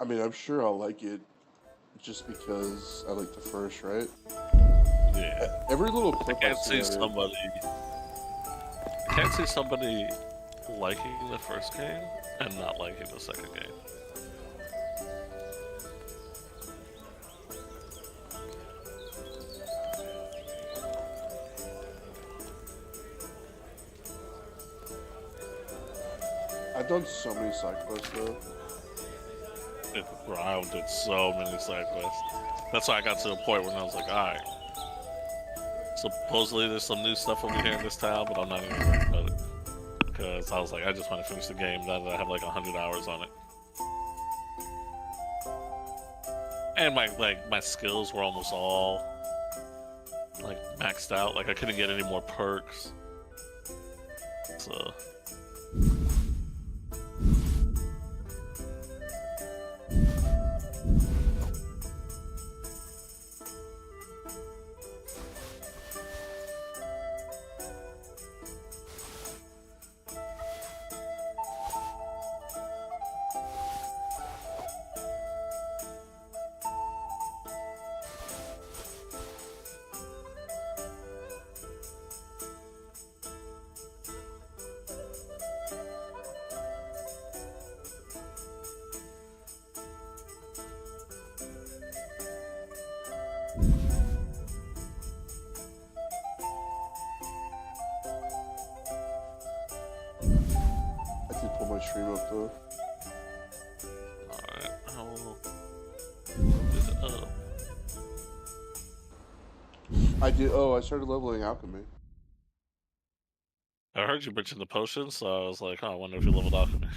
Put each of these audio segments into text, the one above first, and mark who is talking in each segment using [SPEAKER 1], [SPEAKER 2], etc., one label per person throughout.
[SPEAKER 1] I mean, I'm sure I'll like it just because I like the first, right?
[SPEAKER 2] Yeah.
[SPEAKER 1] Every little
[SPEAKER 2] I
[SPEAKER 1] clip I've
[SPEAKER 2] can't
[SPEAKER 1] seen
[SPEAKER 2] see
[SPEAKER 1] of it.
[SPEAKER 2] somebody. I can't see somebody liking the first game and not liking the second game.
[SPEAKER 1] I've done so many side quests though.
[SPEAKER 2] Ryle did so many side quests. That's why I got to the point where I was like, alright. Supposedly there's some new stuff over here in this town, but I'm not even worried about it. Because I was like, I just want to finish the game now that I have like 100 hours on it. And my skills were almost all like maxed out. Like I couldn't get any more perks. So
[SPEAKER 1] I did pull my stream up though.
[SPEAKER 2] alright, I will look it up.
[SPEAKER 1] I did. Oh, I started leveling alchemy.
[SPEAKER 2] I heard you mention the potion, so I was like, oh, I wonder if you leveled alchemy.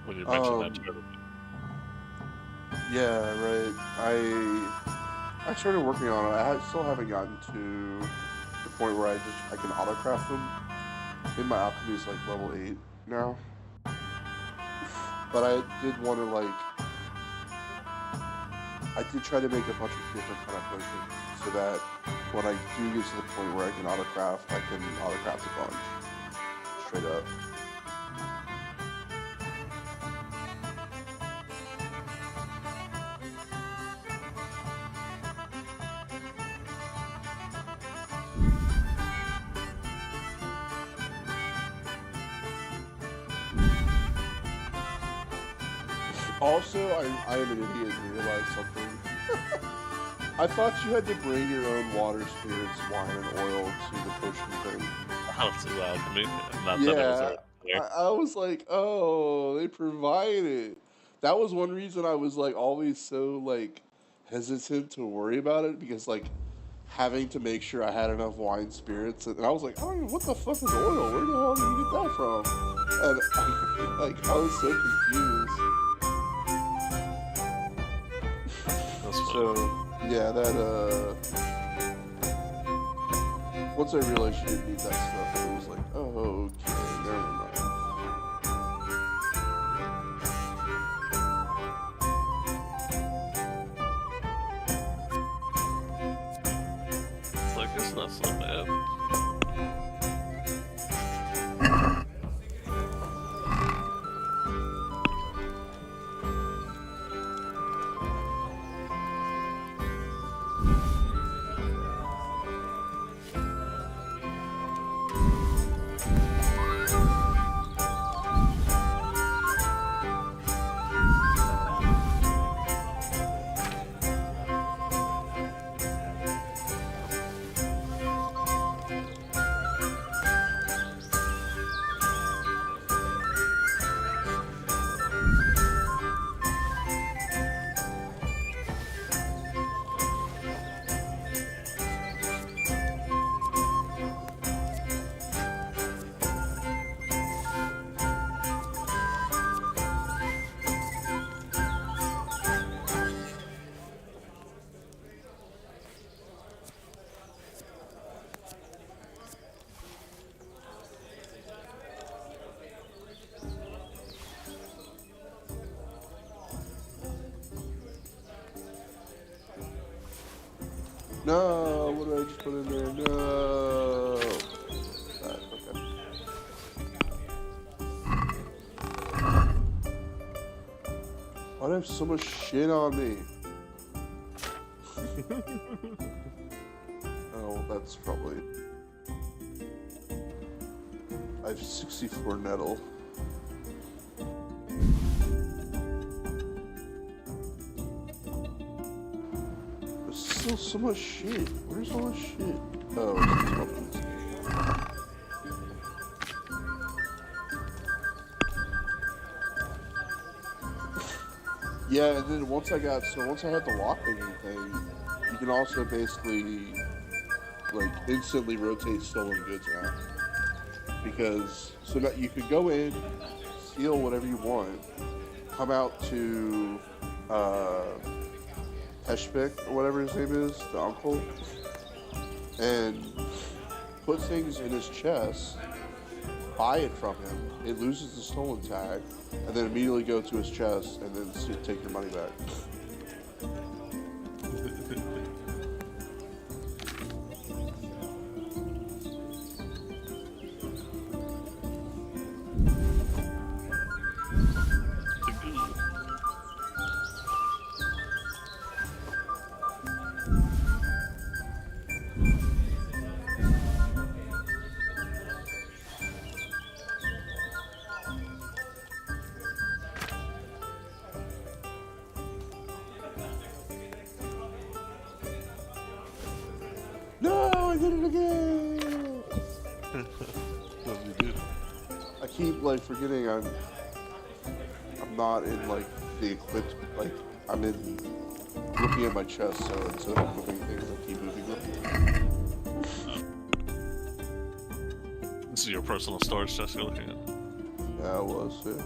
[SPEAKER 2] When you mentioned that tournament.
[SPEAKER 1] Yeah, right. I started working on it. Still haven't gotten to the point where I can autocraft them. I think my alchemy is like level 8 now. But I did want to I did try to make a bunch of different kind of potions so that when I do get to the point where I can autocraft a bunch. Straight up. Also, I am an idiot and realized something. I thought you had to bring your own water, spirits, wine, and oil to the potion thing.
[SPEAKER 2] I'll do alchemy. Not that it was
[SPEAKER 1] Yeah,
[SPEAKER 2] already there.
[SPEAKER 1] I was like, oh, they provide it. That was one reason I was like always so like hesitant to worry about it because like having to make sure I had enough wine spirits and I was like, oh, what the fuck is oil? Where the hell did you get that from? And like I was so confused. So yeah, once I realized you didn't need that stuff, I was like, oh, okay, never mind.
[SPEAKER 2] It's like, it's not so bad.
[SPEAKER 1] No, what did I just put in there? No. Okay. Why do I have so much shit on me? Oh, that's probably... I have 64 nettle. There's still so much shit. Where's all this shit? Oh, it's weapons. Yeah, and then once I had the lockpicking thing, you can also basically like instantly rotate stolen goods now. Because so that you could go in, steal whatever you want, come out to Heshpik or whatever his name is, the uncle, and put things in his chest, buy it from him, it loses the stolen tag, and then immediately go to his chest and then take your money back. No, I did it again!
[SPEAKER 2] What did you do?
[SPEAKER 1] I keep like forgetting I'm not in like the equipped, like I'm in looking at my chest, so instead of moving things I keep moving them.
[SPEAKER 2] This is your personal storage chest you're looking at.
[SPEAKER 1] Yeah, it was, yeah.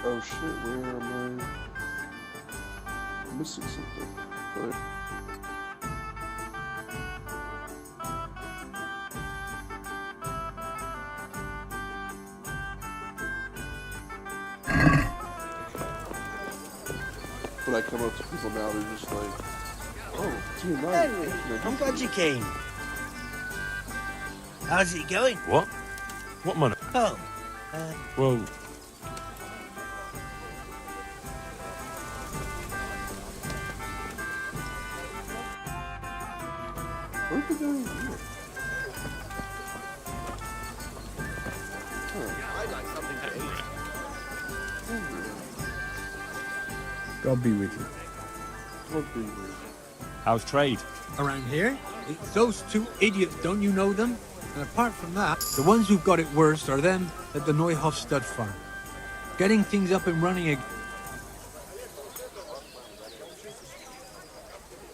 [SPEAKER 1] Oh shit, where am I? I'm missing something. But... when I come up to people now, they're just like, oh, dear night.
[SPEAKER 3] Henry, I'm glad you came. How's it going?
[SPEAKER 4] What? What money?
[SPEAKER 3] Oh,
[SPEAKER 4] Well,
[SPEAKER 1] Where'd we go here?
[SPEAKER 3] I'd like something to eat.
[SPEAKER 5] God be with you.
[SPEAKER 1] What be weird?
[SPEAKER 4] how's trade?
[SPEAKER 5] Around here, it's those two idiots, don't you know them? And apart from that, the ones who've got it worst are them at the Neuhof stud farm. Getting things up and running again.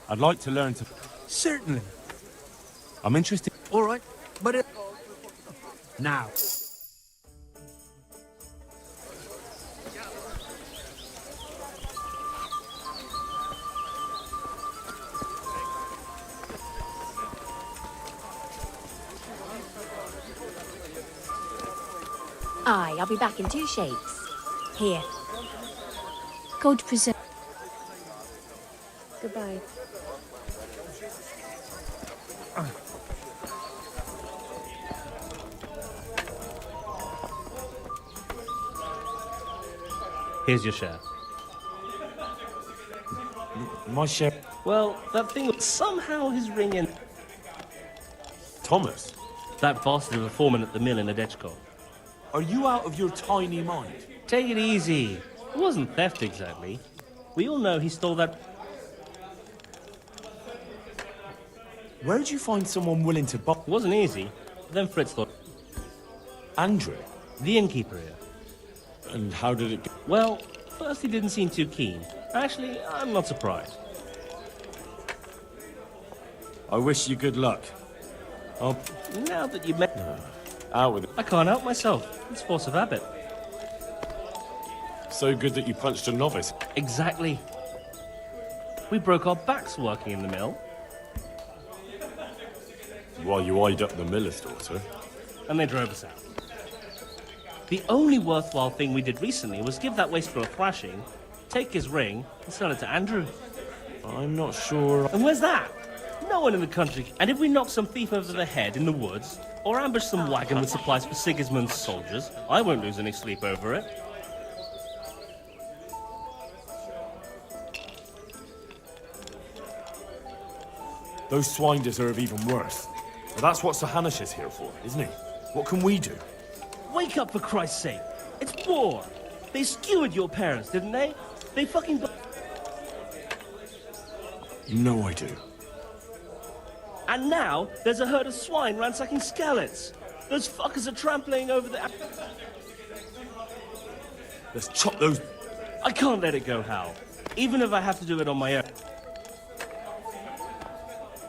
[SPEAKER 4] I'd like to learn to...
[SPEAKER 5] Certainly.
[SPEAKER 4] I'm interested...
[SPEAKER 5] All right, but it... Now.
[SPEAKER 6] Aye, I'll be back in 2 shakes. Here. God preserve. Goodbye.
[SPEAKER 7] Here's your share.
[SPEAKER 4] My share...
[SPEAKER 7] Well, that thing was somehow his ring in.
[SPEAKER 4] Thomas,
[SPEAKER 7] That bastard of a foreman at the mill in Adechko.
[SPEAKER 4] are you out of your tiny mind?
[SPEAKER 7] Take it easy. It wasn't theft exactly. We all know he stole that.
[SPEAKER 4] Where'd you find someone willing to buy...
[SPEAKER 7] It wasn't easy. Then Fritz thought,
[SPEAKER 4] Andrew?
[SPEAKER 7] the innkeeper here.
[SPEAKER 4] And how did it go?
[SPEAKER 7] Well, first he didn't seem too keen. Actually, I'm not surprised.
[SPEAKER 4] I wish you good luck. Oh,
[SPEAKER 7] Now that you've met,
[SPEAKER 4] out with it.
[SPEAKER 7] I can't help myself. It's force of habit.
[SPEAKER 4] So good that you punched a novice.
[SPEAKER 7] Exactly. We broke our backs working in the mill.
[SPEAKER 8] While you eyed up the miller's daughter.
[SPEAKER 7] And they drove us out. The only worthwhile thing we did recently was give that wastrel a thrashing, take his ring, and sell it to Andrew.
[SPEAKER 8] I'm not sure.
[SPEAKER 7] And where's that? No one in the country. And if we knock some thief over the head in the woods, or ambush some wagon with supplies for Sigismund's soldiers, I won't lose any sleep over it.
[SPEAKER 8] Those swine deserve even worse. But that's what Sir Hanush is here for, isn't he? What can we do?
[SPEAKER 7] Wake up, for Christ's sake. It's war. They skewered your parents, didn't they? They fucking...
[SPEAKER 8] You know I do.
[SPEAKER 7] And now, there's a herd of swine ransacking Skalitz. Those fuckers are trampling over the...
[SPEAKER 8] Let's chop those...
[SPEAKER 7] I can't let it go, Hal. Even if I have to do it on my own.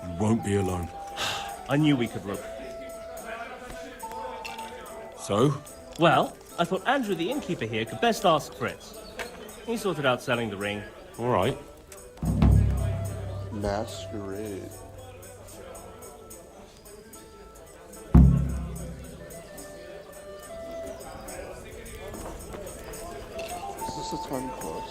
[SPEAKER 8] You won't be alone.
[SPEAKER 7] I knew we could rope.
[SPEAKER 8] So?
[SPEAKER 7] Well, I thought Andrew the innkeeper here could best ask Fritz. He sorted out selling the ring.
[SPEAKER 8] All right.
[SPEAKER 1] Masquerade. Is this a time close?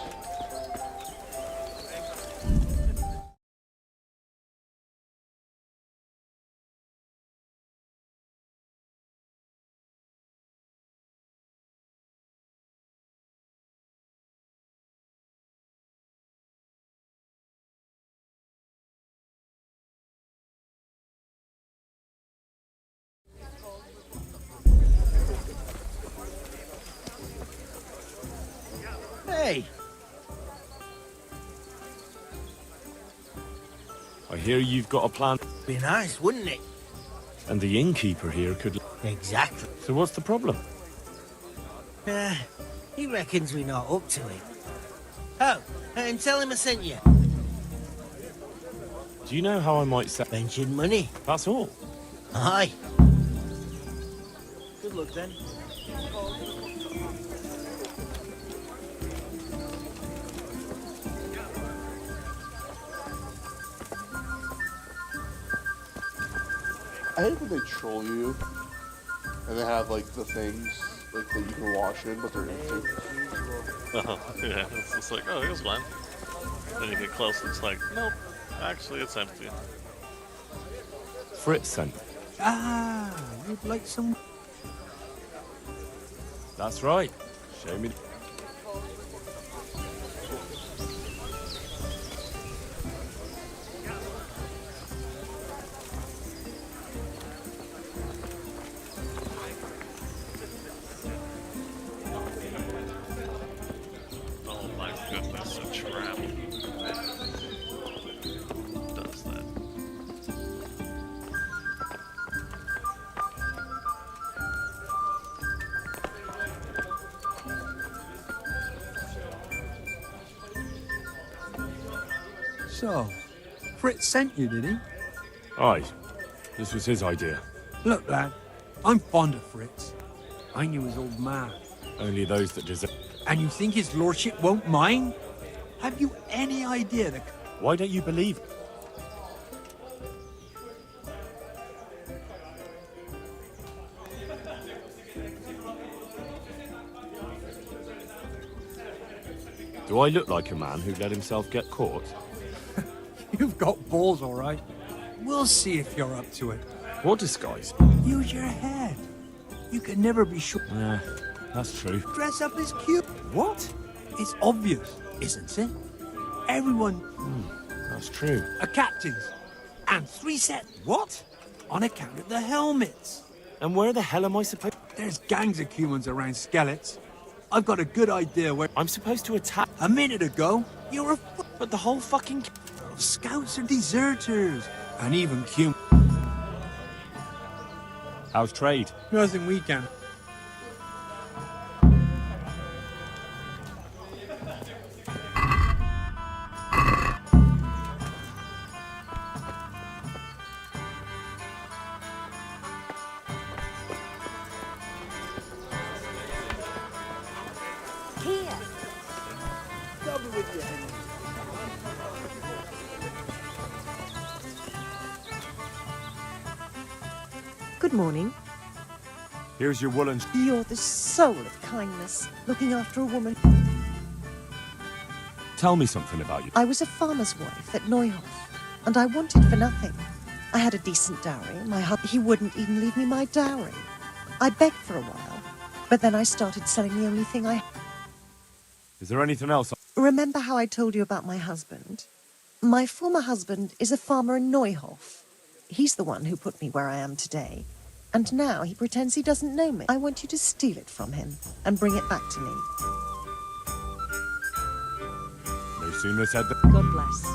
[SPEAKER 3] Hey,
[SPEAKER 8] I hear you've got a plan.
[SPEAKER 3] be nice, wouldn't it?
[SPEAKER 8] And the innkeeper here could...
[SPEAKER 3] Exactly.
[SPEAKER 8] So what's the problem?
[SPEAKER 3] He reckons we're not up to it. Oh, and tell him I sent you.
[SPEAKER 8] Do you know how I might say...
[SPEAKER 3] Mention money.
[SPEAKER 8] That's all.
[SPEAKER 3] Aye. Good luck then.
[SPEAKER 1] I hate when they troll you, and they have like the things like that you can wash in, but they're empty.
[SPEAKER 2] Yeah, it's just like, oh, here's one. Then you get close and it's like, nope, actually it's empty.
[SPEAKER 8] Fritz sent.
[SPEAKER 5] Ah, you'd like some...
[SPEAKER 8] That's right. Show me...
[SPEAKER 2] Oh my goodness, a trap. Who does that?
[SPEAKER 5] So, Fritz sent you, did he?
[SPEAKER 8] Aye. This was his idea.
[SPEAKER 5] Look, lad, I'm fond of Fritz. I knew his old man.
[SPEAKER 8] Only those that deserve...
[SPEAKER 5] And you think his lordship won't mind? Have you any idea the...
[SPEAKER 8] Why don't you believe... Do I look like a man who let himself get caught?
[SPEAKER 5] You've got balls, all right. We'll see if you're up to it.
[SPEAKER 8] What disguise?
[SPEAKER 5] Use your head. You can never be sure.
[SPEAKER 8] Yeah, that's true.
[SPEAKER 5] Dress up as cute. What? It's obvious, isn't it? Everyone...
[SPEAKER 8] That's true.
[SPEAKER 5] are captains. And 3 sets. What? On account of the helmets.
[SPEAKER 8] And where the hell am I supposed...
[SPEAKER 5] There's gangs of humans around Skalitz. I've got a good idea where...
[SPEAKER 8] I'm supposed to attack...
[SPEAKER 5] A minute ago, you were
[SPEAKER 8] But the whole fucking...
[SPEAKER 5] Scouts are deserters. And even Cume.
[SPEAKER 8] How's trade?
[SPEAKER 5] Nothing we can.
[SPEAKER 6] Here.
[SPEAKER 3] Double with you, Henry.
[SPEAKER 9] Good morning.
[SPEAKER 4] Here's your woolen...
[SPEAKER 9] You're the soul of kindness, looking after a woman.
[SPEAKER 4] Tell me something about you.
[SPEAKER 9] I was a farmer's wife at Neuhof, and I wanted for nothing. I had a decent dowry. He wouldn't even leave me my dowry. I begged for a while, but then I started selling the only thing I...
[SPEAKER 4] Is there anything else?
[SPEAKER 9] Remember how I told you about my husband? My former husband is a farmer in Neuhof. He's the one who put me where I am today. And now he pretends he doesn't know me. I want you to steal it from him and bring it back to me.
[SPEAKER 4] No sooner said that...
[SPEAKER 6] God bless.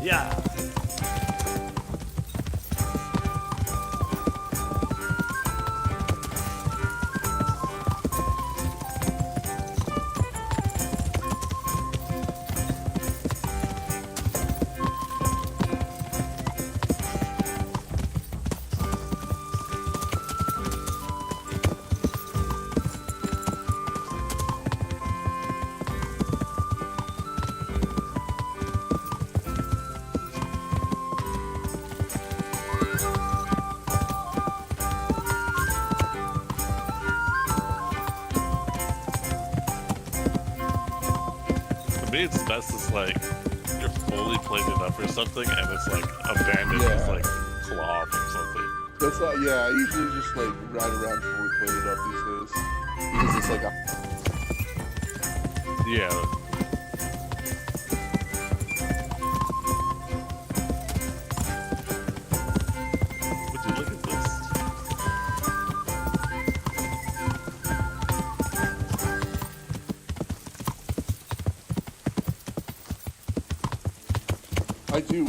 [SPEAKER 8] Yeah.
[SPEAKER 2] For me, it's best is like you're fully plated up or something, and it's like a bandage is like cloth or something.
[SPEAKER 1] That's not, yeah, I usually just like ride around fully plated up these days. Because it's like a...
[SPEAKER 2] Yeah. Would you look at this?
[SPEAKER 1] I do.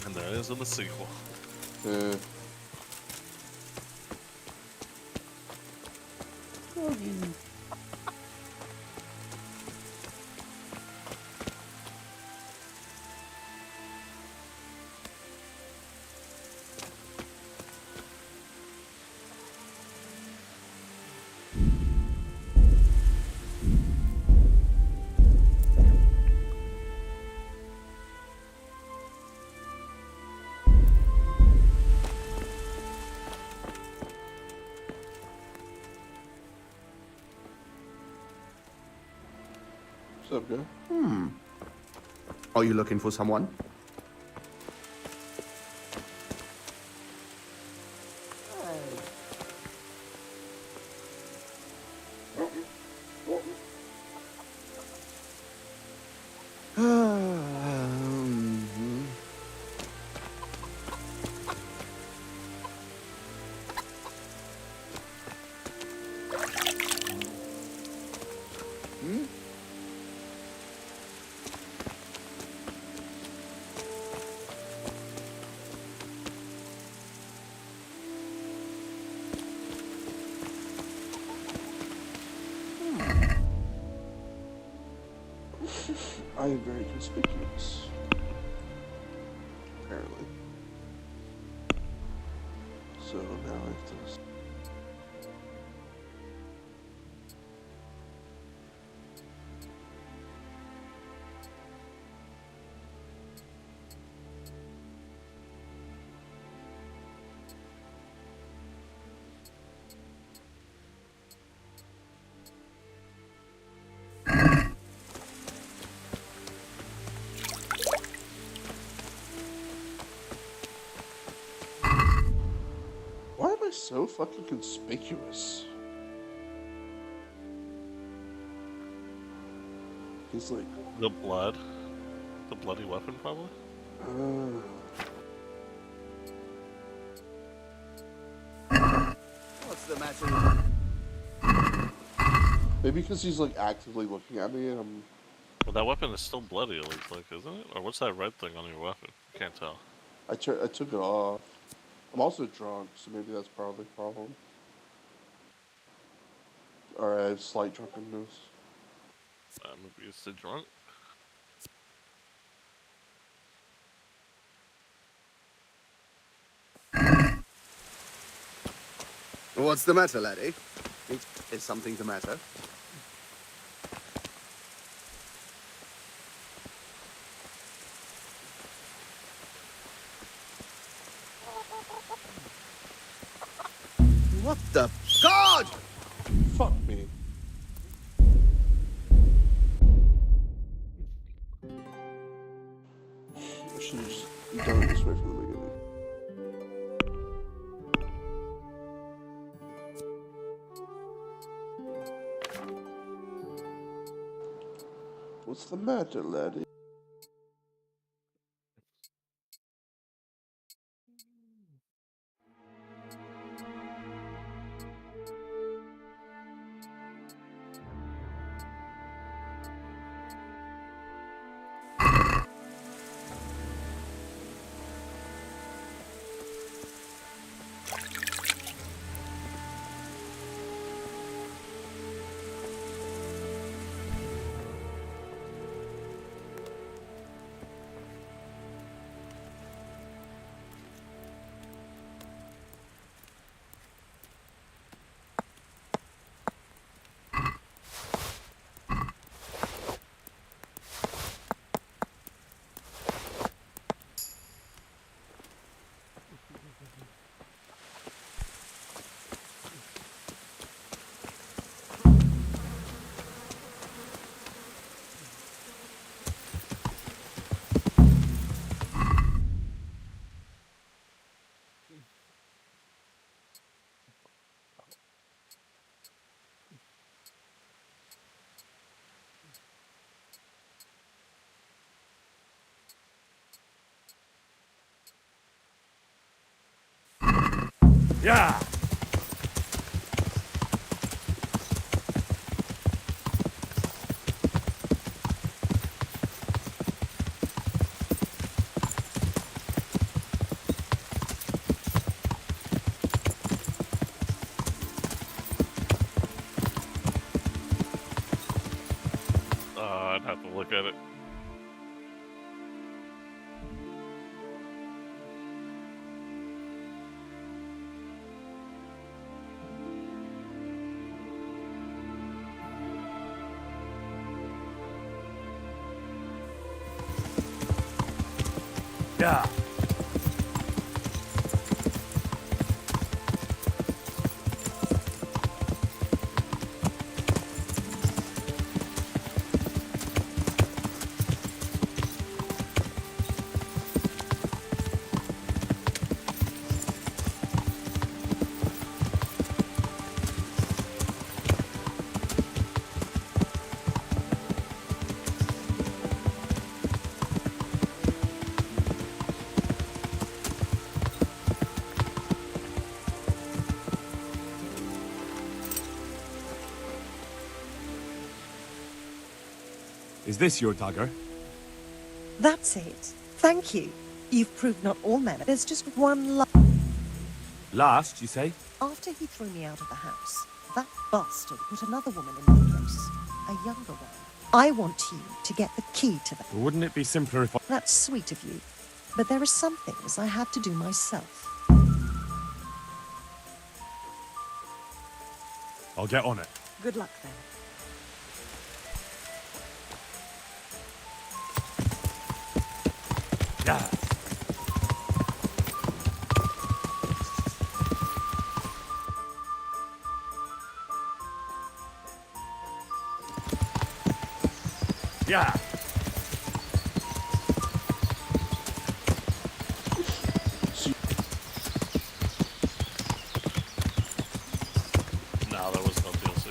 [SPEAKER 2] And there it is in the sequel.
[SPEAKER 1] What's up, guy?
[SPEAKER 10] Are you looking for someone?
[SPEAKER 1] I am very conspicuous. Apparently. So now I have to... Why am I so fucking conspicuous? He's like...
[SPEAKER 2] The blood. The bloody weapon, probably?
[SPEAKER 10] What's the matter?
[SPEAKER 1] Maybe because he's like actively looking at me and I'm...
[SPEAKER 2] Well, that weapon is still bloody, it looks like, isn't it? Or what's that red thing on your weapon? Can't tell.
[SPEAKER 1] I took it off. I'm also drunk, so maybe that's probably a problem. Or I have slight drunkenness.
[SPEAKER 2] Maybe you're still drunk.
[SPEAKER 10] What's the matter, laddie? Is something the matter? What the God?
[SPEAKER 1] Fuck me. I should have just done it this way from the beginning. What's the matter, laddie?
[SPEAKER 8] Yeah!
[SPEAKER 2] I'd have to look at it.
[SPEAKER 8] Yeah! Is this your dagger?
[SPEAKER 9] That's it. Thank you. You've proved not all men. There's just one
[SPEAKER 8] Last, you say?
[SPEAKER 9] After he threw me out of the house, that bastard put another woman in my place. A younger one. I want you to get the key to that.
[SPEAKER 8] Wouldn't it be simpler if I...
[SPEAKER 9] That's sweet of you. But there are some things I have to do myself.
[SPEAKER 8] I'll get on it.
[SPEAKER 9] Good luck then.
[SPEAKER 8] Yeah! Yeah!
[SPEAKER 2] No, there was no DLC.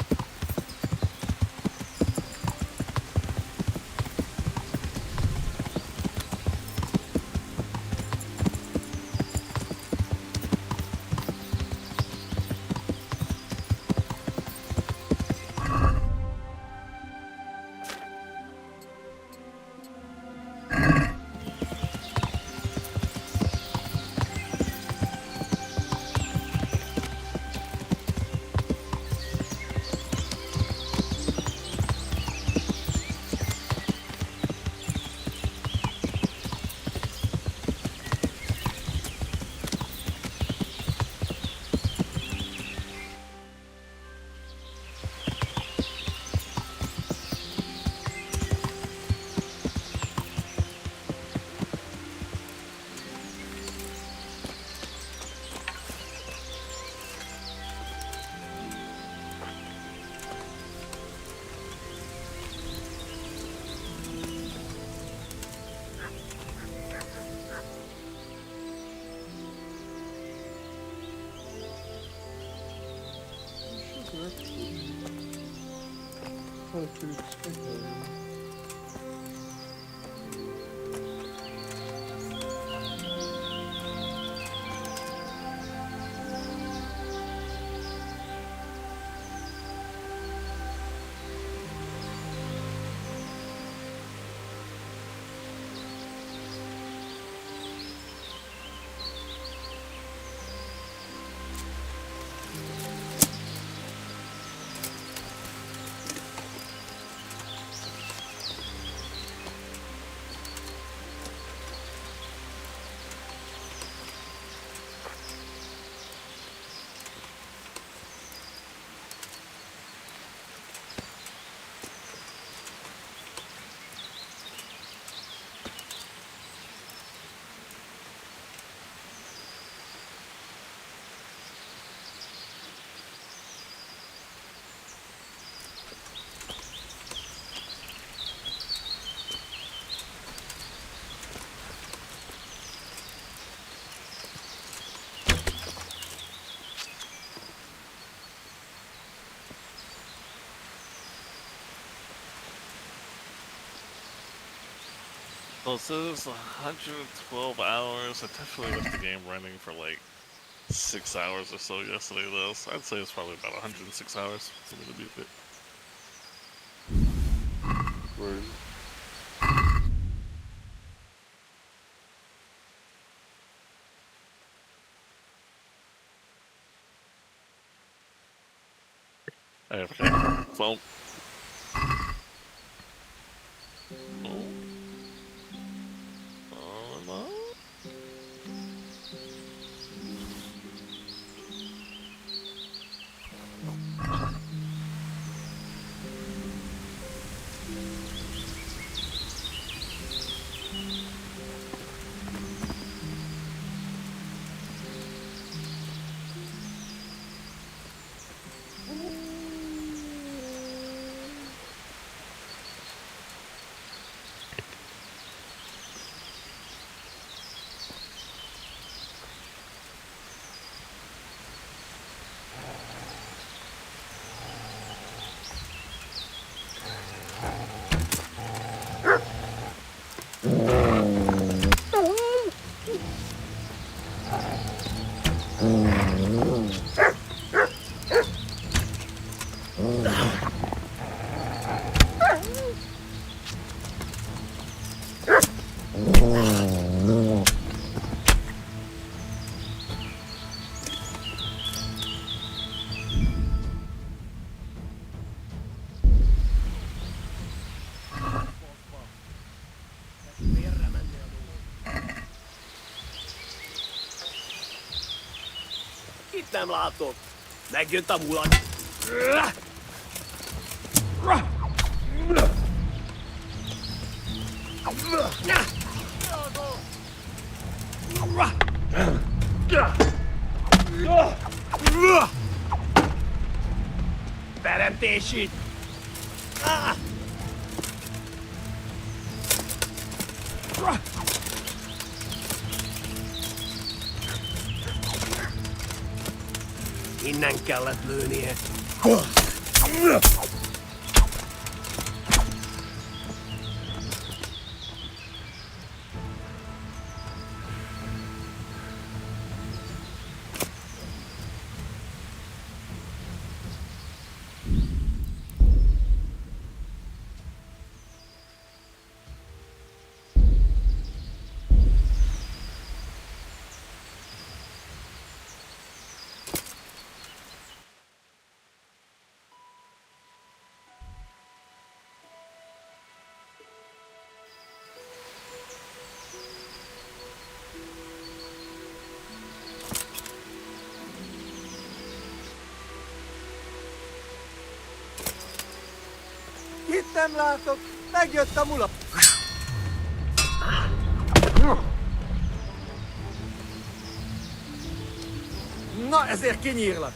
[SPEAKER 2] Well, it says 112 hours. I definitely left the game running for like 6 hours or so yesterday, though. So I'd say it's probably about 106 hours for me to beat it.
[SPEAKER 1] Word.
[SPEAKER 2] Okay. Well.
[SPEAKER 11] Itt nem látok. Megjött a mulat. Teremtés itt! Innen kellett lőnie.
[SPEAKER 5] Itt nem látok! Megjött a mula! Na, ezért kinyírlak!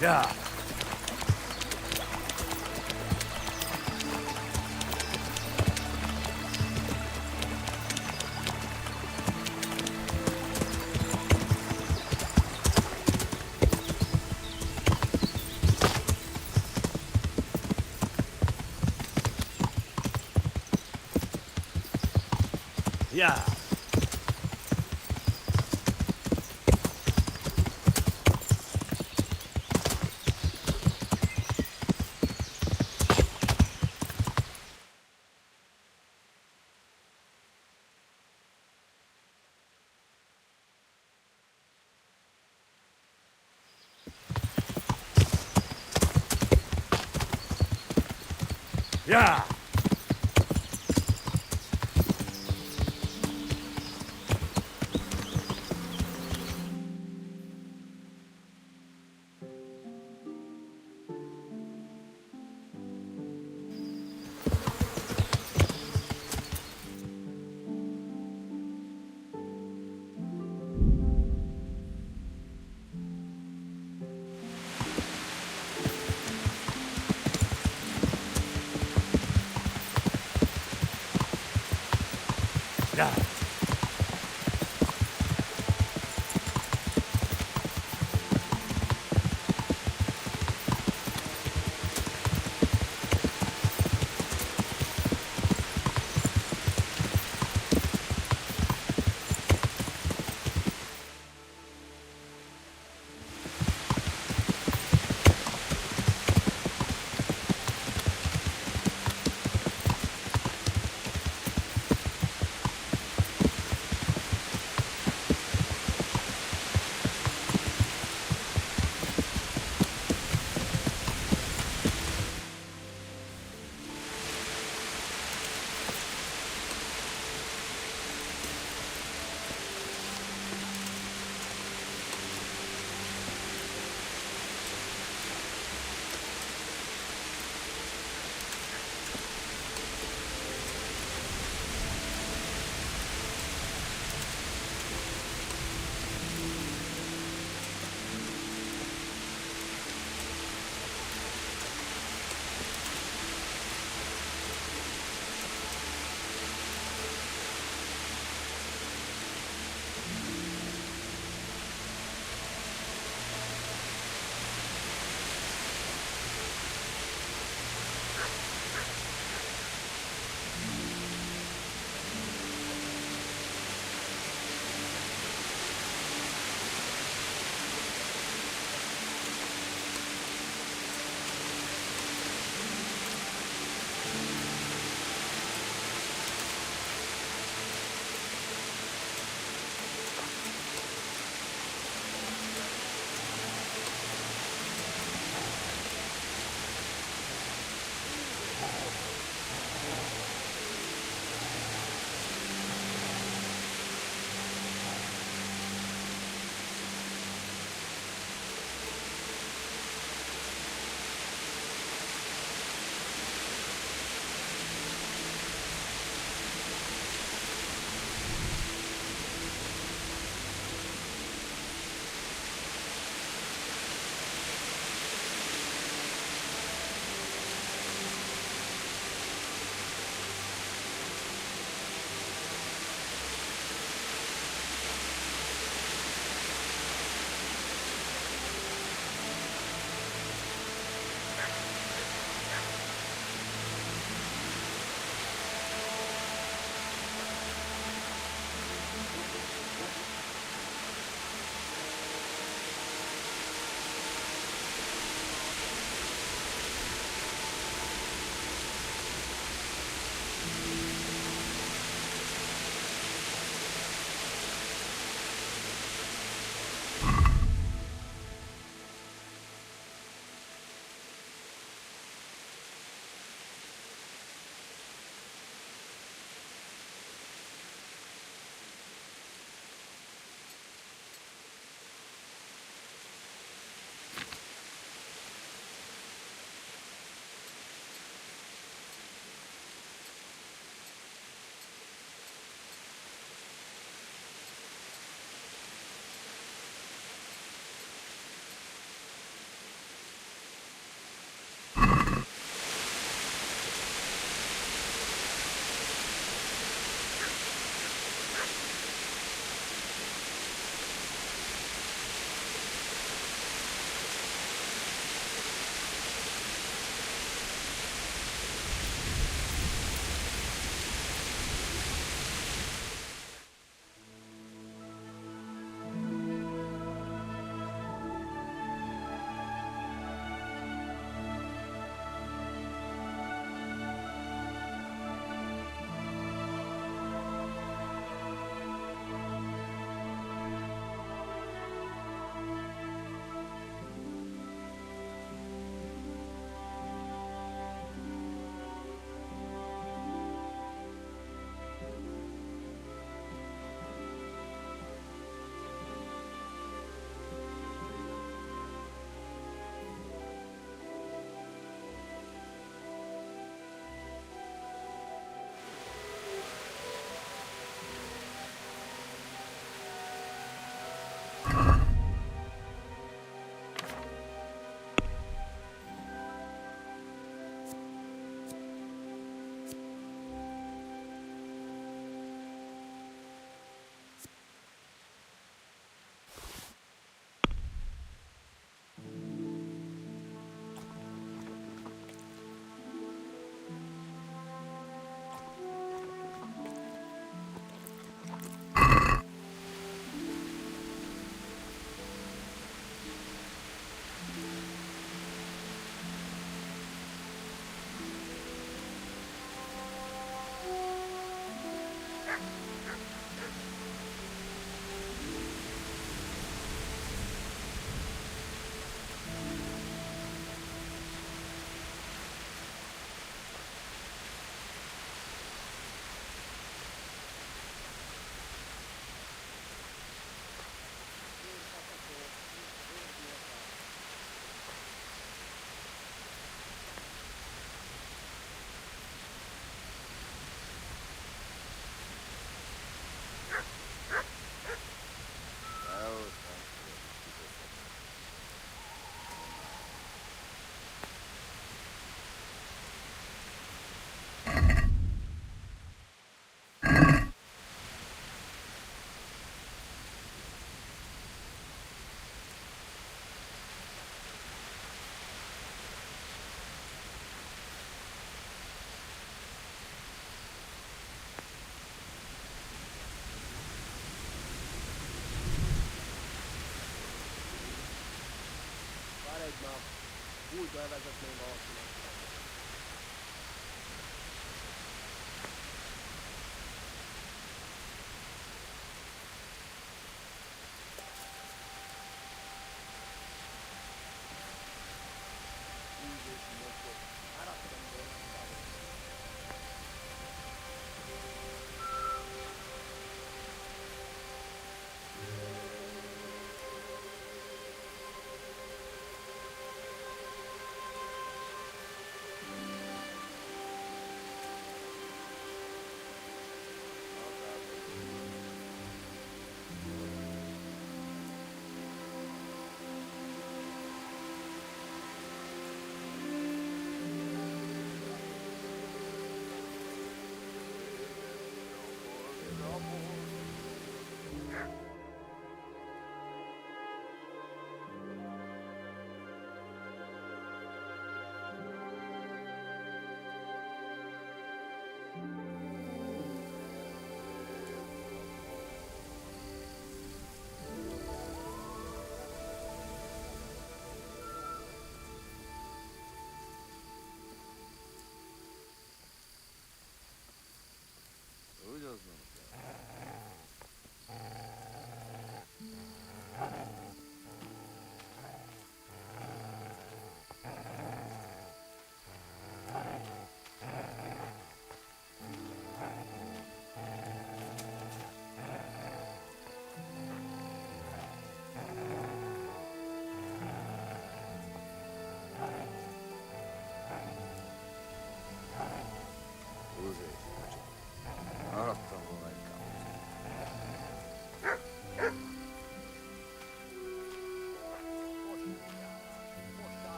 [SPEAKER 8] Yeah. Yeah. Yeah. Yeah.
[SPEAKER 11] egy nap újra elvezetném valószínűleg.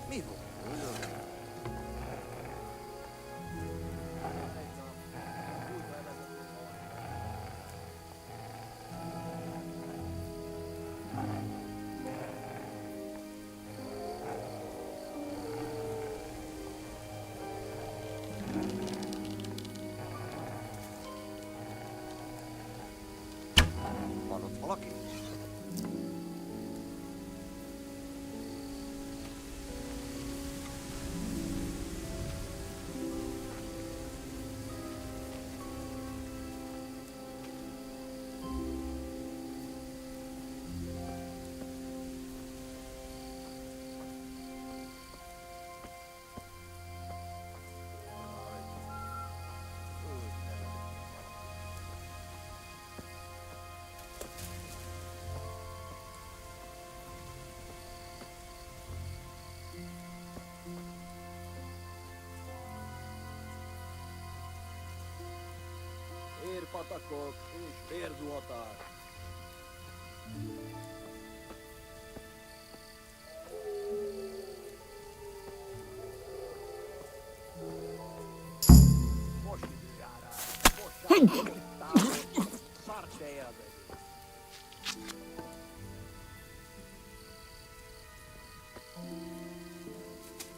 [SPEAKER 12] Mi volt? Van ott valaki?
[SPEAKER 11] Érpatakok és vérzuhatár. Most időjárás. Most távol. Szart se élvezik.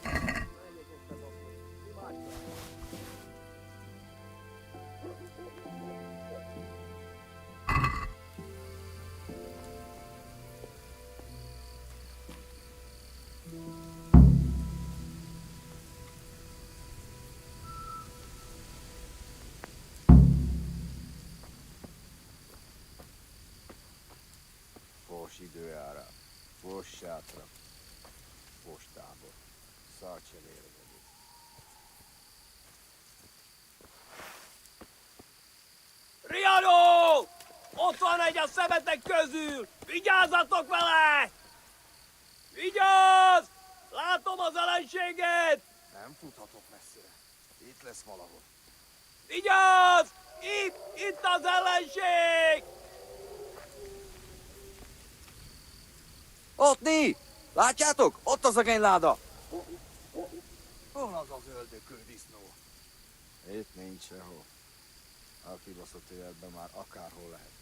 [SPEAKER 11] Menjek ott a bakot. Imádkozom.
[SPEAKER 12] Fos időjárás, fos sátra, fos tábor, szart se vérvezik.
[SPEAKER 11] Riadó! Ott van egy a szemetek közül! Vigyázzatok vele! Vigyázz! Látom az ellenséget!
[SPEAKER 12] Nem futhatok messzire. Itt lesz valahol.
[SPEAKER 11] Vigyázz! Itt az ellenség!
[SPEAKER 12] Ott mi? Látjátok? Ott az agényláda! Hol az az öldökő disznó? Itt nincs sehol. A kibaszott életben már akárhol lehet.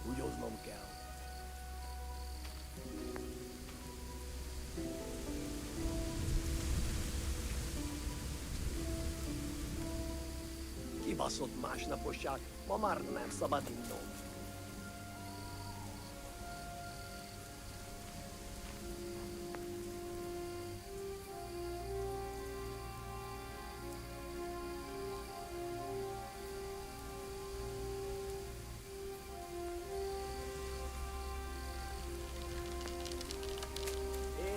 [SPEAKER 11] Húgyoznom kell. Kibaszott másnaposság, ma már nem szabad innom.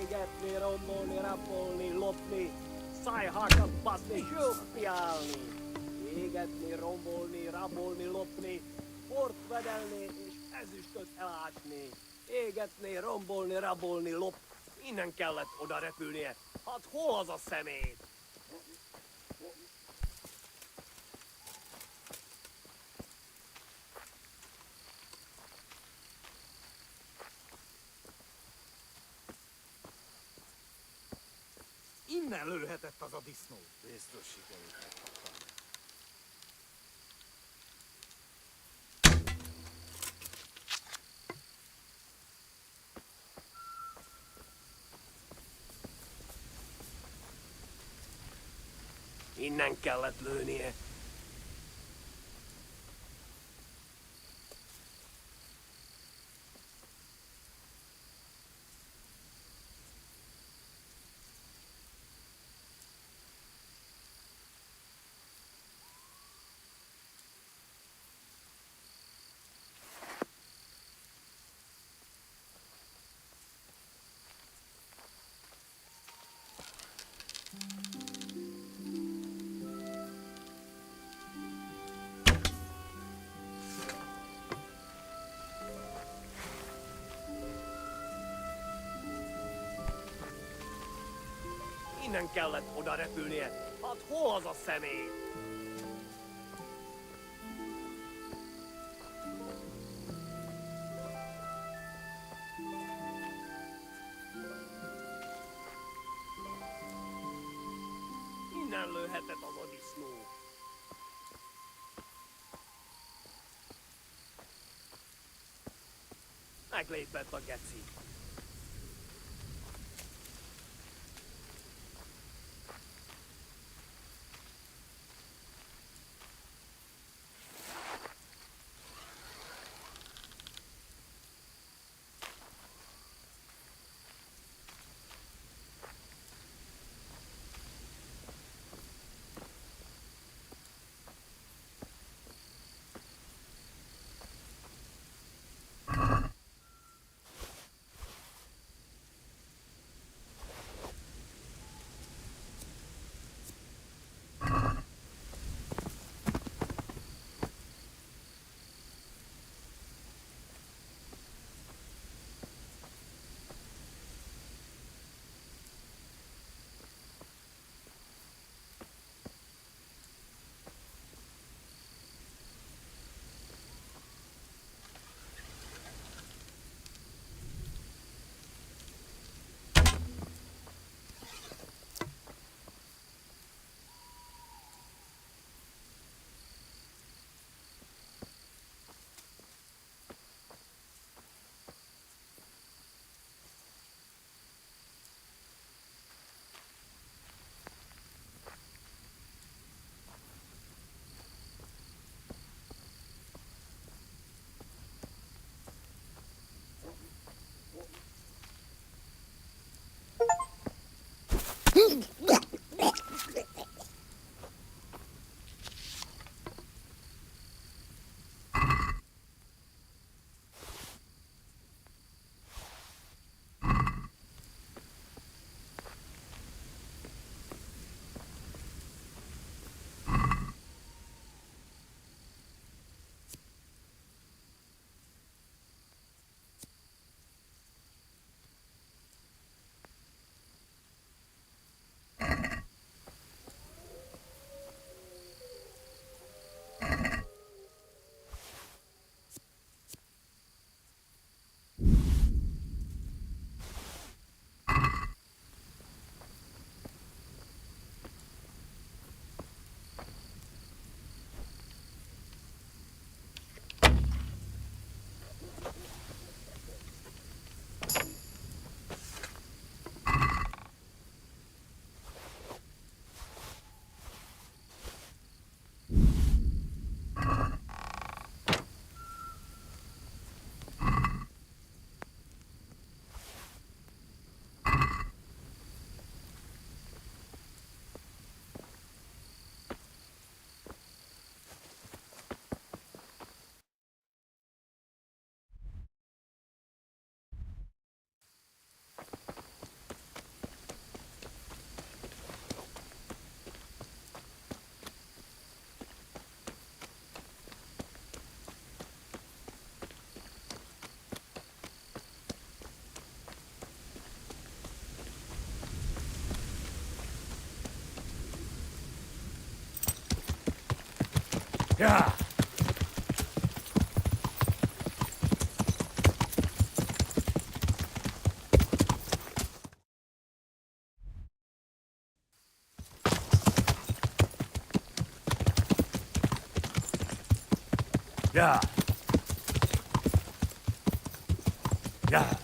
[SPEAKER 11] Égetni, rombolni, rabolni, lopni, szájhákat baszni, zsófiálni. Égetni, rombolni, rabolni, lopni, bort vedelni és ezüstöt elásni. Égetni, rombolni, rabolni, Innen kellett oda repülnie. Hát hol az a szemét? Innen lőhetett az a disznó.
[SPEAKER 12] Biztos sikerült megkapni.
[SPEAKER 11] Innen kellett lőnie. Innen kellett oda repülnie. Hát hol az a személy? Innen lőhetett az a disznó. Meglépett a geci.
[SPEAKER 8] Yeah. Yeah. Yeah.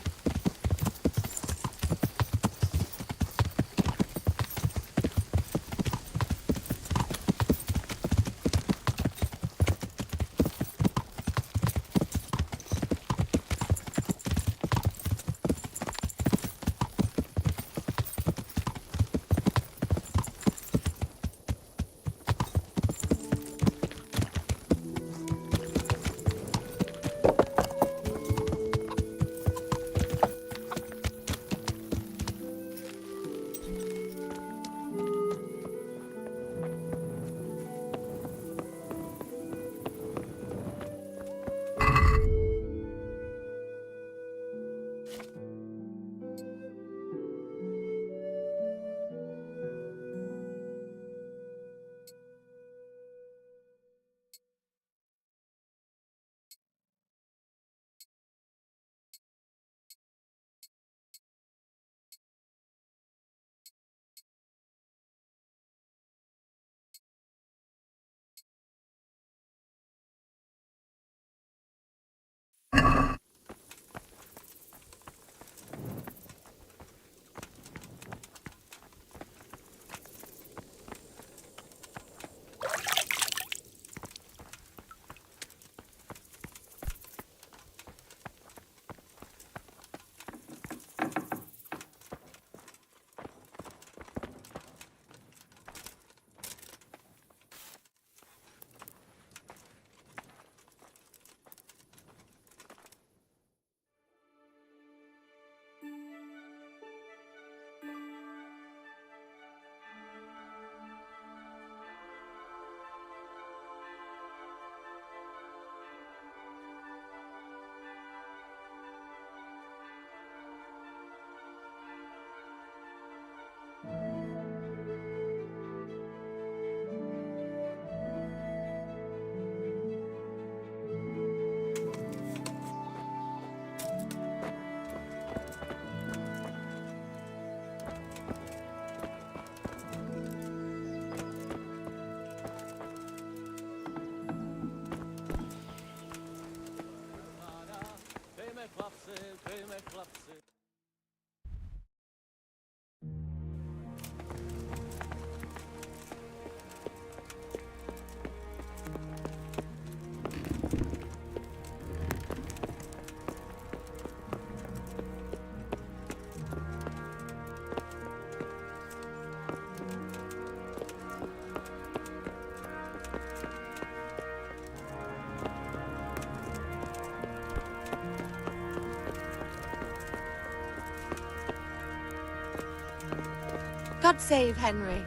[SPEAKER 6] God save Henry.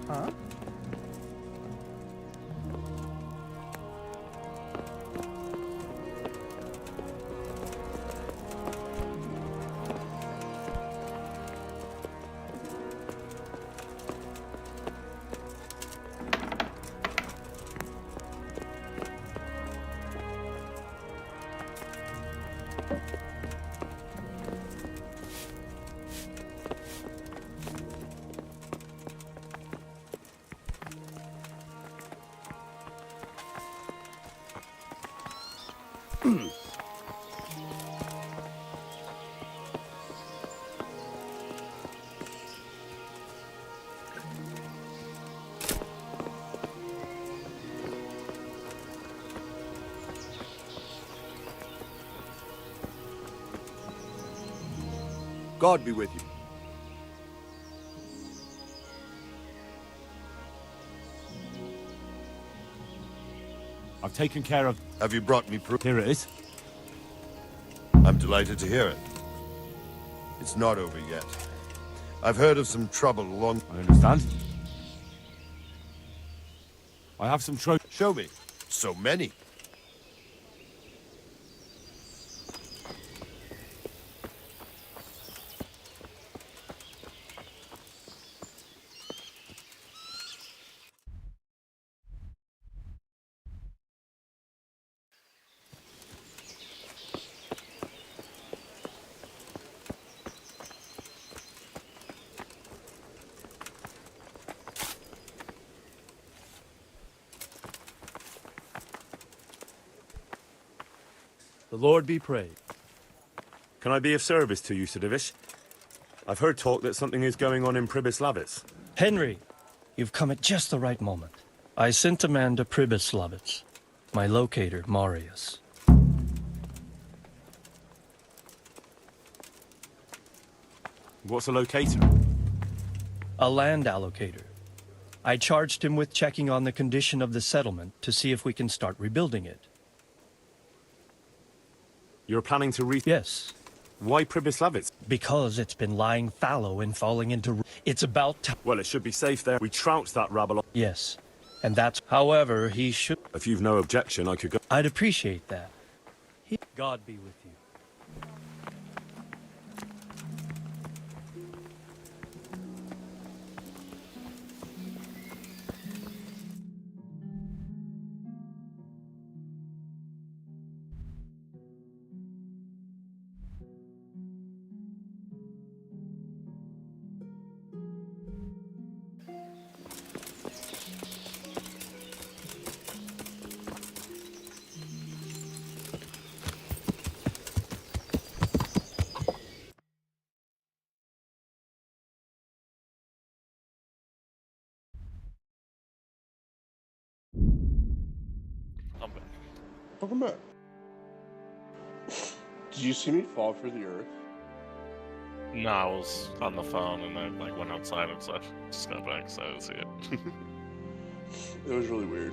[SPEAKER 4] Huh?
[SPEAKER 13] God be with you.
[SPEAKER 8] I've taken care of...
[SPEAKER 13] Have you brought me proof?
[SPEAKER 8] Here it is.
[SPEAKER 13] I'm delighted to hear it. It's not over yet. I've heard of some trouble along...
[SPEAKER 8] I understand. I have some trophies.
[SPEAKER 13] Show me. So many.
[SPEAKER 8] The Lord be praised. Can I be of service to you, Sir Divish? I've heard talk that something is going on in Pribyslavitz.
[SPEAKER 14] Henry, you've come at just the right moment. I sent a man to Pribyslavitz. My locator, Marius.
[SPEAKER 8] What's a locator?
[SPEAKER 14] A land allocator. I charged him with checking on the condition of the settlement to see if we can start rebuilding it.
[SPEAKER 8] You're planning to
[SPEAKER 14] Yes.
[SPEAKER 8] Why Pribyslavitz?
[SPEAKER 14] Because it's been lying fallow and falling into... It's about time.
[SPEAKER 8] Well, it should be safe there. We trounced that rabble.
[SPEAKER 14] Yes. And that's... However, he should...
[SPEAKER 8] If you've no objection, I could go...
[SPEAKER 14] I'd appreciate that. God be with you.
[SPEAKER 2] I'm back.
[SPEAKER 1] Welcome back. Did you see me fall through the earth?
[SPEAKER 2] No, I was on the phone and then like went outside and stuff. Just got back, so I didn't see it.
[SPEAKER 1] It was really weird.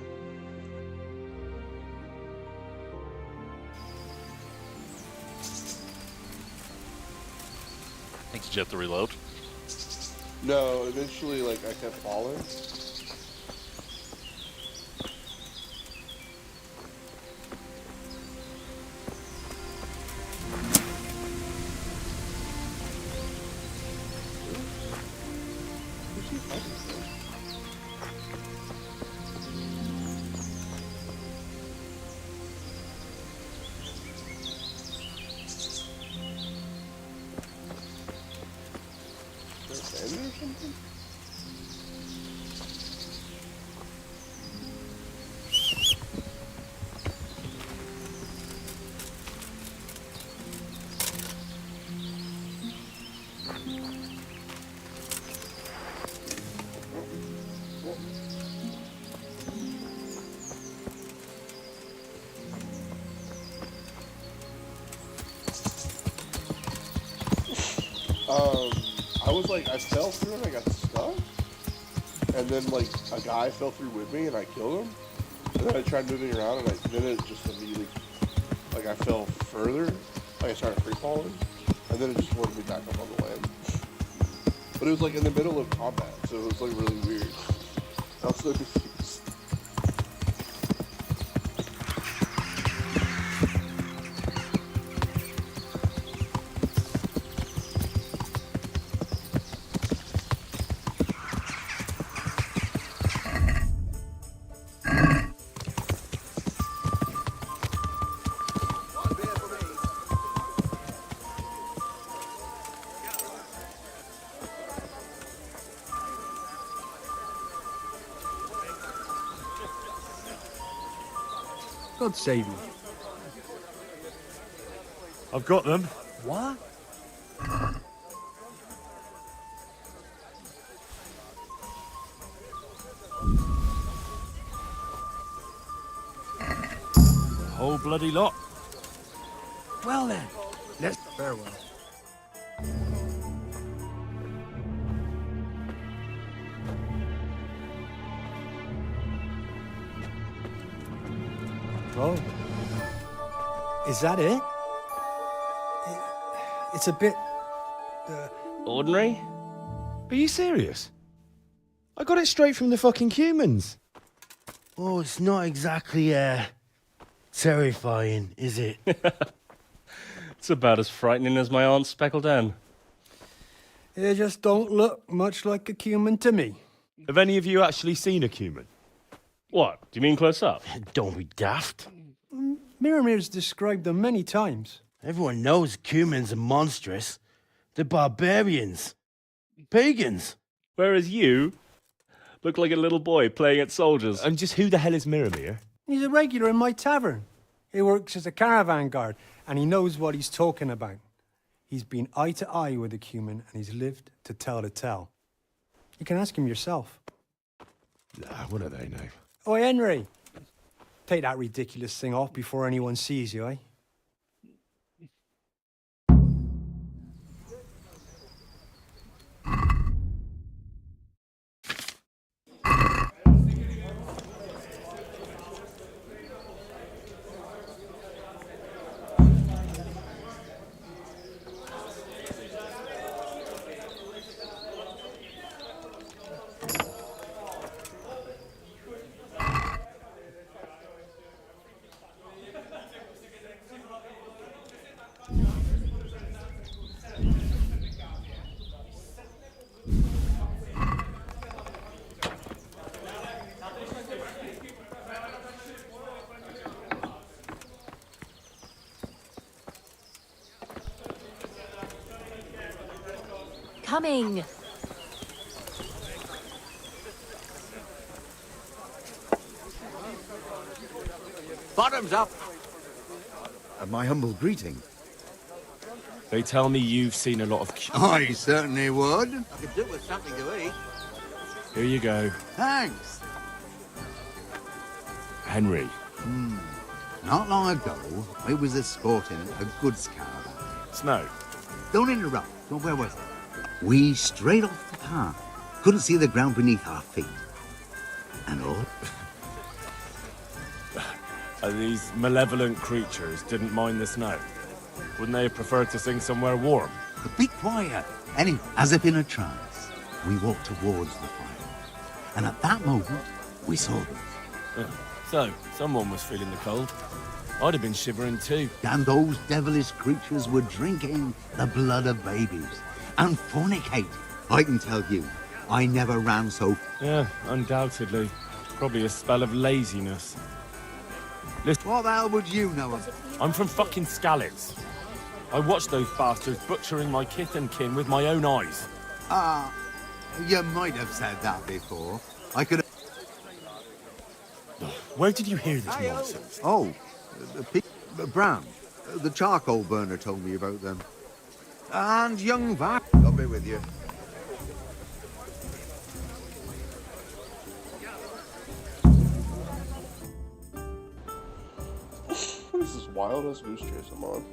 [SPEAKER 2] Did you have to reload?
[SPEAKER 1] No, eventually, like, I kept falling. I was like, I fell through and I got stuck. And then, like, a guy fell through with me and I killed him. And then I tried moving around and then it just immediately, like, I fell further. Like, I started free falling. And then it just loaded me back up on the land. But it was, like, in the middle of combat, so it was, like, really weird. I was so confused.
[SPEAKER 5] God save you.
[SPEAKER 8] I've got them.
[SPEAKER 5] What?
[SPEAKER 8] The whole bloody lot.
[SPEAKER 5] Well then, let's farewell.
[SPEAKER 4] Oh. Is that it? It's a bit...
[SPEAKER 14] Ordinary?
[SPEAKER 4] Are you serious? I got it straight from the fucking humans.
[SPEAKER 15] Oh, it's not exactly, terrifying, is it?
[SPEAKER 7] It's about as frightening as my aunt's speckled hen.
[SPEAKER 5] They just don't look much like a cumin to me.
[SPEAKER 8] Have any of you actually seen a cumin?
[SPEAKER 7] What? Do you mean close up?
[SPEAKER 15] Don't be daft.
[SPEAKER 5] Miramir's described them many times.
[SPEAKER 15] Everyone knows cumins are monstrous. They're barbarians. Pagans.
[SPEAKER 7] Whereas you look like a little boy playing at soldiers.
[SPEAKER 8] And just who the hell is Miramir?
[SPEAKER 5] He's a regular in my tavern. He works as a caravan guard, and he knows what he's talking about. He's been eye to eye with a cumin, and he's lived to tell the tale. You can ask him yourself.
[SPEAKER 8] What do they know?
[SPEAKER 5] Oi, Henry. Take that ridiculous thing off before anyone sees you, eh?
[SPEAKER 6] Coming.
[SPEAKER 10] Bottoms up! My humble greeting.
[SPEAKER 8] They tell me you've seen a lot of
[SPEAKER 10] I certainly would. I could do with something to eat.
[SPEAKER 8] Here you go.
[SPEAKER 10] Thanks.
[SPEAKER 8] Henry.
[SPEAKER 10] Not long ago, I was escorting a goods caravan.
[SPEAKER 8] Snow.
[SPEAKER 10] Don't interrupt. Well, where was it? We strayed off the path. Couldn't see the ground beneath our feet. And all.
[SPEAKER 8] These malevolent creatures didn't mind the snow. Wouldn't they have preferred to sing somewhere warm?
[SPEAKER 10] Be quiet. Anyway, as if in a trance, we walked towards the fire. And at that moment, we saw them.
[SPEAKER 8] So, someone was feeling the cold. I'd have been shivering too.
[SPEAKER 10] And those devilish creatures were drinking the blood of babies. And fornicate. I can tell you, I never ran so...
[SPEAKER 8] Yeah, undoubtedly. Probably a spell of laziness. Listen,
[SPEAKER 10] what the hell would you know of?
[SPEAKER 8] I'm from fucking Skalitz. I watched those bastards butchering my kith and kin with my own eyes.
[SPEAKER 10] You might have said that before. I could have...
[SPEAKER 8] Where did you hear this nonsense?
[SPEAKER 10] Oh, Brown. The charcoal burner told me about them. And young Vac. I'll be with you.
[SPEAKER 1] What is this wild-ass goose chase I'm on?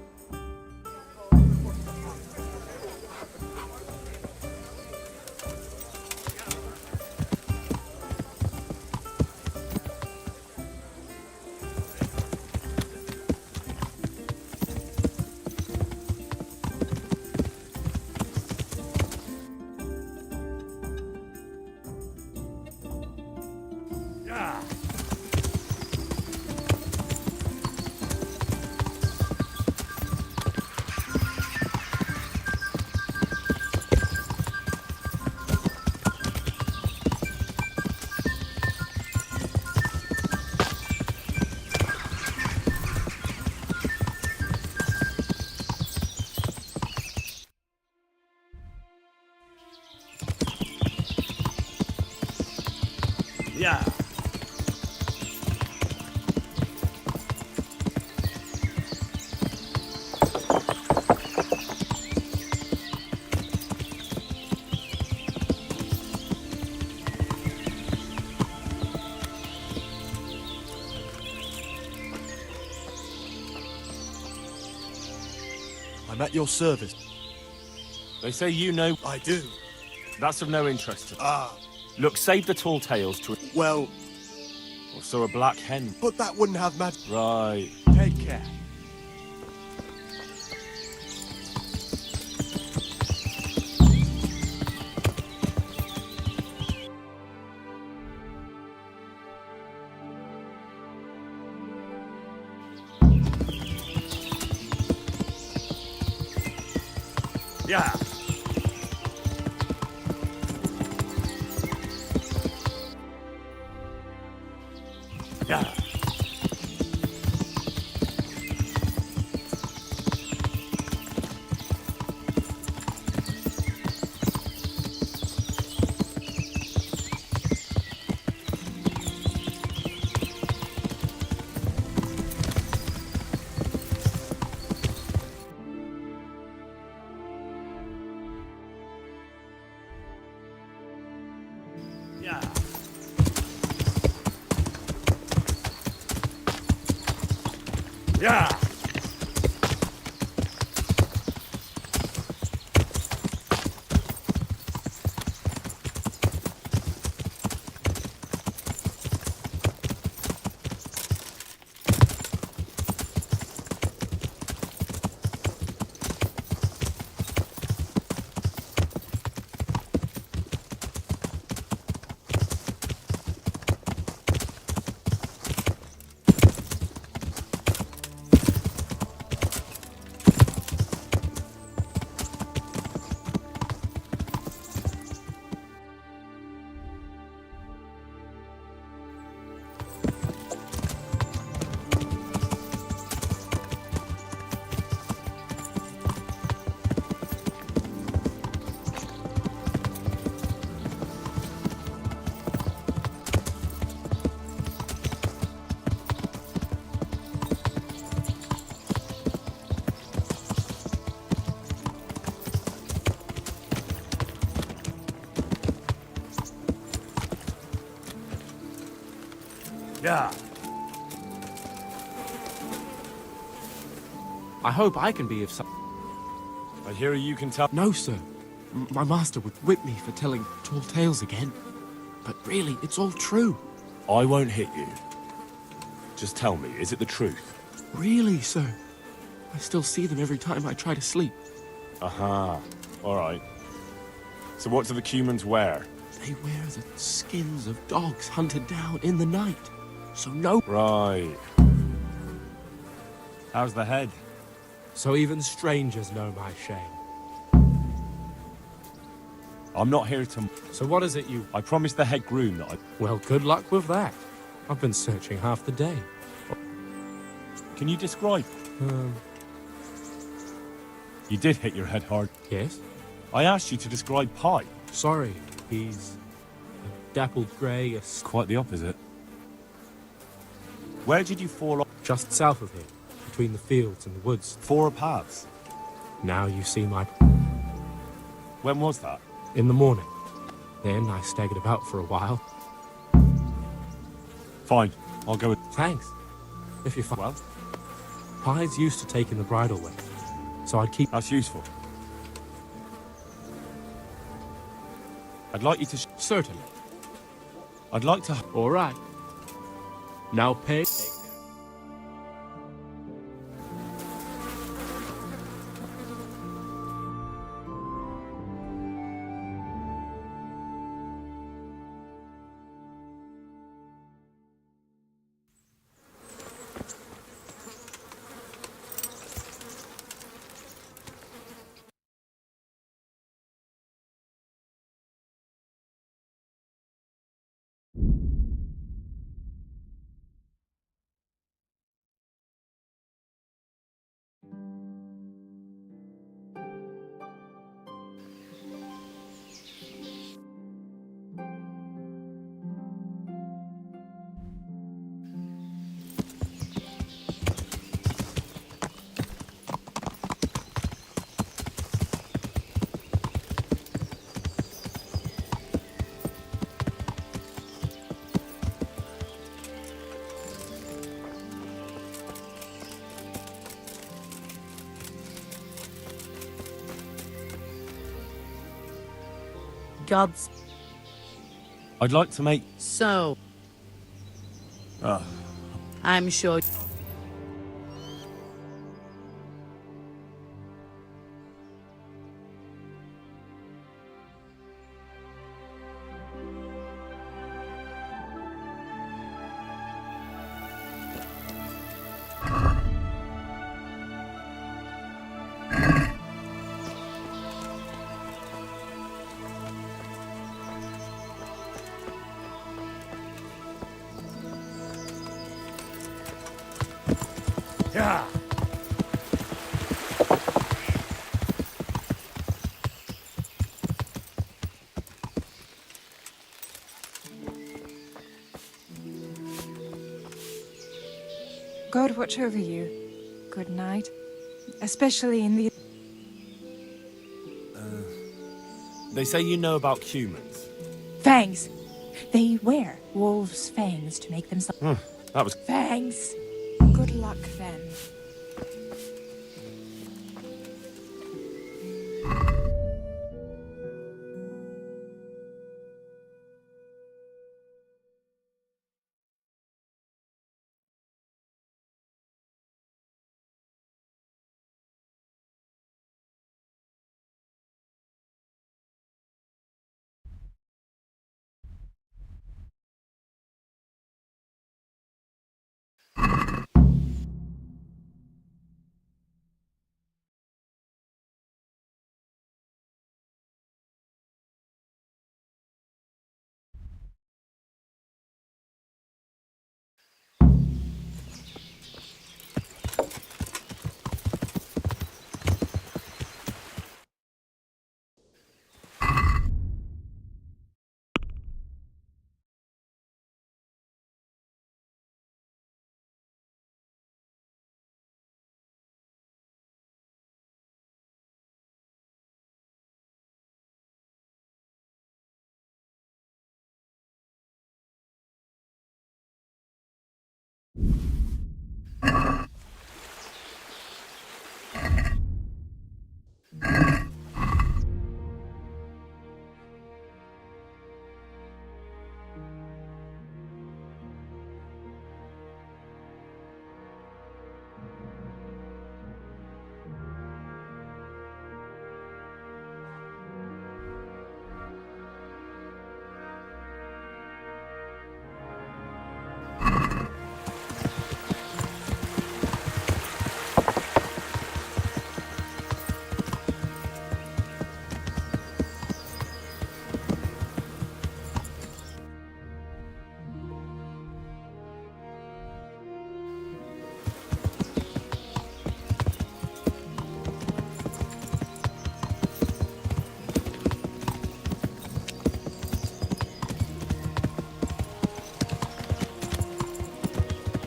[SPEAKER 15] Yeah.
[SPEAKER 4] I'm at your service.
[SPEAKER 8] They say you know...
[SPEAKER 4] I do.
[SPEAKER 8] That's of no interest to me.
[SPEAKER 4] Ah.
[SPEAKER 8] Look, save the tall tales to...
[SPEAKER 4] Well...
[SPEAKER 8] Or so a black hen.
[SPEAKER 4] But that wouldn't have mattered.
[SPEAKER 8] Right.
[SPEAKER 4] Take care.
[SPEAKER 8] Yeah. Yeah.
[SPEAKER 15] Yeah.
[SPEAKER 8] Yeah. Yeah.
[SPEAKER 16] I hope I can be of some...
[SPEAKER 8] I hear you can tell...
[SPEAKER 16] No, sir. My master would whip me for telling tall tales again. But really, it's all true.
[SPEAKER 8] I won't hit you. Just tell me, is it the truth?
[SPEAKER 16] Really, sir. I still see them every time I try to sleep.
[SPEAKER 8] Aha. All right. So what do the humans wear?
[SPEAKER 16] They wear the skins of dogs hunted down in the night. So no...
[SPEAKER 8] Right. How's the head?
[SPEAKER 16] So even strangers know my shame.
[SPEAKER 8] I'm not here to...
[SPEAKER 16] So what is it you...
[SPEAKER 8] I promised the head groom that I...
[SPEAKER 16] Well, good luck with that. I've been searching half the day.
[SPEAKER 8] Can you describe? You did hit your head hard.
[SPEAKER 16] Yes?
[SPEAKER 8] I asked you to describe Pi.
[SPEAKER 16] Sorry, he's... dappled grey...
[SPEAKER 8] Quite the opposite. Where did you fall off?
[SPEAKER 16] Just south of here, between the fields and the woods.
[SPEAKER 8] 4 paths.
[SPEAKER 16] Now you see my...
[SPEAKER 8] When was that?
[SPEAKER 16] In the morning. Then I staggered about for a while.
[SPEAKER 8] Fine, I'll go with...
[SPEAKER 16] Thanks. If you find...
[SPEAKER 8] Well?
[SPEAKER 16] Pies used to taking the bridle way, so I'd keep...
[SPEAKER 8] That's useful. I'd like you to...
[SPEAKER 16] Certainly.
[SPEAKER 8] I'd like to...
[SPEAKER 16] All right. Now pay...
[SPEAKER 17] Gods.
[SPEAKER 8] I'd like to make...
[SPEAKER 17] So,
[SPEAKER 8] Ah.
[SPEAKER 17] I'm sure...
[SPEAKER 8] Yeah.
[SPEAKER 18] God watch over you. Good night. Especially in the...
[SPEAKER 4] They say you know about humans.
[SPEAKER 18] Fangs! They wear wolves' fangs to make themselves...
[SPEAKER 8] That was...
[SPEAKER 18] Fangs! Good luck, then.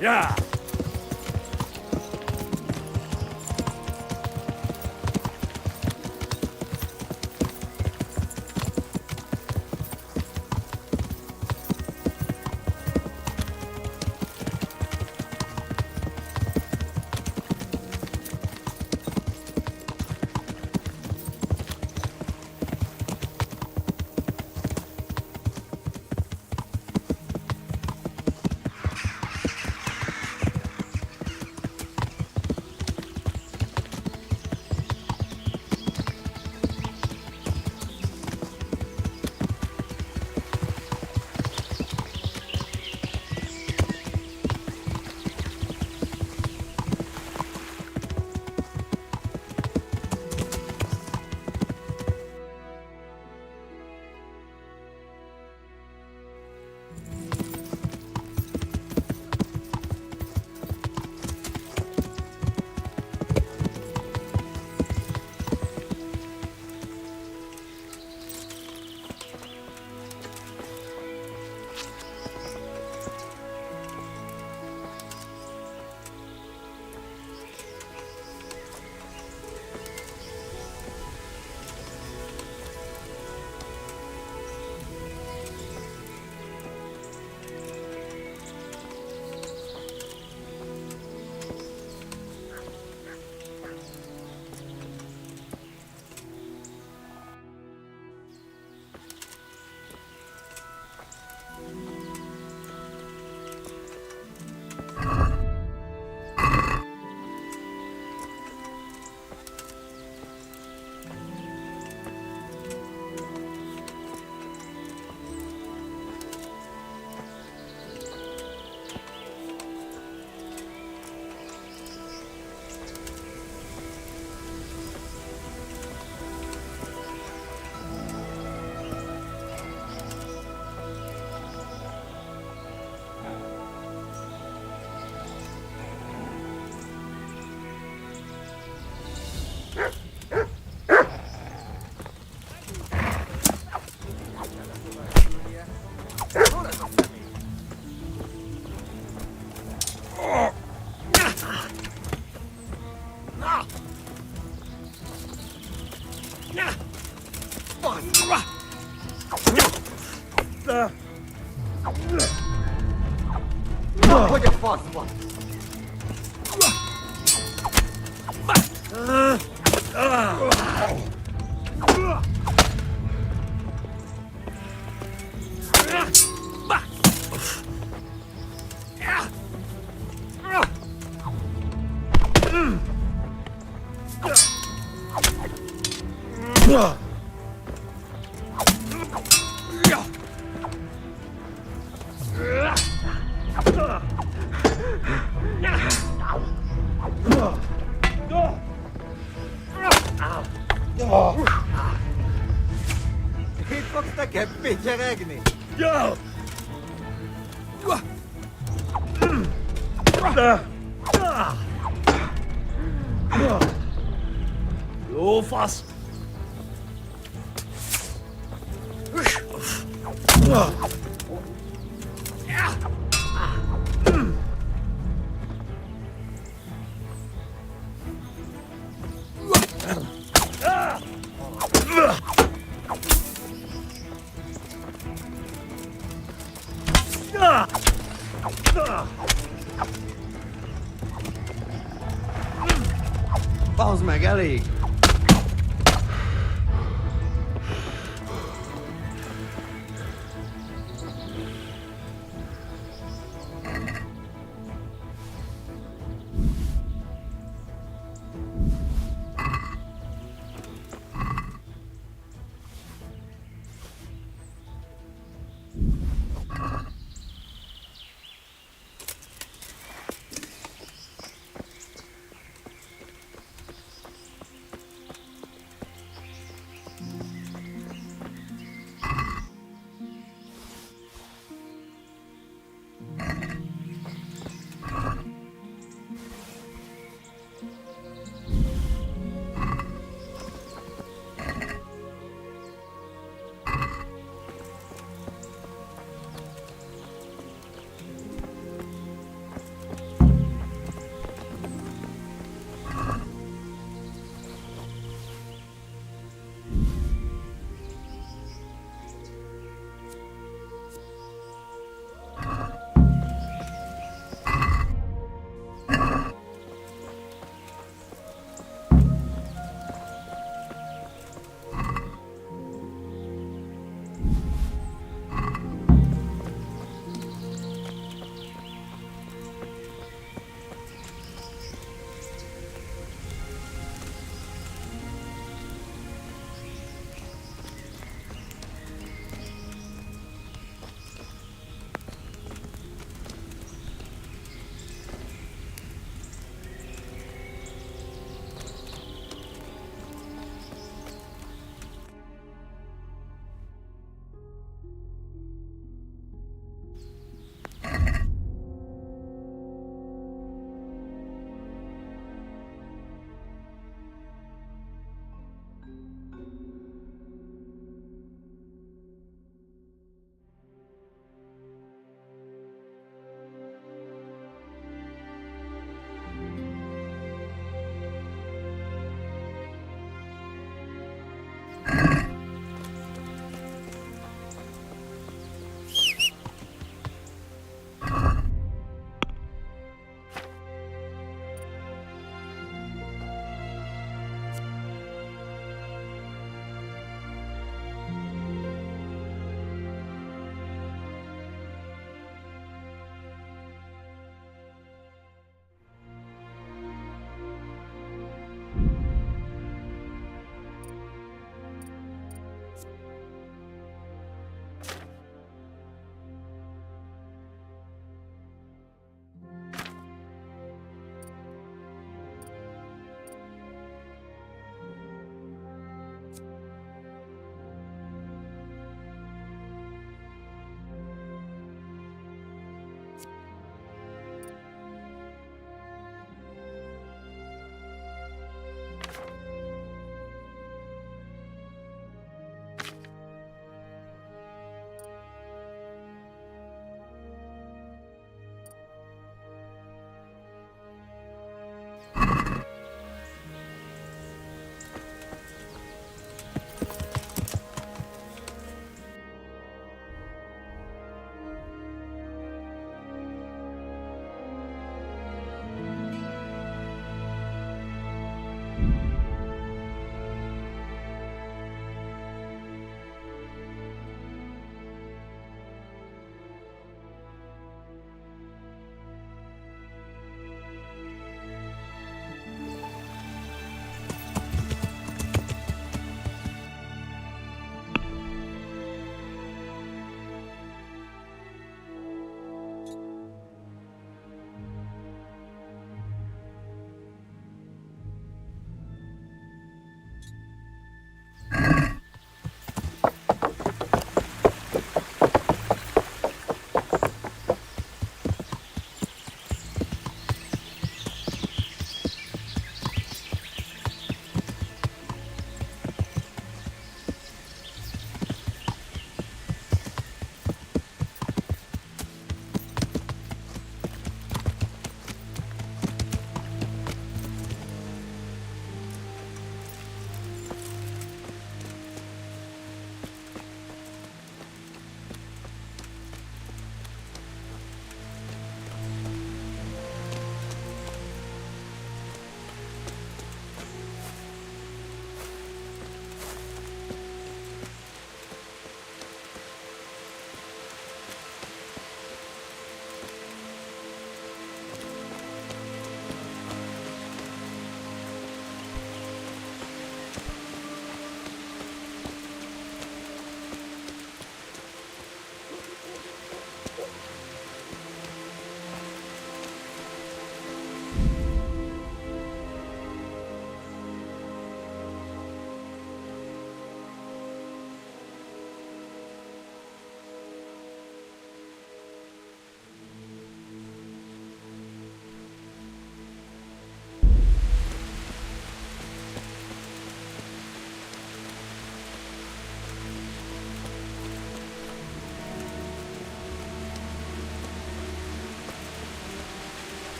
[SPEAKER 8] Yeah.
[SPEAKER 19] Put your fast one. Hitfoxta keppi, regni.
[SPEAKER 15] Yo! Go fast.
[SPEAKER 19] Paus meg, elég.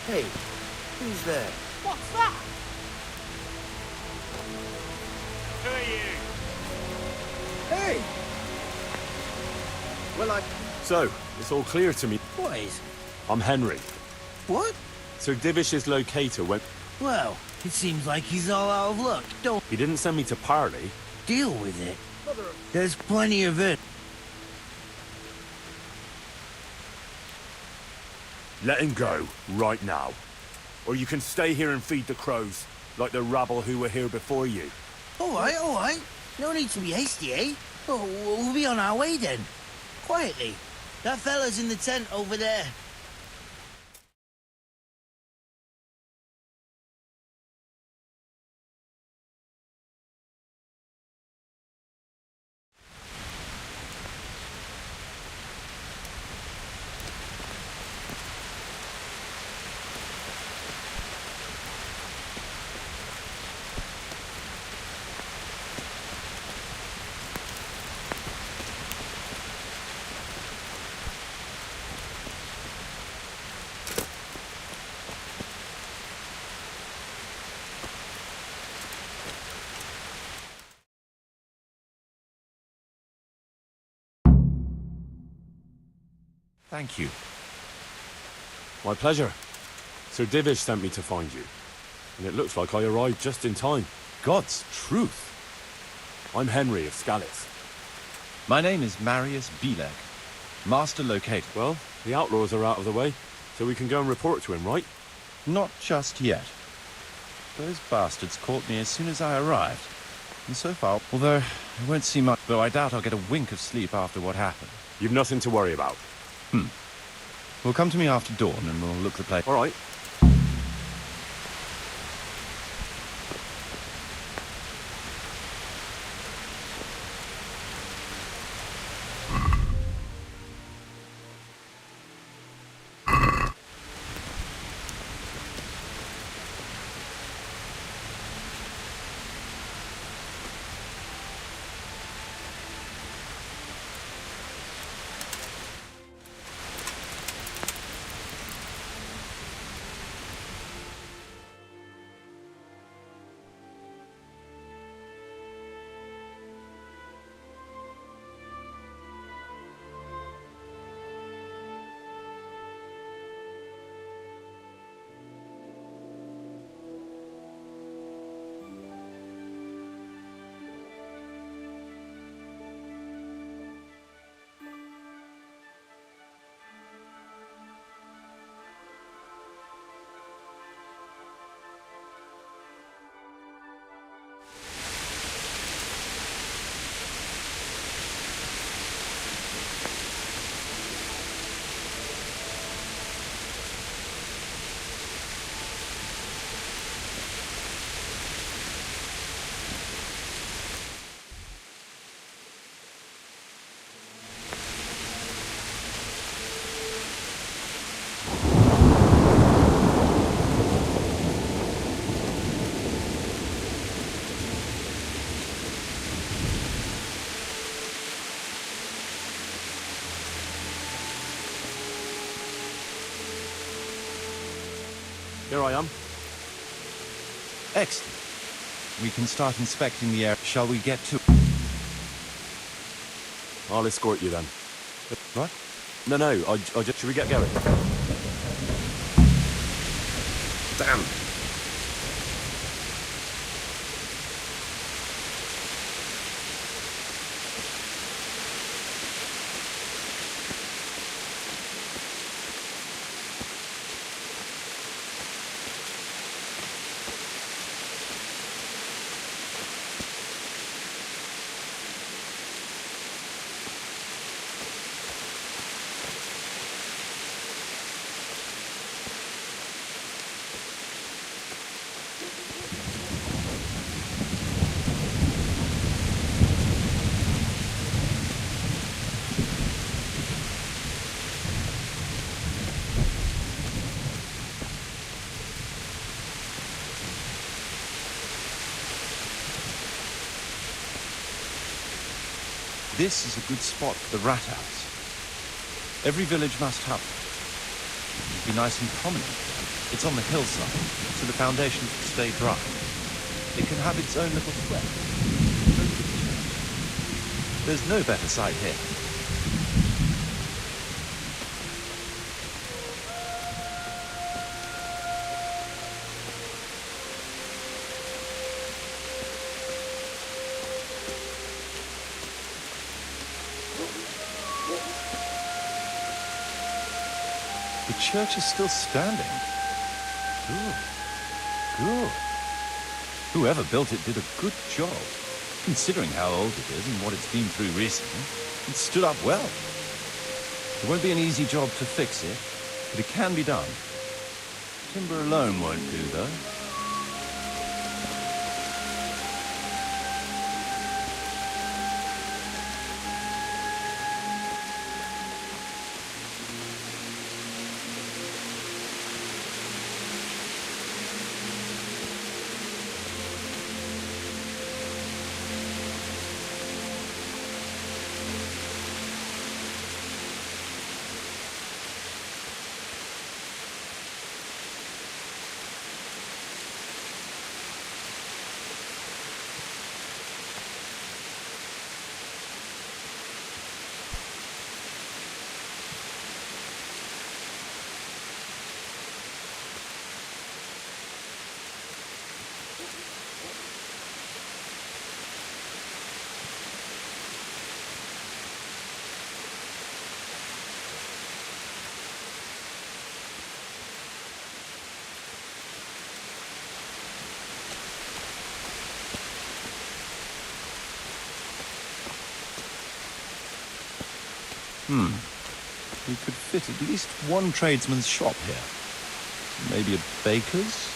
[SPEAKER 19] Hey, who's there?
[SPEAKER 11] What's that? Who are you?
[SPEAKER 19] Hey! Well,
[SPEAKER 8] So, it's all clear to me.
[SPEAKER 3] What is?
[SPEAKER 8] I'm Henry.
[SPEAKER 3] What?
[SPEAKER 8] Sir Divish's locator went...
[SPEAKER 3] Well, it seems like he's all out of luck. Don't
[SPEAKER 8] He didn't send me to parley.
[SPEAKER 3] deal with it. There's plenty of it.
[SPEAKER 8] Let him go, right now. Or you can stay here and feed the crows, like the rabble who were here before you.
[SPEAKER 3] All right. No need to be hasty, eh? Oh, we'll be on our way then. Quietly. That fella's in the tent over there.
[SPEAKER 8] Thank you. My pleasure. Sir Divish sent me to find you. And it looks like I arrived just in time. God's truth. I'm Henry of Scallis.
[SPEAKER 20] My name is Marius Belek, Master Locator.
[SPEAKER 8] Well, the outlaws are out of the way, so we can go and report to him, right?
[SPEAKER 20] Not just yet. Those bastards caught me as soon as I arrived. And so far, although I won't see much, though I doubt I'll get a wink of sleep after what happened.
[SPEAKER 8] You've nothing to worry about.
[SPEAKER 20] Well, come to me after dawn and we'll look the place.
[SPEAKER 8] All right. Here I am.
[SPEAKER 20] Excellent. We can start inspecting the area. Shall we get to...
[SPEAKER 8] I'll escort you then.
[SPEAKER 20] What?
[SPEAKER 8] No, I just... Should we get going? Damn.
[SPEAKER 20] This is a good spot for the rat house. Every village must have it. It'd be nice and prominent. It's on the hillside, so the foundations will stay dry. It can have its own little square. There's no better site here. The church is still standing. Good. Good. Whoever built it did a good job. Considering how old it is and what it's been through recently, it stood up well. It won't be an easy job to fix it, but it can be done. Timber alone won't do, though. We could fit at least one tradesman's shop here. Maybe a baker's?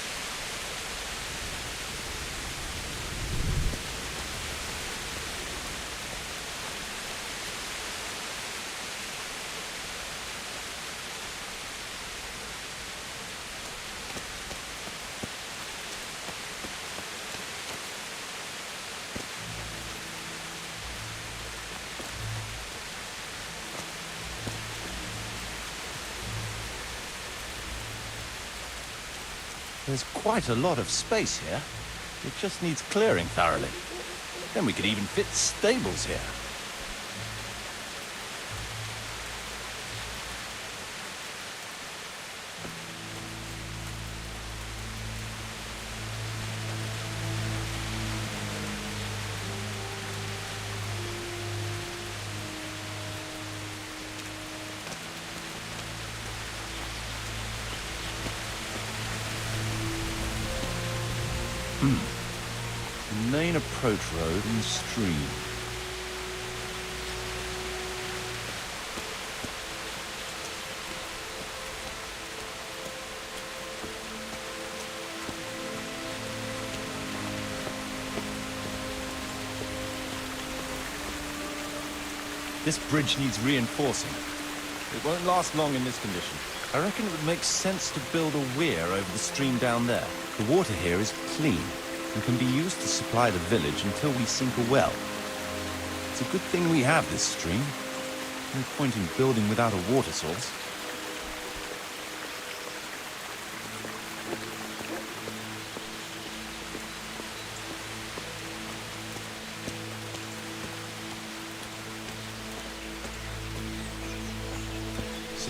[SPEAKER 20] There's quite a lot of space here. It just needs clearing thoroughly. Then we could even fit stables here. Main approach road and stream. This bridge needs reinforcing. It won't last long in this condition. I reckon it would make sense to build a weir over the stream down there. The water here is clean and can be used to supply the village until we sink a well. It's a good thing we have this stream. No point in building without a water source.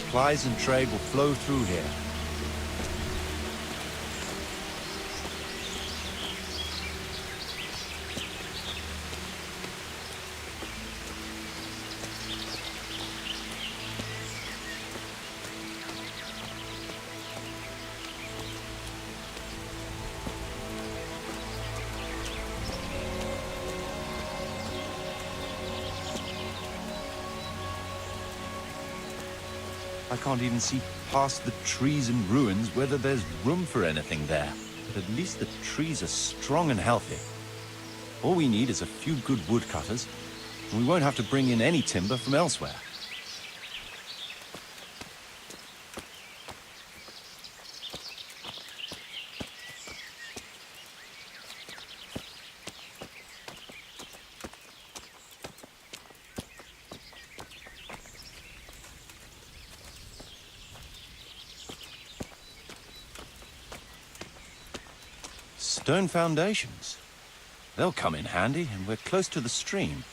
[SPEAKER 20] supplies and trade will flow through here. I can't even see past the trees and ruins whether there's room for anything there. But at least the trees are strong and healthy. All we need is a few good woodcutters, and we won't have to bring in any timber from elsewhere. Stone foundations. They'll come in handy, and we're close to the stream.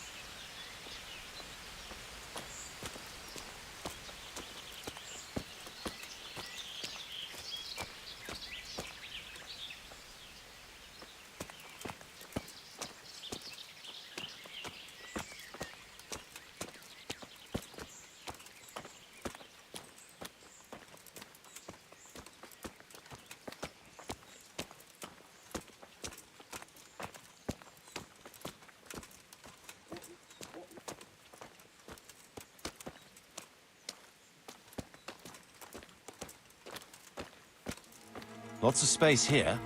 [SPEAKER 20] Lots of space here.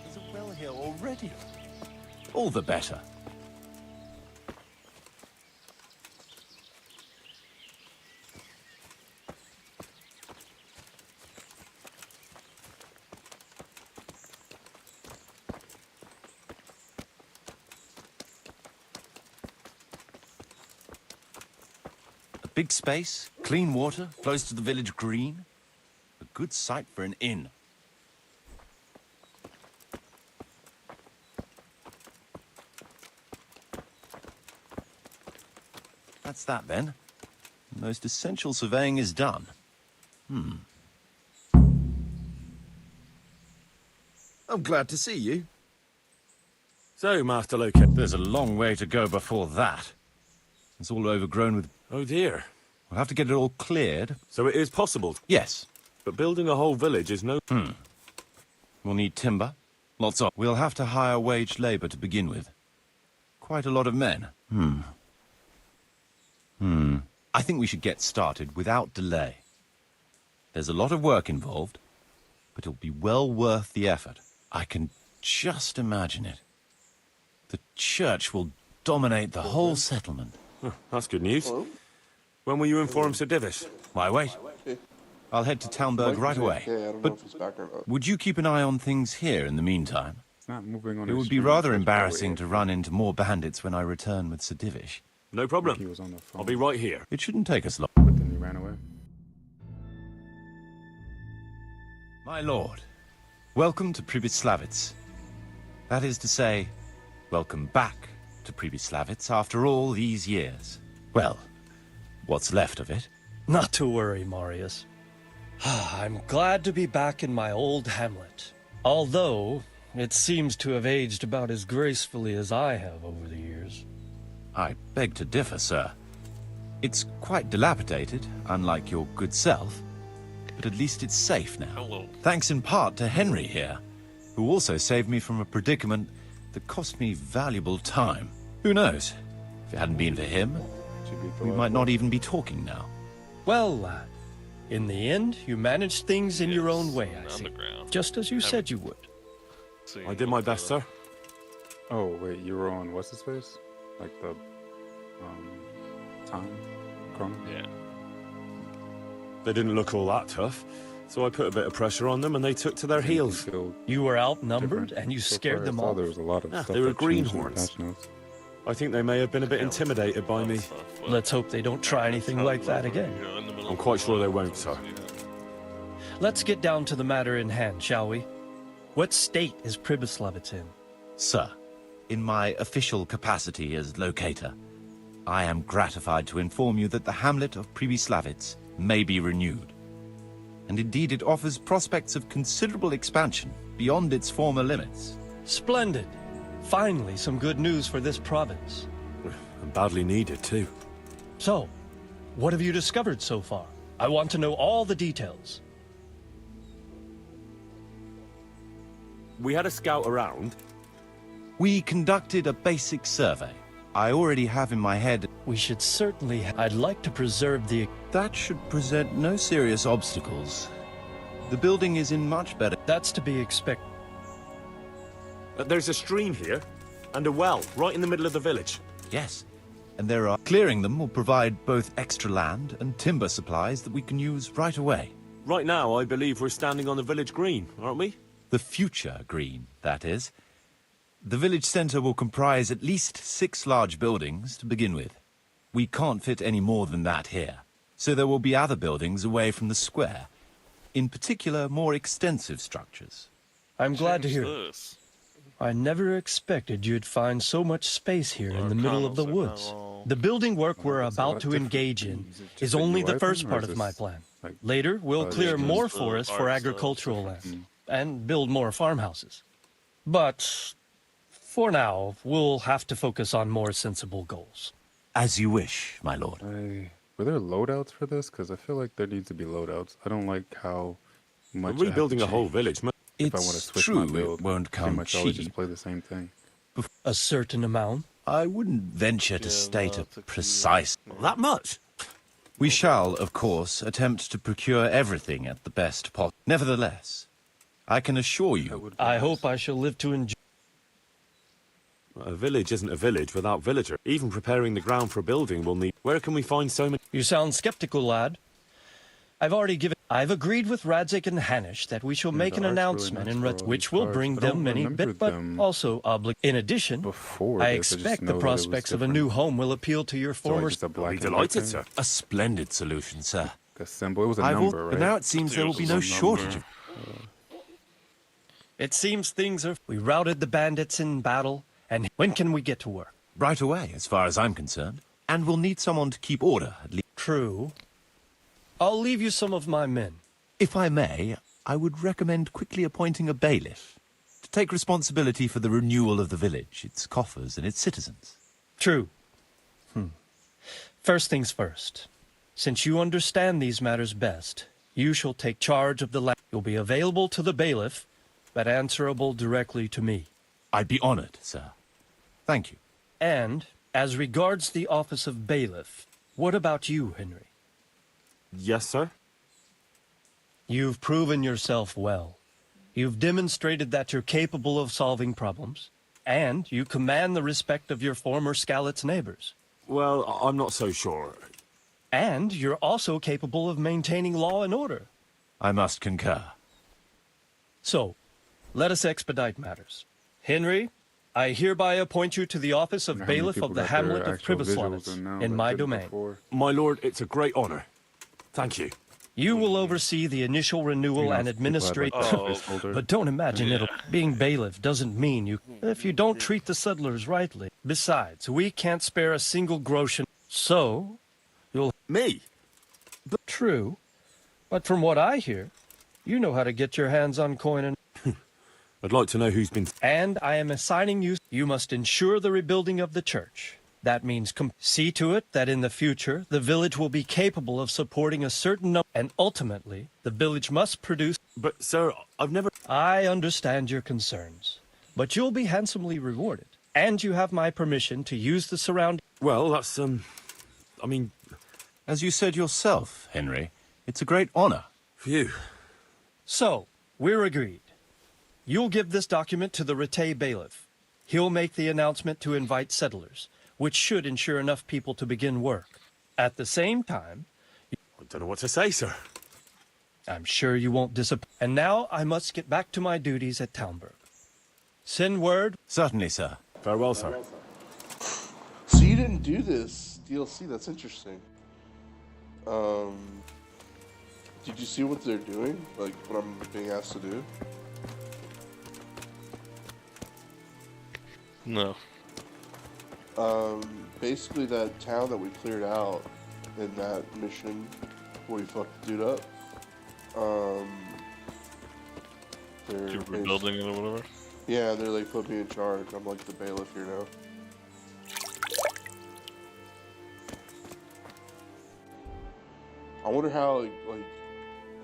[SPEAKER 20] There's a well here already. All the better. Big space, clean water, close to the village green. A good site for an inn. That's that then. The most essential surveying is done.
[SPEAKER 8] I'm glad to see you. So, Master Loki.
[SPEAKER 20] There's a long way to go before that. It's all overgrown with...
[SPEAKER 8] Oh dear.
[SPEAKER 20] We'll have to get it all cleared.
[SPEAKER 8] So it is possible?
[SPEAKER 20] Yes.
[SPEAKER 8] But building a whole village is no...
[SPEAKER 20] We'll need timber. Lots of... We'll have to hire wage labor to begin with. Quite a lot of men. I think we should get started without delay. There's a lot of work involved, but it'll be well worth the effort. I can just imagine it. The church will dominate the whole settlement.
[SPEAKER 8] Oh, that's good news. When will you inform Sir Divish?
[SPEAKER 20] Why wait? I'll head to Talmberg right away. But would you keep an eye on things here in the meantime?
[SPEAKER 21] It's not moving on.
[SPEAKER 20] It would be rather embarrassing to run into more bandits when I return with Sir Divish.
[SPEAKER 8] No problem.
[SPEAKER 21] He was on the phone.
[SPEAKER 8] I'll be right here.
[SPEAKER 20] It shouldn't take us long.
[SPEAKER 21] But then he ran away.
[SPEAKER 20] My lord, welcome to Pribyslavitz. That is to say, welcome back to Pribyslavitz after all these years. Well, what's left of it.
[SPEAKER 14] Not to worry, Marius. I'm glad to be back in my old hamlet. Although, it seems to have aged about as gracefully as I have over the years.
[SPEAKER 20] I beg to differ, sir. It's quite dilapidated, unlike your good self. But at least it's safe now.
[SPEAKER 2] Hello.
[SPEAKER 20] Thanks in part to Henry here, who also saved me from a predicament that cost me valuable time. Who knows? If it hadn't been for him, we might not even be talking now.
[SPEAKER 14] Well, in the end, you managed things in your own way, I see. Just as you said you would.
[SPEAKER 8] I did my best, sir.
[SPEAKER 21] Oh, wait, you were on what's his face? Like the, time? Chrono?
[SPEAKER 2] Yeah.
[SPEAKER 8] They didn't look all that tough. So I put a bit of pressure on them and they took to their heels.
[SPEAKER 14] You were outnumbered and you scared them off.
[SPEAKER 21] There was a lot of stuff
[SPEAKER 8] They were
[SPEAKER 21] that changed in the
[SPEAKER 8] greenhorns.
[SPEAKER 21] patch notes.
[SPEAKER 8] I think they may have been a bit intimidated by me.
[SPEAKER 14] Let's hope they don't try anything like that again.
[SPEAKER 8] I'm quite sure they won't, sir.
[SPEAKER 14] Let's get down to the matter in hand, shall we? What state is Pribyslavitz in?
[SPEAKER 9] Sir, in my official capacity as locator, I am gratified to inform you that the hamlet of Pribyslavitz may be renewed. And indeed it offers prospects of considerable expansion beyond its former limits.
[SPEAKER 14] Splendid. Finally, some good news for this province.
[SPEAKER 8] And badly needed, too.
[SPEAKER 14] So, what have you discovered so far? I want to know all the details.
[SPEAKER 8] We had a scout around.
[SPEAKER 9] We conducted a basic survey. I already have in my head...
[SPEAKER 14] We should certainly... I'd like to preserve the...
[SPEAKER 9] That should present no serious obstacles. The building is in much better...
[SPEAKER 14] That's to be expected.
[SPEAKER 8] There's a stream here, and a well, right in the middle of the village.
[SPEAKER 9] Yes, and there are... Clearing them will provide both extra land and timber supplies that we can use right away.
[SPEAKER 8] Right now, I believe we're standing on the village green, aren't we?
[SPEAKER 9] The future green, that is. The village centre will comprise at least 6 large buildings to begin with. We can't fit any more than that here, so there will be other buildings away from the square. In particular, more extensive structures.
[SPEAKER 14] I'm glad to hear it. I never expected you'd find so much space here in the middle of the woods. The building work we're about to engage in is only the first part of my plan. Later, we'll clear more forest for agricultural land and build more farmhouses. But for now, we'll have to focus on more sensible goals.
[SPEAKER 9] As you wish, my lord.
[SPEAKER 21] Were there loadouts for this? Because I feel like there needs to be loadouts. I don't like how much.
[SPEAKER 8] We're rebuilding a whole village.
[SPEAKER 21] If I want to switch my build,
[SPEAKER 9] it won't come
[SPEAKER 21] much always
[SPEAKER 9] cheap.
[SPEAKER 21] just play the same thing.
[SPEAKER 14] A certain amount?
[SPEAKER 9] I wouldn't venture to state a precise...
[SPEAKER 8] That much?
[SPEAKER 9] We shall, of course, attempt to procure everything at the best possible. Nevertheless, I can assure you...
[SPEAKER 14] I hope I shall live to enjoy...
[SPEAKER 8] A village isn't a village without villager. Even preparing the ground for a building will need... Where can we find so many...
[SPEAKER 14] You sound skeptical, lad. I've agreed with Radzik and Hanish that we shall make an announcement in which will bring them many but also In addition, I expect the prospects of a new home will appeal to your former...
[SPEAKER 8] I'll be delighted, sir.
[SPEAKER 9] A splendid solution, sir.
[SPEAKER 21] A symbol. It was a number, right?
[SPEAKER 9] But now it seems there will be no shortage of...
[SPEAKER 14] It seems things are... We routed the bandits in battle, and when can we get to work?
[SPEAKER 9] Right away, as far as I'm concerned. And we'll need someone to keep order, at least.
[SPEAKER 14] True. I'll leave you some of my men.
[SPEAKER 9] If I may, I would recommend quickly appointing a bailiff to take responsibility for the renewal of the village, its coffers and its citizens.
[SPEAKER 14] True. First things first. Since you understand these matters best, you shall take charge of the land. You'll be available to the bailiff, but answerable directly to me.
[SPEAKER 9] I'd be honored, sir. Thank you.
[SPEAKER 14] And, as regards the office of bailiff, what about you, Henry?
[SPEAKER 8] Yes, sir?
[SPEAKER 14] You've proven yourself well. You've demonstrated that you're capable of solving problems, and you command the respect of your former Skalitz neighbors.
[SPEAKER 8] Well, I'm not so sure.
[SPEAKER 14] And you're also capable of maintaining law and order.
[SPEAKER 9] I must concur.
[SPEAKER 14] So, let us expedite matters. Henry, I hereby appoint you to the office of bailiff of the hamlet of Pribyslavitz in my domain.
[SPEAKER 8] My lord, it's a great honor. Thank you.
[SPEAKER 14] You will oversee the initial renewal and administrate... But don't imagine it'll... Being bailiff doesn't mean you... If you don't treat the settlers rightly. Besides, we can't spare a single groschen. So, you'll...
[SPEAKER 8] Me?
[SPEAKER 14] True. But from what I hear, you know how to get your hands on coin and...
[SPEAKER 8] I'd like to know who's been...
[SPEAKER 14] And I am assigning you... You must ensure the rebuilding of the church. That means see to it that in the future, the village will be capable of supporting a certain number, and ultimately, the village must produce...
[SPEAKER 8] But, sir, I've never...
[SPEAKER 14] I understand your concerns, but you'll be handsomely rewarded, and you have my permission to use the surrounding...
[SPEAKER 8] Well, that's, I mean...
[SPEAKER 9] As you said yourself, Henry, it's a great honor.
[SPEAKER 8] Phew.
[SPEAKER 14] So, we're agreed. You'll give this document to the Rete bailiff. He'll make the announcement to invite settlers, which should ensure enough people to begin work. At the same time...
[SPEAKER 8] I don't know what to say, sir.
[SPEAKER 14] I'm sure you won't disappoint. And now I must get back to my duties at Talmberg. Send word.
[SPEAKER 9] Certainly, sir.
[SPEAKER 8] Farewell, sir.
[SPEAKER 1] So you didn't do this DLC? That's interesting. Did you see what they're doing? Like what I'm being asked to do?
[SPEAKER 2] No.
[SPEAKER 1] Basically that town that we cleared out in that mission where we fucked the dude up. They're
[SPEAKER 2] You're rebuilding it or whatever?
[SPEAKER 1] Yeah, they're like put me in charge. I'm like the bailiff here now. I wonder how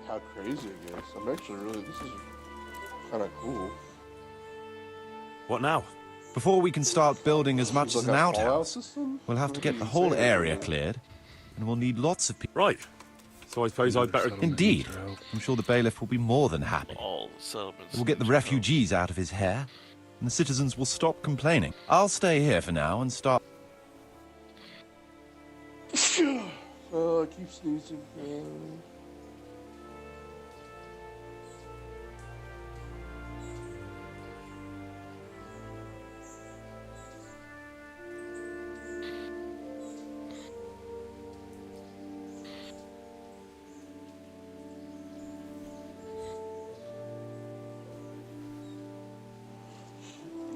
[SPEAKER 1] how crazy it gets. I'm actually really this is kind of cool.
[SPEAKER 9] What now? Before we can start building as much
[SPEAKER 1] Like
[SPEAKER 9] as an
[SPEAKER 1] a Fallout
[SPEAKER 9] outhouse,
[SPEAKER 1] system?
[SPEAKER 9] we'll have to get the
[SPEAKER 1] Insane,
[SPEAKER 9] whole area
[SPEAKER 1] isn't it?
[SPEAKER 9] cleared, and we'll need lots of people.
[SPEAKER 8] Right. So I suppose I'd better...
[SPEAKER 9] Indeed. I'm sure the bailiff will be more than happy.
[SPEAKER 2] All the settlements.
[SPEAKER 9] We'll get the refugees out of his hair, and the citizens will stop complaining. I'll stay here for now and start...
[SPEAKER 1] Oh, I keep sneezing.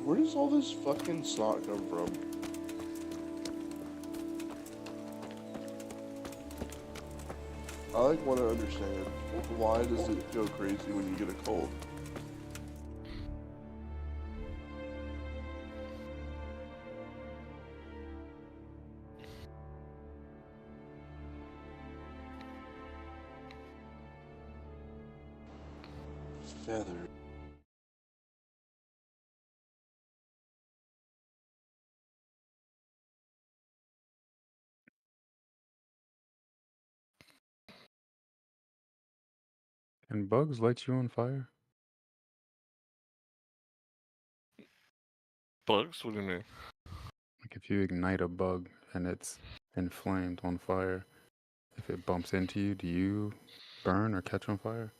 [SPEAKER 1] Where does all this fucking snot come from? I like want to understand why does it go crazy when you get a cold? Feather.
[SPEAKER 21] Can bugs light you on fire?
[SPEAKER 2] Bugs? What do you mean?
[SPEAKER 21] Like if you ignite a bug and it's inflamed on fire, if it bumps into you, do you burn or catch on fire?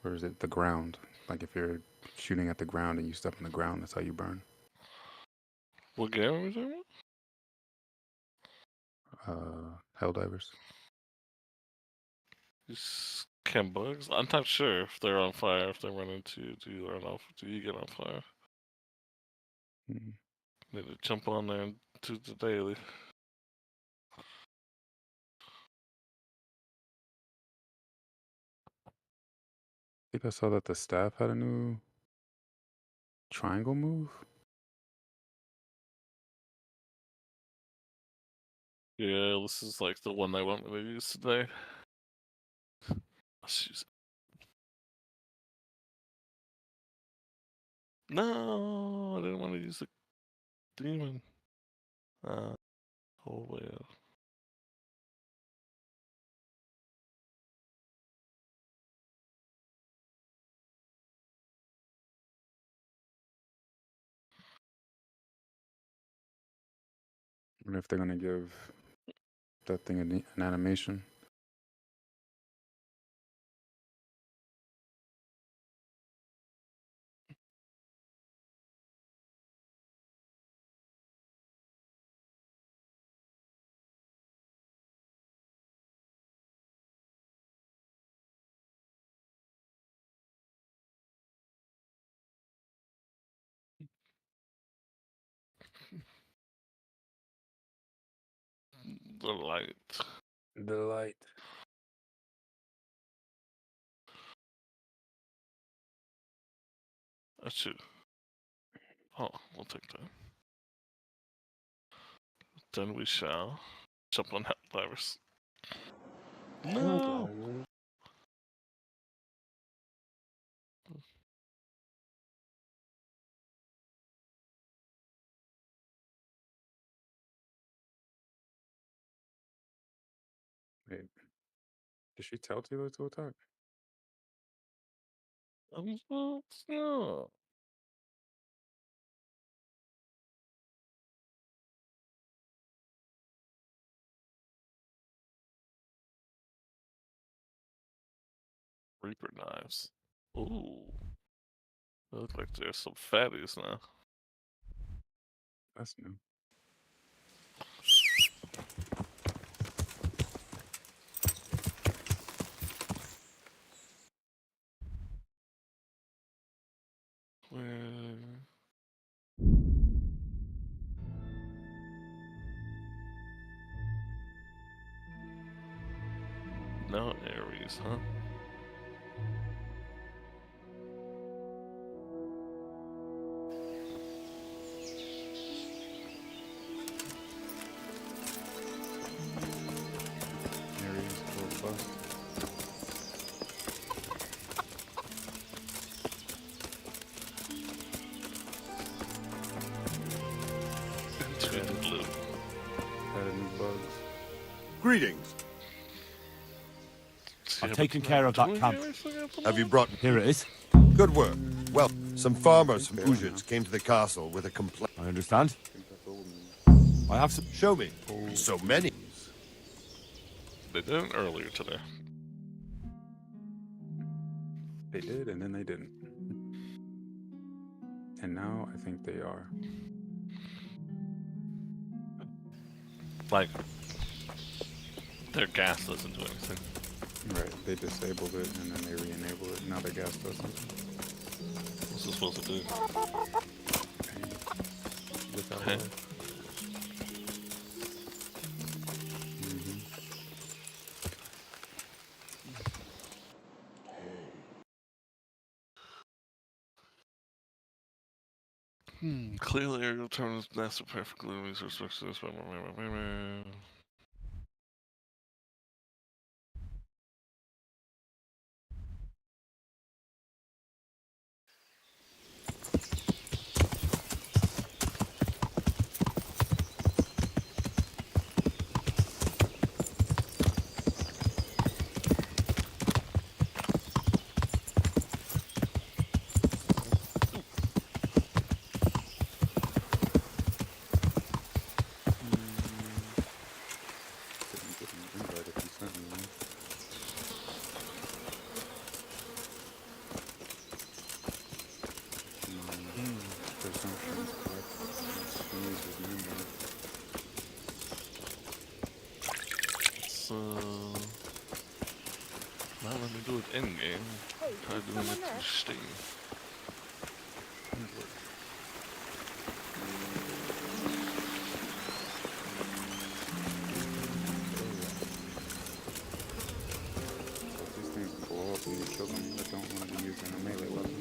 [SPEAKER 21] Or is it the ground? Like if you're shooting at the ground and you step on the ground, that's how you burn.
[SPEAKER 2] What game are we talking
[SPEAKER 21] Helldivers.
[SPEAKER 2] Can bugs? I'm not sure if they're on fire, if they run into you, do you run off, do you get on fire? Need to jump on there and do the daily.
[SPEAKER 21] I think I saw that the staff had a new triangle move.
[SPEAKER 2] Yeah, this is like the one they want me to use today. Let's use it. No, I didn't want to use the demon. Oh well.
[SPEAKER 21] And if they're gonna give that thing an animation.
[SPEAKER 2] The light.
[SPEAKER 21] The light.
[SPEAKER 2] That should. Oh, we'll take that. Then we shall jump on Helldivers. No!
[SPEAKER 21] Wait, did she tell Taylor to attack?
[SPEAKER 2] No. Reaper knives. Ooh. They look like there's some fatties now.
[SPEAKER 21] That's new.
[SPEAKER 2] No Aries, huh?
[SPEAKER 21] Aries, 12 bucks.
[SPEAKER 2] Intuitive blue.
[SPEAKER 21] Added new bugs.
[SPEAKER 13] Greetings.
[SPEAKER 8] I've taken care of that camp.
[SPEAKER 13] Have you brought...
[SPEAKER 8] Here it is.
[SPEAKER 13] Good work. Well, some farmers from Ujits came to the castle with a complaint.
[SPEAKER 8] I understand. I have some...
[SPEAKER 13] Show me. So many.
[SPEAKER 2] They did it earlier today.
[SPEAKER 21] They did, and then they didn't. And now I think they are.
[SPEAKER 2] Like, their gas doesn't do anything.
[SPEAKER 21] Right, they disabled it and then they re-enable it. Now the gas doesn't.
[SPEAKER 2] What's it supposed to do?
[SPEAKER 21] Without
[SPEAKER 2] Pain.
[SPEAKER 21] life.
[SPEAKER 2] Clearly, aerial terminals nest are perfectly resource structures. Now let me do it in game. Try doing it through Steam.
[SPEAKER 21] These things blow up when you kill them that don't want to be using a melee weapon.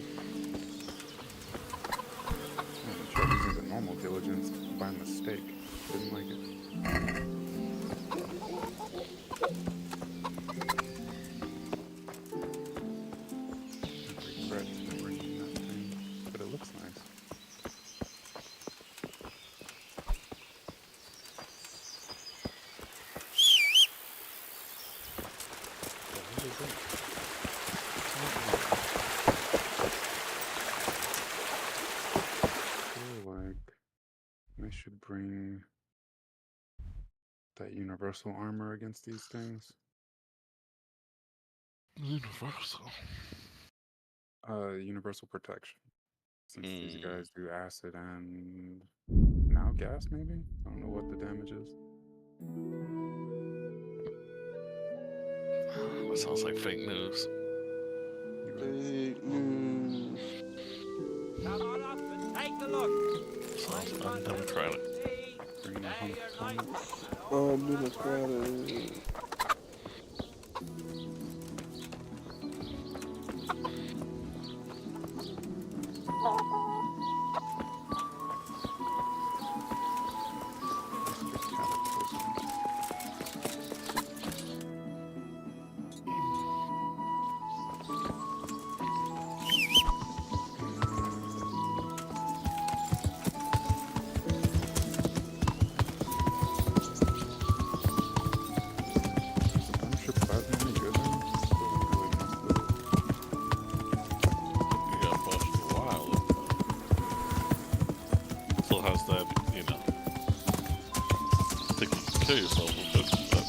[SPEAKER 21] I tried using the normal diligence by mistake. Didn't like it. I regret bringing that thing, but it looks nice. I should bring that universal armor against these things.
[SPEAKER 2] Universal?
[SPEAKER 21] Universal protection. Since these guys do acid and now gas, maybe? I don't know what the damage is.
[SPEAKER 2] That sounds like fake news.
[SPEAKER 1] Fake news.
[SPEAKER 11] Come on up and take a look.
[SPEAKER 2] Sounds undemocratic.
[SPEAKER 1] Undemocratic.
[SPEAKER 2] Still has that, you know, I think you can kill yourself with it, but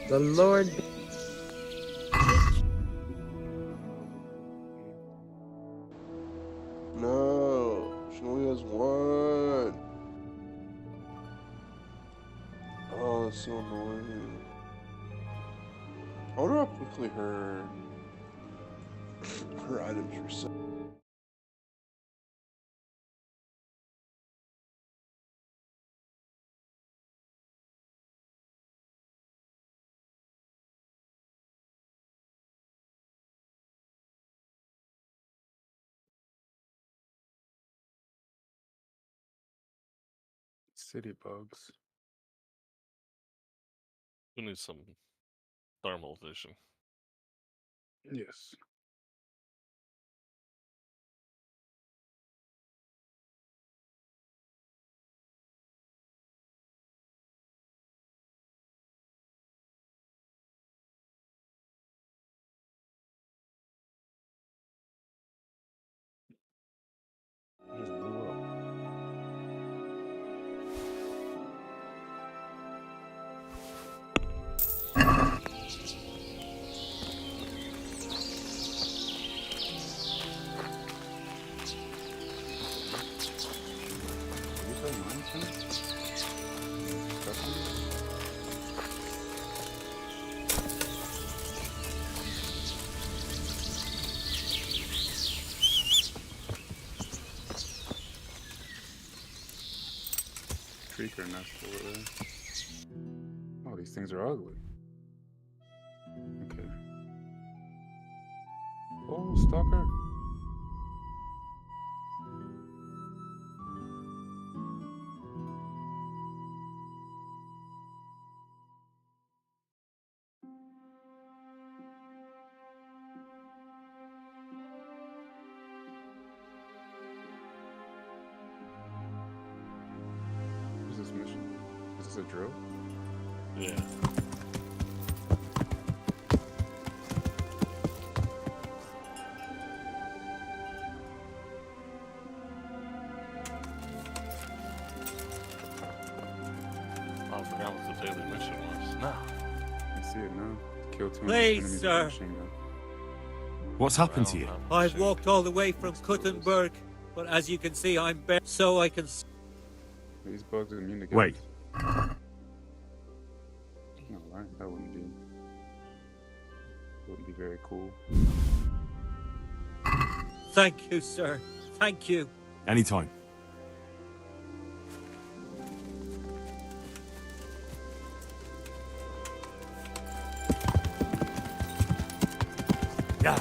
[SPEAKER 12] The Lord.
[SPEAKER 1] No, she only has one. Oh, that's so annoying. I wonder how quickly her items reset.
[SPEAKER 21] City bugs.
[SPEAKER 2] We need some thermal vision.
[SPEAKER 21] Yes. Creeper nest over there. Oh, these things are ugly. Okay. Oh, stalker. What's this mission? Is this a drill?
[SPEAKER 2] Yeah. I forgot what the daily mission was. No.
[SPEAKER 21] I see it now. Kill 200
[SPEAKER 22] Please,
[SPEAKER 21] enemies
[SPEAKER 22] sir.
[SPEAKER 21] with a machine gun.
[SPEAKER 8] What's happened to you?
[SPEAKER 22] I've walked all the way from Kuttenberg, but as you can see, I'm bare, so I can.
[SPEAKER 21] These bugs are immune to gas.
[SPEAKER 8] Wait.
[SPEAKER 21] Alright, that wouldn't be very cool.
[SPEAKER 22] Thank you, sir. Thank you.
[SPEAKER 8] Anytime.
[SPEAKER 22] Yeah.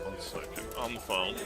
[SPEAKER 2] One second. On the phone.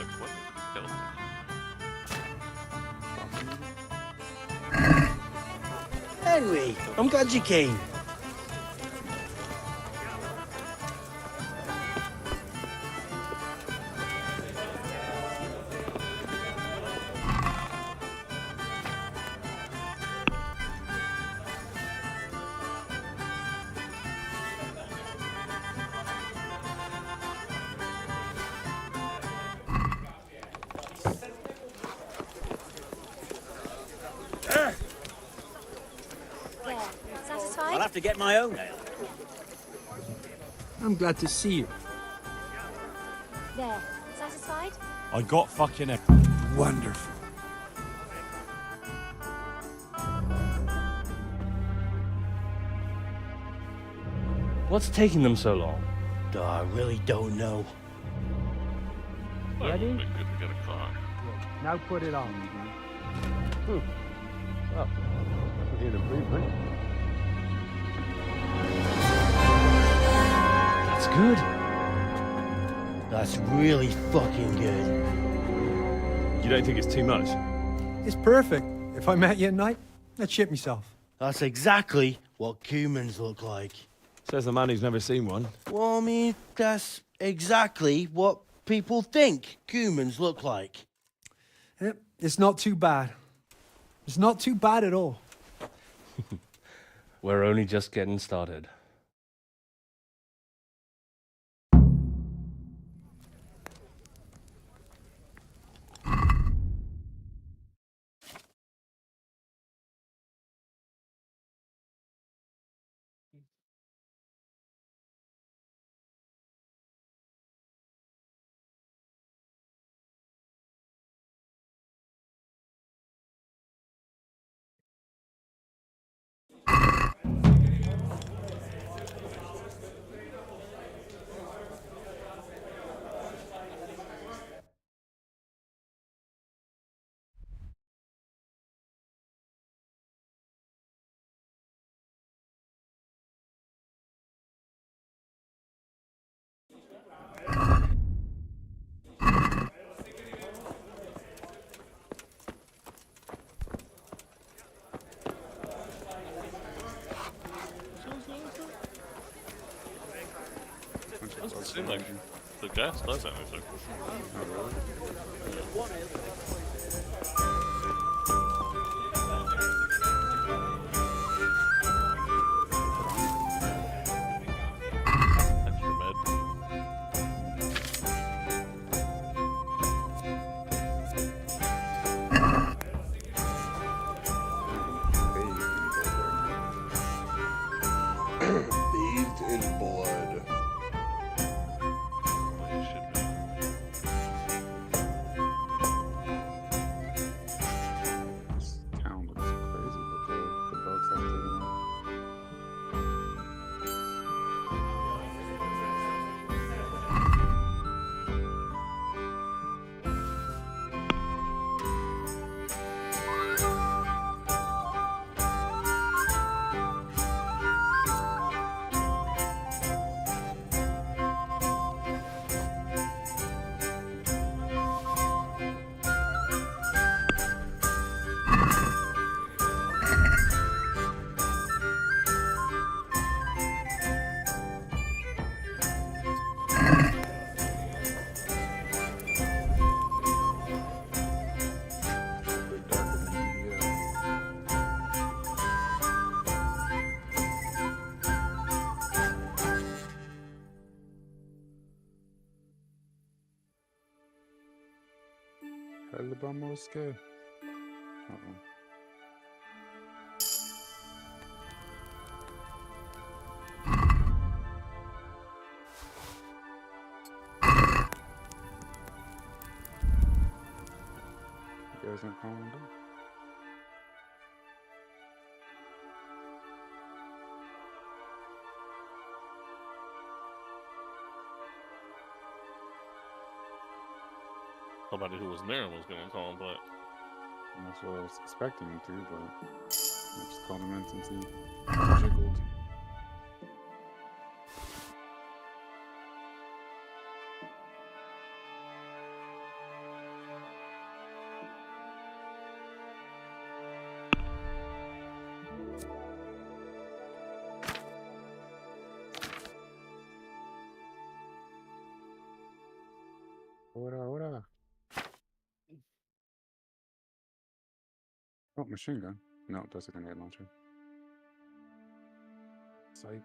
[SPEAKER 2] clip. What killed me?
[SPEAKER 3] Henry, I'm glad you came.
[SPEAKER 6] There. Satisfied?
[SPEAKER 22] I'll have to get my own ale.
[SPEAKER 5] I'm glad to see you.
[SPEAKER 6] There. Satisfied?
[SPEAKER 8] I got fucking a...
[SPEAKER 5] Wonderful.
[SPEAKER 14] What's taking them so long?
[SPEAKER 3] I really don't know.
[SPEAKER 2] Ready? Good to get a car.
[SPEAKER 5] Now put it on.
[SPEAKER 8] Oh, in a movement.
[SPEAKER 3] That's good. That's really fucking good.
[SPEAKER 8] You don't think it's too much?
[SPEAKER 5] It's perfect. If I met you at night, I'd shit myself.
[SPEAKER 3] That's exactly what humans look like.
[SPEAKER 8] Says the man who's never seen one.
[SPEAKER 3] Well, I mean, that's exactly what people think humans look like.
[SPEAKER 5] Yep, it's not too bad. It's not too bad at all.
[SPEAKER 14] We're only just getting started.
[SPEAKER 2] Doesn't seem like the gas does anything. Extra med.
[SPEAKER 1] Bathed in blood.
[SPEAKER 21] Town looks crazy, but the bugs haven't taken off. El vamos que. Uh-oh. You guys not calling them?
[SPEAKER 2] Somebody who was near him was gonna call him, but
[SPEAKER 21] That's what I was expecting him to, but I just called him in since he jiggled. Oh, machine gun. No, that's a grenade launcher. Psych.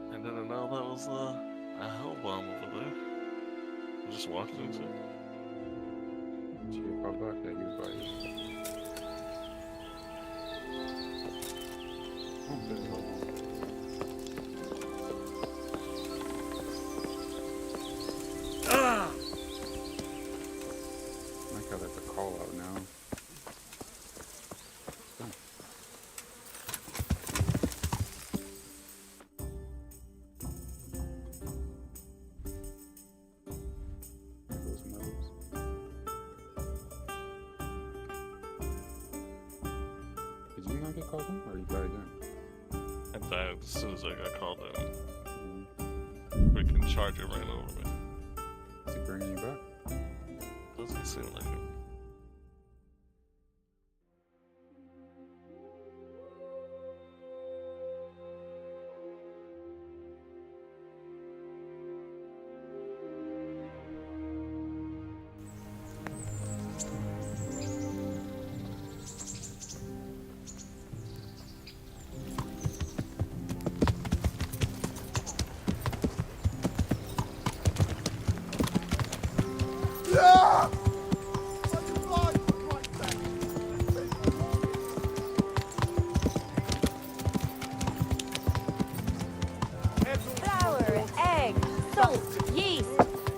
[SPEAKER 2] I didn't know that was a hell bomb over there. I just walked into it.
[SPEAKER 21] Did you pop back? Yeah, he was by you. Oh, there's a hell bomb.
[SPEAKER 22] Ah!
[SPEAKER 21] I like how that's a call out now. Oh. There goes Meadows. Did you not get called in, or you died again?
[SPEAKER 2] I died as soon as I got called in. Freaking Charger ran over me.
[SPEAKER 21] Is he bringing you back?
[SPEAKER 2] Doesn't seem like it.
[SPEAKER 1] Yeah!
[SPEAKER 6] Flour, egg, salt, yeast.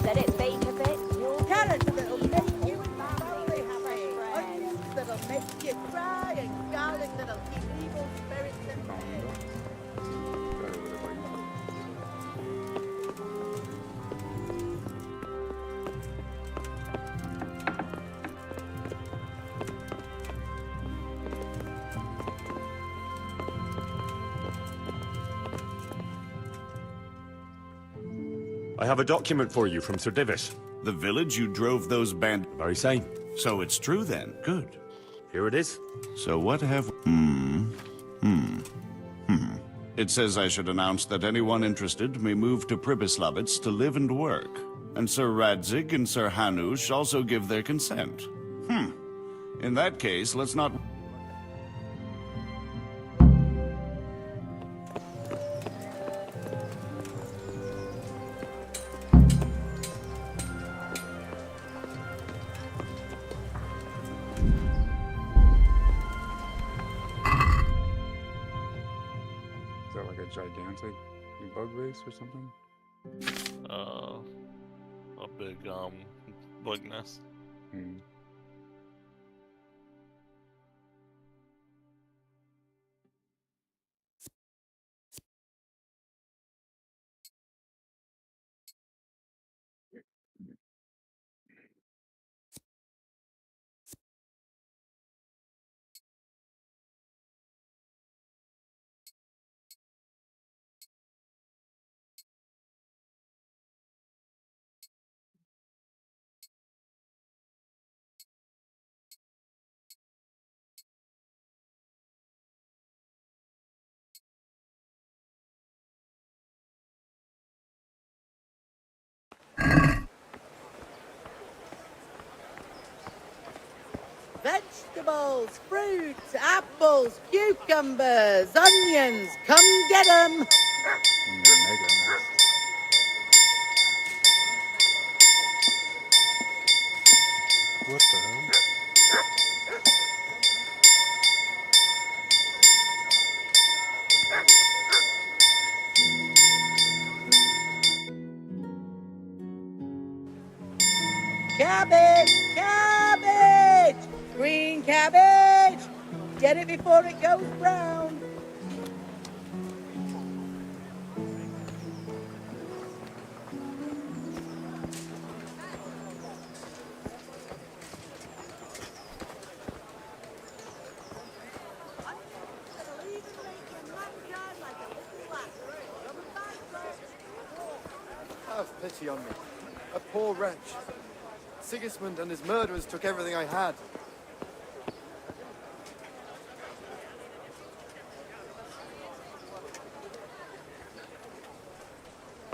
[SPEAKER 6] Let it bake a bit.
[SPEAKER 7] Carrots that'll make you family happy. Onions that'll make you cry, and garlic that'll keep evil spirits in bed.
[SPEAKER 8] I have a document for you from Sir Divish.
[SPEAKER 12] The village you drove those band...
[SPEAKER 8] Very same.
[SPEAKER 12] So it's true then. Good.
[SPEAKER 8] Here it is.
[SPEAKER 12] So what have... It says I should announce that anyone interested may move to Pribyslavitz to live and work. And Sir Radzig and Sir Hanush also give their consent. In that case, let's not...
[SPEAKER 21] Is that like a gigantic bug base or something?
[SPEAKER 2] A big bug nest.
[SPEAKER 7] Vegetables, fruits, apples, cucumbers, onions. Come get 'em.
[SPEAKER 21] What the hell?
[SPEAKER 7] Cabbage! Cabbage! Green cabbage! Get it before it goes brown.
[SPEAKER 10] Have pity on me. A poor wretch. Sigismund and his murderers took everything I had.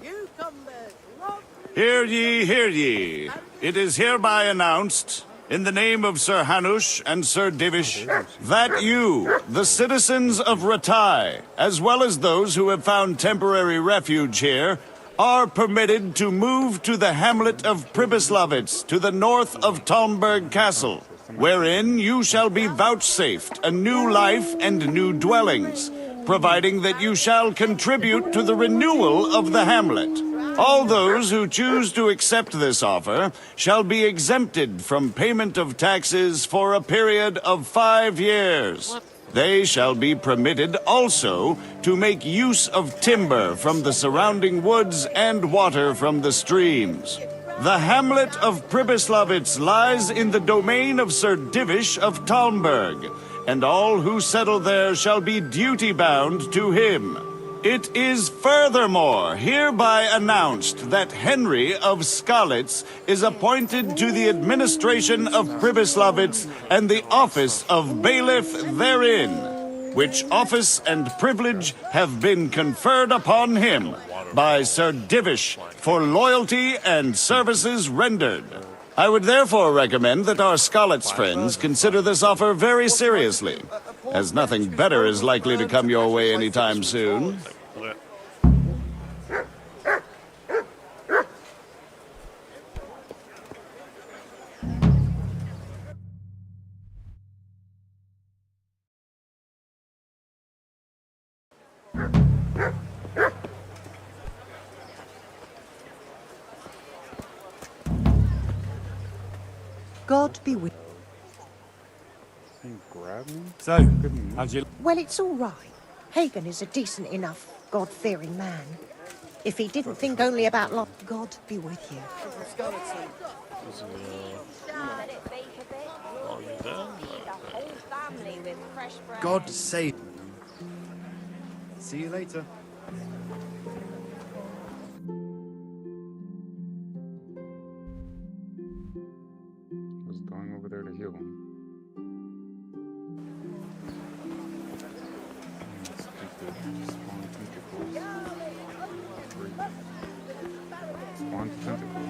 [SPEAKER 7] Cucumbers, love.
[SPEAKER 12] Hear ye, hear ye. It is hereby announced, in the name of Sir Hanush and Sir Divish, that you, the citizens of Ratai, as well as those who have found temporary refuge here, are permitted to move to the hamlet of Pribyslavitz to the north of Talmberg Castle, wherein you shall be vouchsafed a new life and new dwellings, providing that you shall contribute to the renewal of the hamlet. All those who choose to accept this offer shall be exempted from payment of taxes for a period of 5 years. They shall be permitted also to make use of timber from the surrounding woods and water from the streams. The hamlet of Pribyslavitz lies in the domain of Sir Divish of Talmberg, and all who settle there shall be duty-bound to him. It is furthermore hereby announced that Henry of Skalitz is appointed to the administration of Pribyslavitz and the office of bailiff therein, which office and privilege have been conferred upon him by Sir Divish for loyalty and services rendered. I would therefore recommend that our Skalitz friends consider this offer very seriously, as nothing better is likely to come your way anytime soon.
[SPEAKER 16] God be with
[SPEAKER 8] So, how'd you...
[SPEAKER 16] Well, it's all right. Hagen is a decent enough, God-fearing man. If he didn't think only about love, God be with you.
[SPEAKER 10] God save. See you later.
[SPEAKER 21] I was going over there to heal him. Stupid spawn tentacles. Spawn tentacle.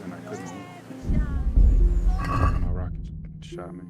[SPEAKER 21] And I couldn't move. My rocket shot me.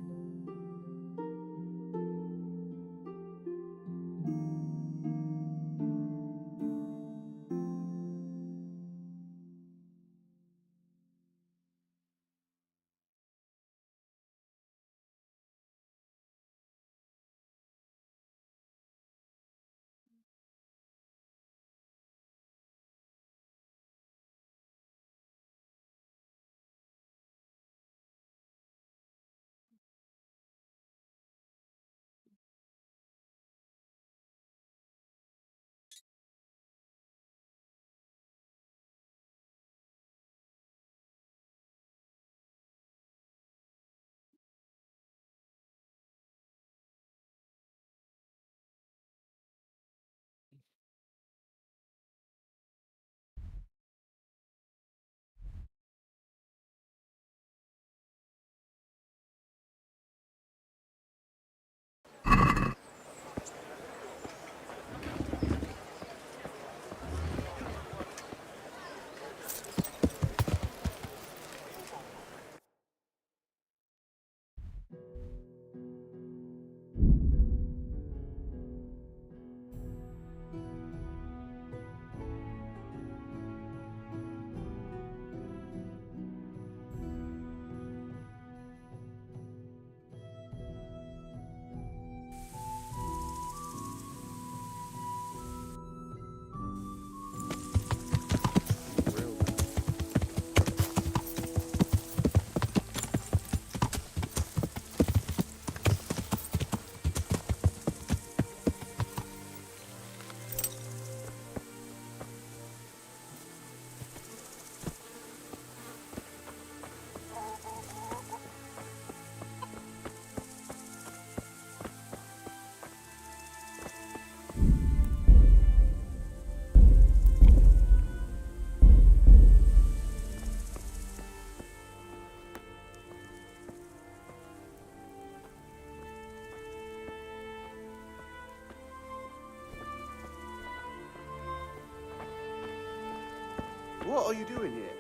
[SPEAKER 10] What are you doing here?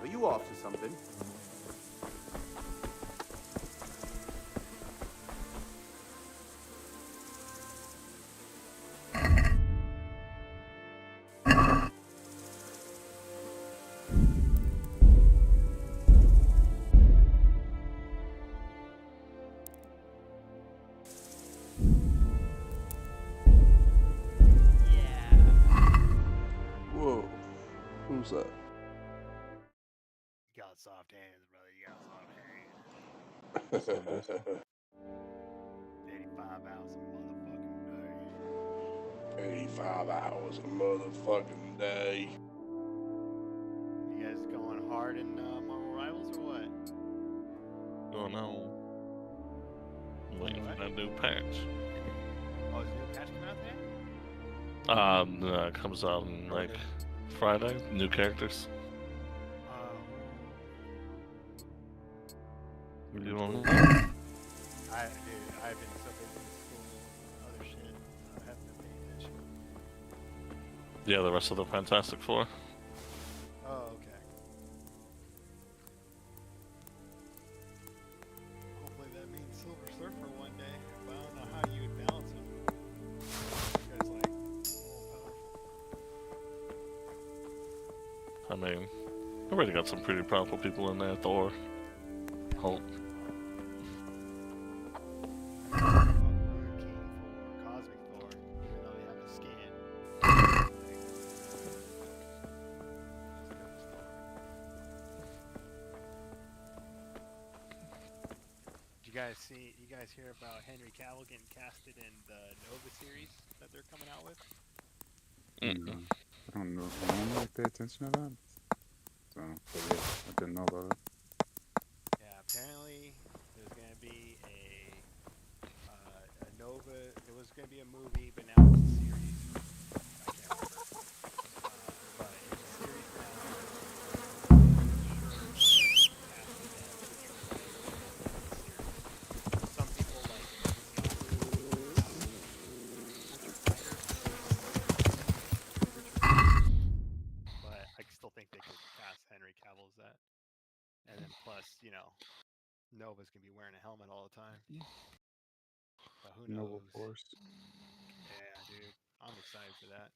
[SPEAKER 10] Are you after something?
[SPEAKER 1] Whoa. Who's that?
[SPEAKER 4] You got soft hands, brother. You got soft hands. 85 hours a motherfucking day.
[SPEAKER 1] 85 hours a motherfucking day.
[SPEAKER 4] You guys going hard in Marvel Rivals or what?
[SPEAKER 2] Going on. I'm waiting for that new patch.
[SPEAKER 4] Oh, is the new patch coming out today?
[SPEAKER 2] No, it comes out on like Friday. New characters. You want to?
[SPEAKER 4] Dude, I've been so busy with school and other shit. I haven't been paying attention.
[SPEAKER 2] Yeah, the rest of the Fantastic Four.
[SPEAKER 4] Oh, okay. Hopefully that means Silver Surfer one day, but I don't know how you would balance them. You guys like all powerful.
[SPEAKER 2] I mean, I already got some pretty powerful people in there. Thor, Hulk.
[SPEAKER 4] Cosmic Thor, even though they have a skin. Did you guys hear about Henry Cavill getting casted in the Nova series that they're coming out with?
[SPEAKER 21] No, I don't know. I don't really pay attention to that. So, but yeah, I didn't know about it.
[SPEAKER 4] Yeah, apparently there's going to be a Nova. It was going to be a movie, but now it's a series. I can't remember. But it's a series now. Some people like but I still think they could cast Henry Cavill as that. And then plus, you know, Nova's gonna be wearing a helmet all the time. But who knows?
[SPEAKER 21] Nova Force.
[SPEAKER 4] Yeah, dude. I'm excited for that.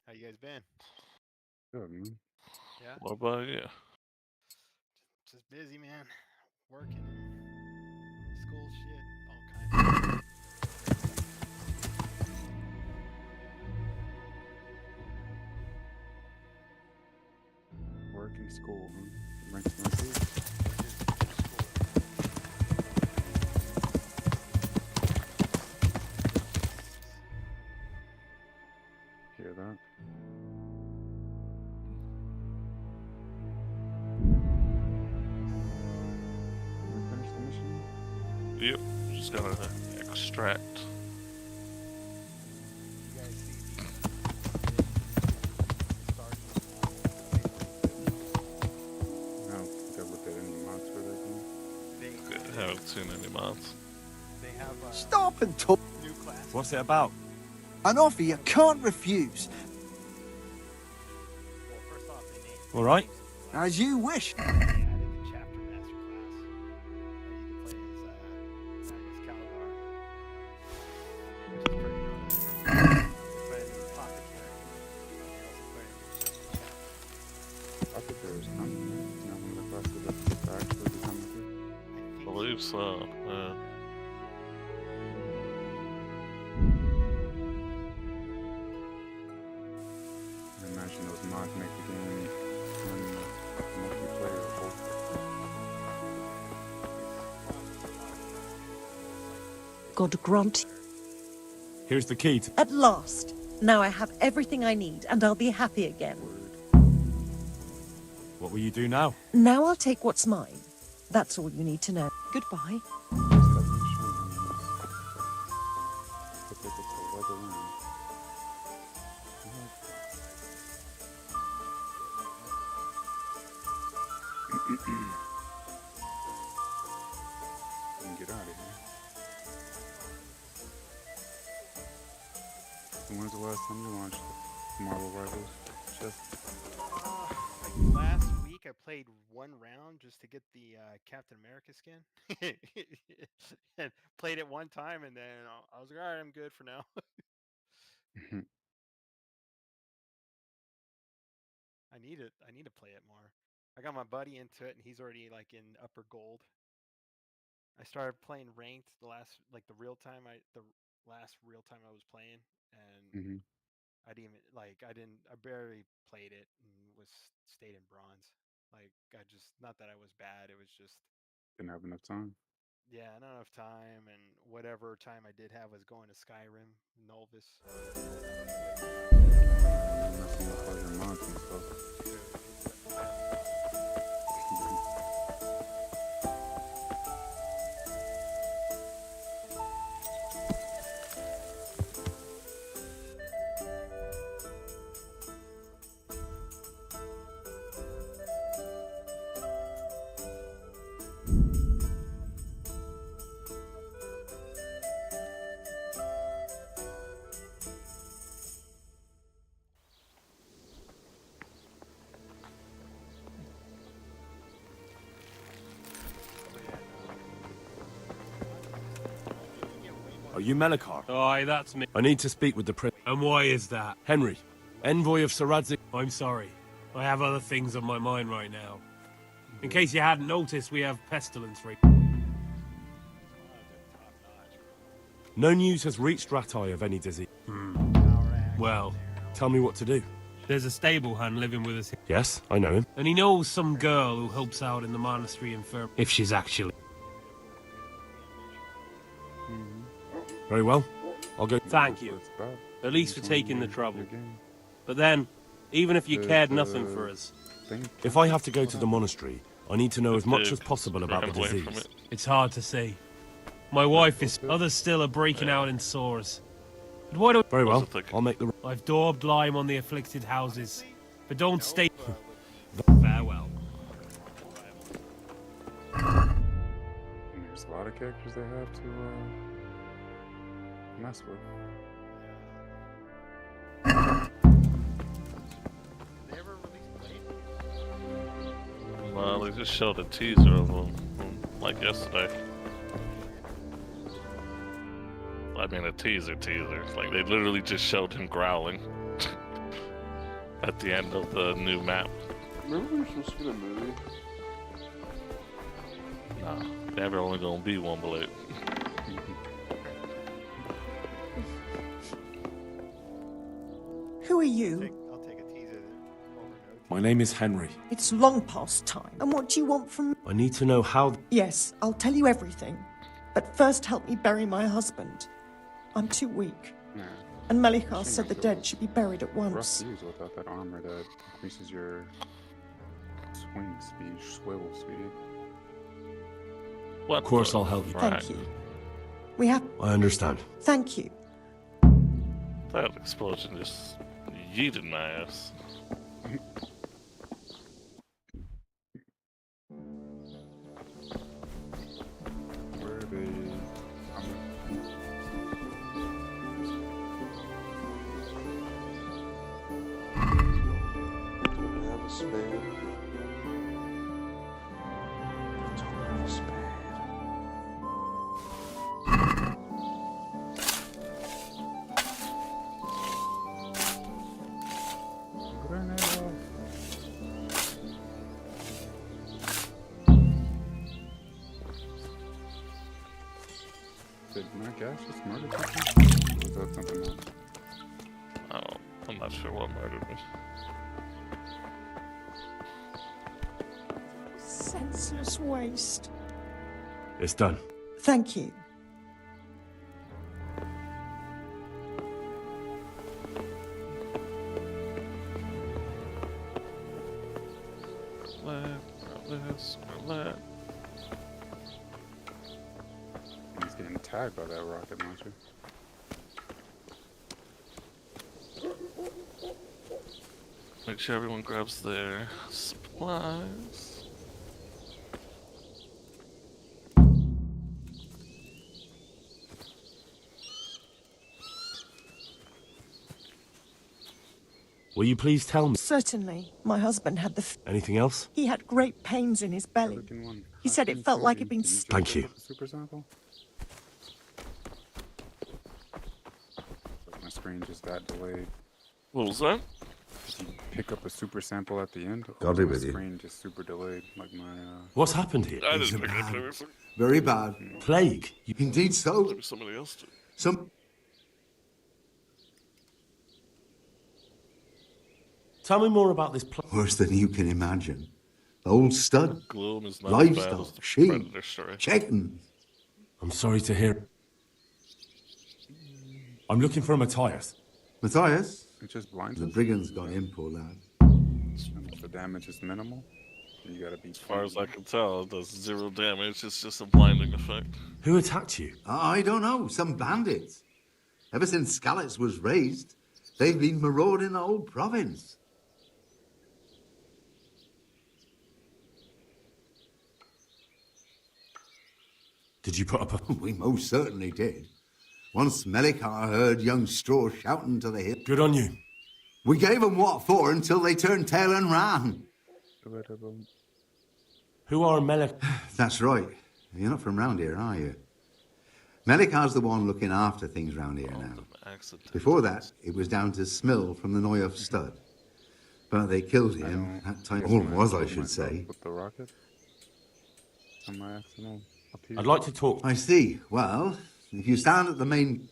[SPEAKER 4] How you guys been?
[SPEAKER 21] Good, man.
[SPEAKER 4] Yeah?
[SPEAKER 2] What about you?
[SPEAKER 4] Just busy, man. Working and school shit, all kinds of
[SPEAKER 21] Working school, huh? Makes no sense. Hear that? We finished the mission?
[SPEAKER 2] Yep, just gotta extract.
[SPEAKER 4] You guys see
[SPEAKER 21] I don't think I looked at any mods for that game.
[SPEAKER 2] I haven't seen any mods.
[SPEAKER 4] They have
[SPEAKER 17] Stop and talk.
[SPEAKER 4] new class.
[SPEAKER 8] What's it about?
[SPEAKER 17] An offer you can't refuse.
[SPEAKER 8] All right.
[SPEAKER 17] As you wish.
[SPEAKER 21] Apothecary's coming, right? It's not one of the classes that's actually becoming good.
[SPEAKER 2] I believe so. Yeah.
[SPEAKER 21] I imagine those mods make the game multiplayerable.
[SPEAKER 16] God grant.
[SPEAKER 8] Here's the key to...
[SPEAKER 16] At last. Now I have everything I need, and I'll be happy again.
[SPEAKER 8] What will you do now?
[SPEAKER 16] Now I'll take what's mine. That's all you need to know. Goodbye.
[SPEAKER 21] Get out of here. When's the last time you launched Marvel Rivals? Just
[SPEAKER 4] Like last week, I played one round just to get the Captain America skin, and played it one time, and then I was like, all right, I'm good for now. I need it. I need to play it more. I got my buddy into it, and he's already like in upper gold. I started playing ranked the last real time I was playing, and I barely played it and stayed in bronze. Like I just not that I was bad, it was just
[SPEAKER 21] didn't have enough time.
[SPEAKER 4] yeah, not enough time, and whatever time I did have was going to Skyrim, Nulvis.
[SPEAKER 21] Messing with all your mods and stuff.
[SPEAKER 8] Are you Melikar?
[SPEAKER 15] Aye, that's me.
[SPEAKER 8] I need to speak with the prince.
[SPEAKER 15] And why is that?
[SPEAKER 8] Henry, envoy of Sir Radzig.
[SPEAKER 15] I'm sorry. I have other things on my mind right now. In case you hadn't noticed, we have pestilence for
[SPEAKER 8] No news has reached Ratai of any disease.
[SPEAKER 15] Well,
[SPEAKER 8] tell me what to do.
[SPEAKER 15] there's a stable hand living with us here.
[SPEAKER 8] Yes, I know him.
[SPEAKER 15] And he knows some girl who helps out in the monastery infirmary. If she's actually...
[SPEAKER 8] Very well. I'll go.
[SPEAKER 15] Thank you. At least for taking the trouble. But then, even if you cared nothing for us...
[SPEAKER 8] If I have to go to the monastery, I need to know as much as possible about the disease.
[SPEAKER 15] It's hard to say. My wife is... Others still are breaking out in sores. But why don't...
[SPEAKER 8] Very well. I'll make the...
[SPEAKER 15] I've daubed lime on the afflicted houses. But don't stay... Farewell.
[SPEAKER 21] There's a lot of characters they have to mess with.
[SPEAKER 2] Well, they just showed a teaser of them, like yesterday. I mean, a teaser. Like, they literally just showed him growling at the end of the new map.
[SPEAKER 1] Remember we were supposed to get a movie?
[SPEAKER 2] Nah, never only gonna be one blade.
[SPEAKER 16] Who are you?
[SPEAKER 8] My name is Henry.
[SPEAKER 16] It's long past time. And what do you want from me?
[SPEAKER 8] I need to know how...
[SPEAKER 16] Yes, I'll tell you everything. But first help me bury my husband. I'm too weak.
[SPEAKER 21] Yeah.
[SPEAKER 16] And Melikar said the dead should be buried at once.
[SPEAKER 21] Rough to use without that armor that increases your swing speed, swivel speed.
[SPEAKER 8] Of course I'll help you.
[SPEAKER 16] Thank you. We have...
[SPEAKER 8] I understand.
[SPEAKER 16] Thank you.
[SPEAKER 2] That explosion just yeeted my ass.
[SPEAKER 21] Where are they?
[SPEAKER 1] Don't have a spade. Don't have a spade.
[SPEAKER 21] Did Matt Gash just murder people? Or was that something else?
[SPEAKER 2] I'm not sure what murdered me.
[SPEAKER 16] Senseless waste.
[SPEAKER 8] It's done.
[SPEAKER 16] Thank you.
[SPEAKER 2] Left.
[SPEAKER 21] He's getting tagged by that rocket launcher.
[SPEAKER 2] Make sure everyone grabs their supplies.
[SPEAKER 8] Will you please tell me?
[SPEAKER 16] Certainly. My husband had the...
[SPEAKER 8] Anything else?
[SPEAKER 16] He had great pains in his belly. He said it felt like it'd been...
[SPEAKER 8] Thank you.
[SPEAKER 21] Super sample? My screen just that delayed.
[SPEAKER 2] What was that?
[SPEAKER 21] Did you pick up a super sample at the end?
[SPEAKER 13] God be
[SPEAKER 21] My
[SPEAKER 13] with you.
[SPEAKER 21] screen just super delayed, like my...
[SPEAKER 8] What's happened here?
[SPEAKER 2] I didn't pick up anything.
[SPEAKER 13] Very bad.
[SPEAKER 8] Plague?
[SPEAKER 13] Indeed so.
[SPEAKER 2] Maybe somebody else did.
[SPEAKER 8] Tell me more about this plague.
[SPEAKER 13] Worse than you can imagine. The old stud,
[SPEAKER 2] Gloom is not as bad as
[SPEAKER 13] livestock,
[SPEAKER 2] the
[SPEAKER 13] sheep,
[SPEAKER 2] Predator story.
[SPEAKER 13] chickens.
[SPEAKER 8] I'm sorry to hear. I'm looking for Matthias.
[SPEAKER 13] Matthias?
[SPEAKER 21] It just blinds
[SPEAKER 13] The
[SPEAKER 21] us?
[SPEAKER 13] brigands got him, poor lad.
[SPEAKER 21] And if the damage is minimal, you gotta be...
[SPEAKER 2] As far as I can tell, it does 0 damage. It's just a blinding effect.
[SPEAKER 8] Who attacked you?
[SPEAKER 13] I don't know, some bandits. Ever since Skalitz was raised, they've been marauding the whole province.
[SPEAKER 8] Did you put up a...
[SPEAKER 13] We most certainly did. Once Melikar heard young Straw shouting to the hill.
[SPEAKER 8] Good on you.
[SPEAKER 13] We gave them what for until they turned tail and ran.
[SPEAKER 8] Who are Melik?
[SPEAKER 13] That's right. You're not from round here, are you? Melikar's the one looking after things round here now. Before that, it was down to Smill from the Noyoff Stud. But they killed him. That time all was, I should say.
[SPEAKER 21] With the rocket? On my accident?
[SPEAKER 8] I'd like to talk.
[SPEAKER 13] I see. Well, if you stand at the main...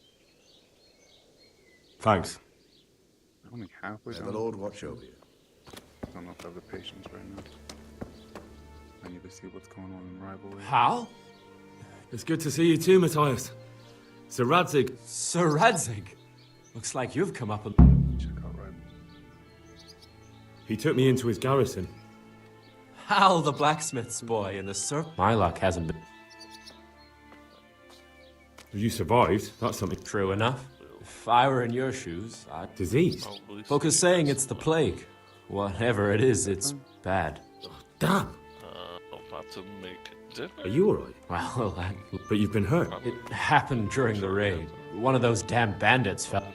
[SPEAKER 8] Thanks.
[SPEAKER 21] Only halfway
[SPEAKER 13] May
[SPEAKER 21] down.
[SPEAKER 13] the Lord watch over you.
[SPEAKER 21] I don't know if I have the patience right now. I need to see what's going on in rivalry.
[SPEAKER 8] Hal?
[SPEAKER 18] It's good to see you too, Matthias. Sir Radzig.
[SPEAKER 14] Sir Radzig? Looks like you've come up and...
[SPEAKER 21] Check out rivalry.
[SPEAKER 18] He took me into his garrison.
[SPEAKER 14] Hal, the blacksmith's boy, and the Sir... My luck hasn't been...
[SPEAKER 18] You survived. That's something.
[SPEAKER 14] True enough. If I were in your shoes, I'd...
[SPEAKER 18] Disease?
[SPEAKER 14] Folk are saying it's the plague. Whatever it is, it's bad.
[SPEAKER 18] Damn.
[SPEAKER 2] About to make dinner.
[SPEAKER 18] Are you alright?
[SPEAKER 14] Well,
[SPEAKER 18] But you've been hurt.
[SPEAKER 14] it happened during the raid. One of those damn bandits fell...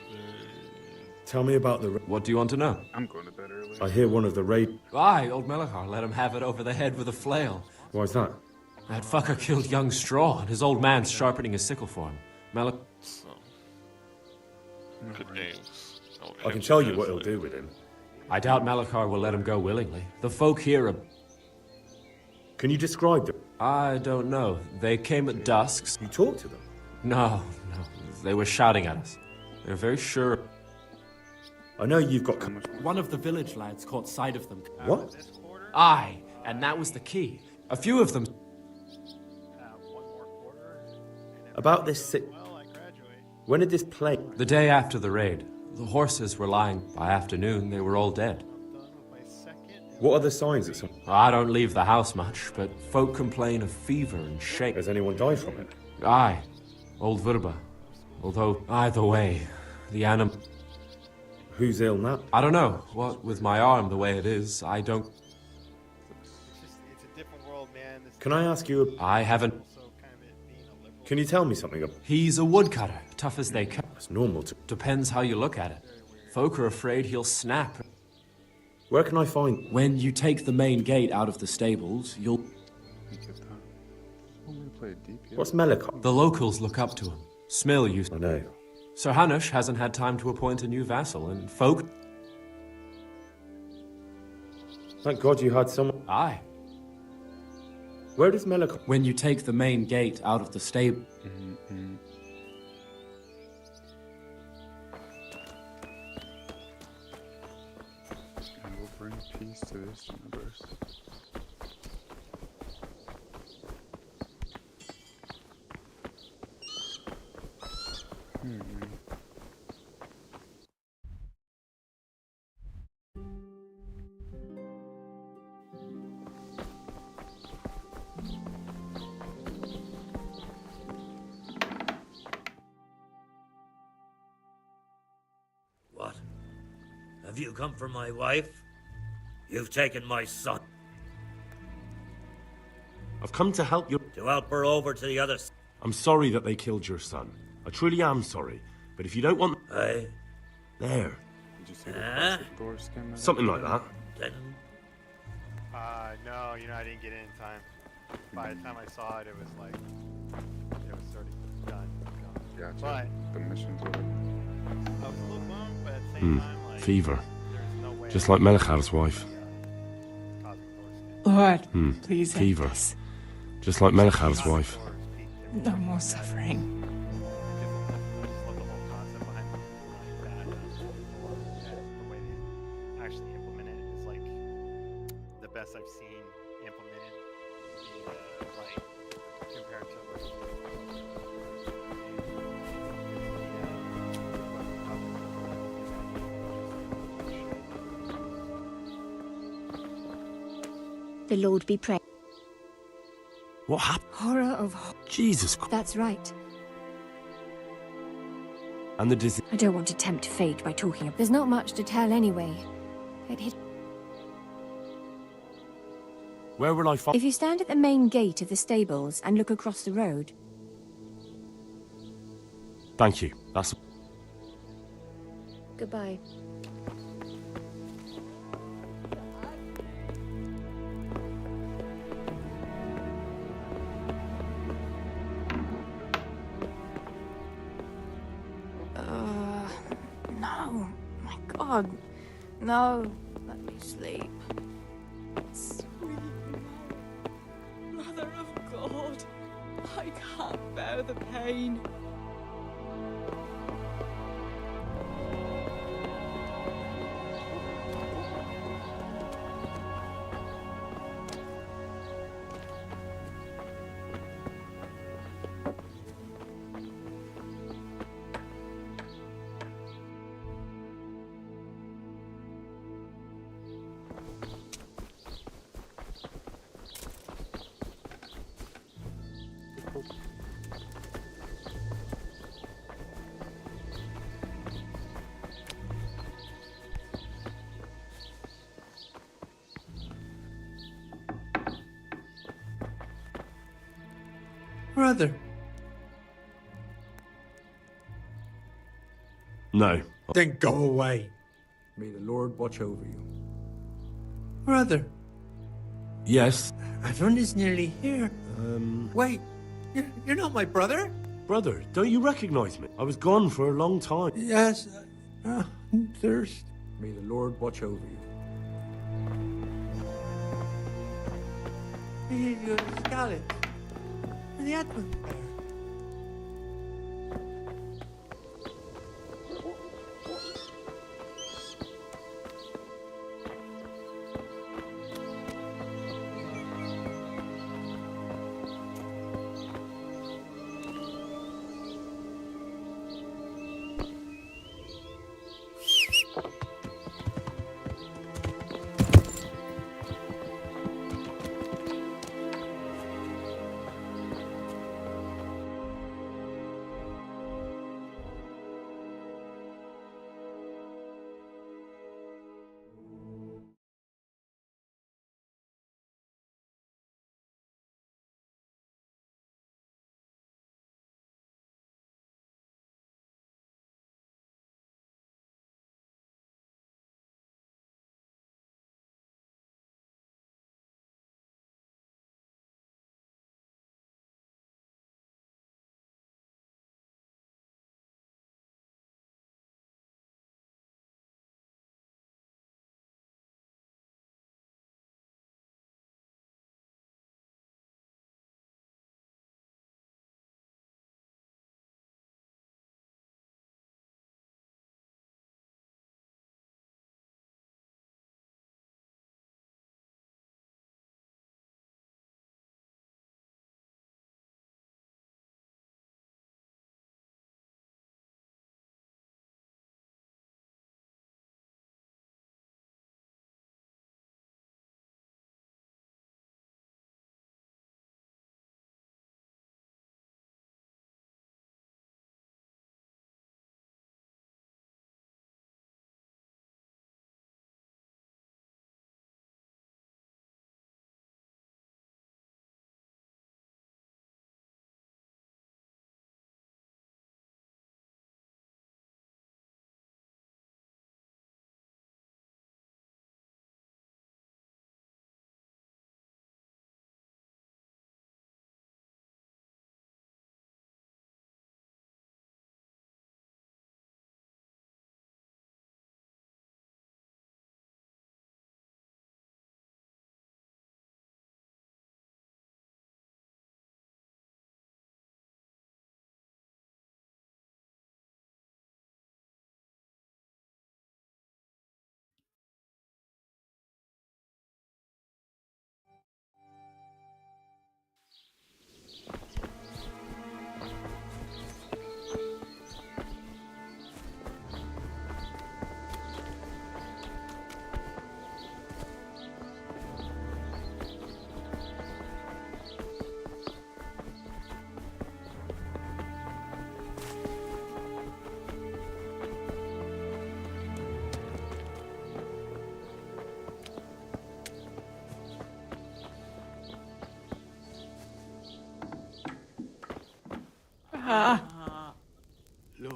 [SPEAKER 18] Tell me about the...
[SPEAKER 14] What do you want to know?
[SPEAKER 21] I'm going to bed early.
[SPEAKER 18] I hear one of the raid...
[SPEAKER 14] Aye, old Melikar let him have it over the head with a flail.
[SPEAKER 18] Why's that?
[SPEAKER 14] That fucker killed young Straw, and his old man's sharpening his sickle for him.
[SPEAKER 2] So, good games.
[SPEAKER 18] I can tell you what he'll do with him.
[SPEAKER 14] I doubt Melikar will let him go willingly. The folk here are...
[SPEAKER 18] Can you describe them?
[SPEAKER 14] I don't know. They came at dusk.
[SPEAKER 18] You talked to them?
[SPEAKER 14] No. They were shouting at us. They're very sure...
[SPEAKER 18] I know you've got...
[SPEAKER 19] One of the village lads caught sight of them.
[SPEAKER 18] What?
[SPEAKER 14] Aye, and that was the key. A few of them...
[SPEAKER 18] About this sick... When did this plague?
[SPEAKER 14] The day after the raid. The horses were lying. By afternoon, they were all dead.
[SPEAKER 18] What are the signs that some...
[SPEAKER 14] I don't leave the house much, but folk complain of fever and shake.
[SPEAKER 18] Has anyone died from it?
[SPEAKER 14] Aye, old Verba. Although, either way, the animal...
[SPEAKER 18] Who's ill now?
[SPEAKER 14] I don't know. What with my arm the way it is, I don't...
[SPEAKER 4] It's a different world, man.
[SPEAKER 18] Can I ask you...
[SPEAKER 14] I haven't...
[SPEAKER 18] Can you tell me something?
[SPEAKER 14] He's a woodcutter, tough as they come.
[SPEAKER 18] That's normal to...
[SPEAKER 14] Depends how you look at it. Folk are afraid he'll snap.
[SPEAKER 18] Where can I find...
[SPEAKER 19] When you take the main gate out of the stables, you'll...
[SPEAKER 18] What's Melikar?
[SPEAKER 14] The locals look up to him. Smill used...
[SPEAKER 18] I know.
[SPEAKER 14] Sir Hanush hasn't had time to appoint a new vassal, and folk...
[SPEAKER 18] Thank God you had someone...
[SPEAKER 14] Aye.
[SPEAKER 18] Where does Melikar...
[SPEAKER 19] When you take the main gate out of the stable...
[SPEAKER 21] And we'll bring peace to this universe.
[SPEAKER 23] What? Have you come for my wife? You've taken my son.
[SPEAKER 8] I've come to help you.
[SPEAKER 23] To help her over to the other side.
[SPEAKER 8] I'm sorry that they killed your son. I truly am sorry. But if you don't want...
[SPEAKER 23] Aye?
[SPEAKER 8] There.
[SPEAKER 21] Did you see the classic Thor skin?
[SPEAKER 8] Something like that.
[SPEAKER 4] No, I didn't get it in time. By the time I saw it, it was like, it was sort of done.
[SPEAKER 21] Gotcha.
[SPEAKER 4] But
[SPEAKER 21] the missions were.
[SPEAKER 4] I was a little bummed, but at the same time, like,
[SPEAKER 8] Fever.
[SPEAKER 4] there's no way.
[SPEAKER 8] Just like Melachar's wife.
[SPEAKER 9] Lord, please end
[SPEAKER 8] Fever.
[SPEAKER 9] this.
[SPEAKER 8] Just like Melachar's wife.
[SPEAKER 9] No more suffering.
[SPEAKER 4] Actually implement it is like the best I've seen implemented. Like compared to
[SPEAKER 6] The Lord be praised.
[SPEAKER 8] What happened?
[SPEAKER 9] Horror of
[SPEAKER 8] Jesus Christ.
[SPEAKER 6] That's right.
[SPEAKER 8] And the disease.
[SPEAKER 6] I don't want to tempt fate by talking. There's not much to tell anyway.
[SPEAKER 8] Where will I find?
[SPEAKER 6] If you stand at the main gate of the stables and look across the road.
[SPEAKER 8] Thank you. That's.
[SPEAKER 6] Goodbye.
[SPEAKER 9] No. My God. No. Let me sleep. Sweet Mother of God. I can't bear the pain.
[SPEAKER 5] Brother.
[SPEAKER 8] No.
[SPEAKER 5] Then go away.
[SPEAKER 11] May the Lord watch over you.
[SPEAKER 5] Brother.
[SPEAKER 8] Yes.
[SPEAKER 5] Everyone nearly here. Wait. You're not my brother?
[SPEAKER 8] Brother, don't you recognize me? I was gone for a long time.
[SPEAKER 5] Yes. Thirst.
[SPEAKER 11] May the Lord watch over you.
[SPEAKER 5] You're Scarlet. And the Advent there.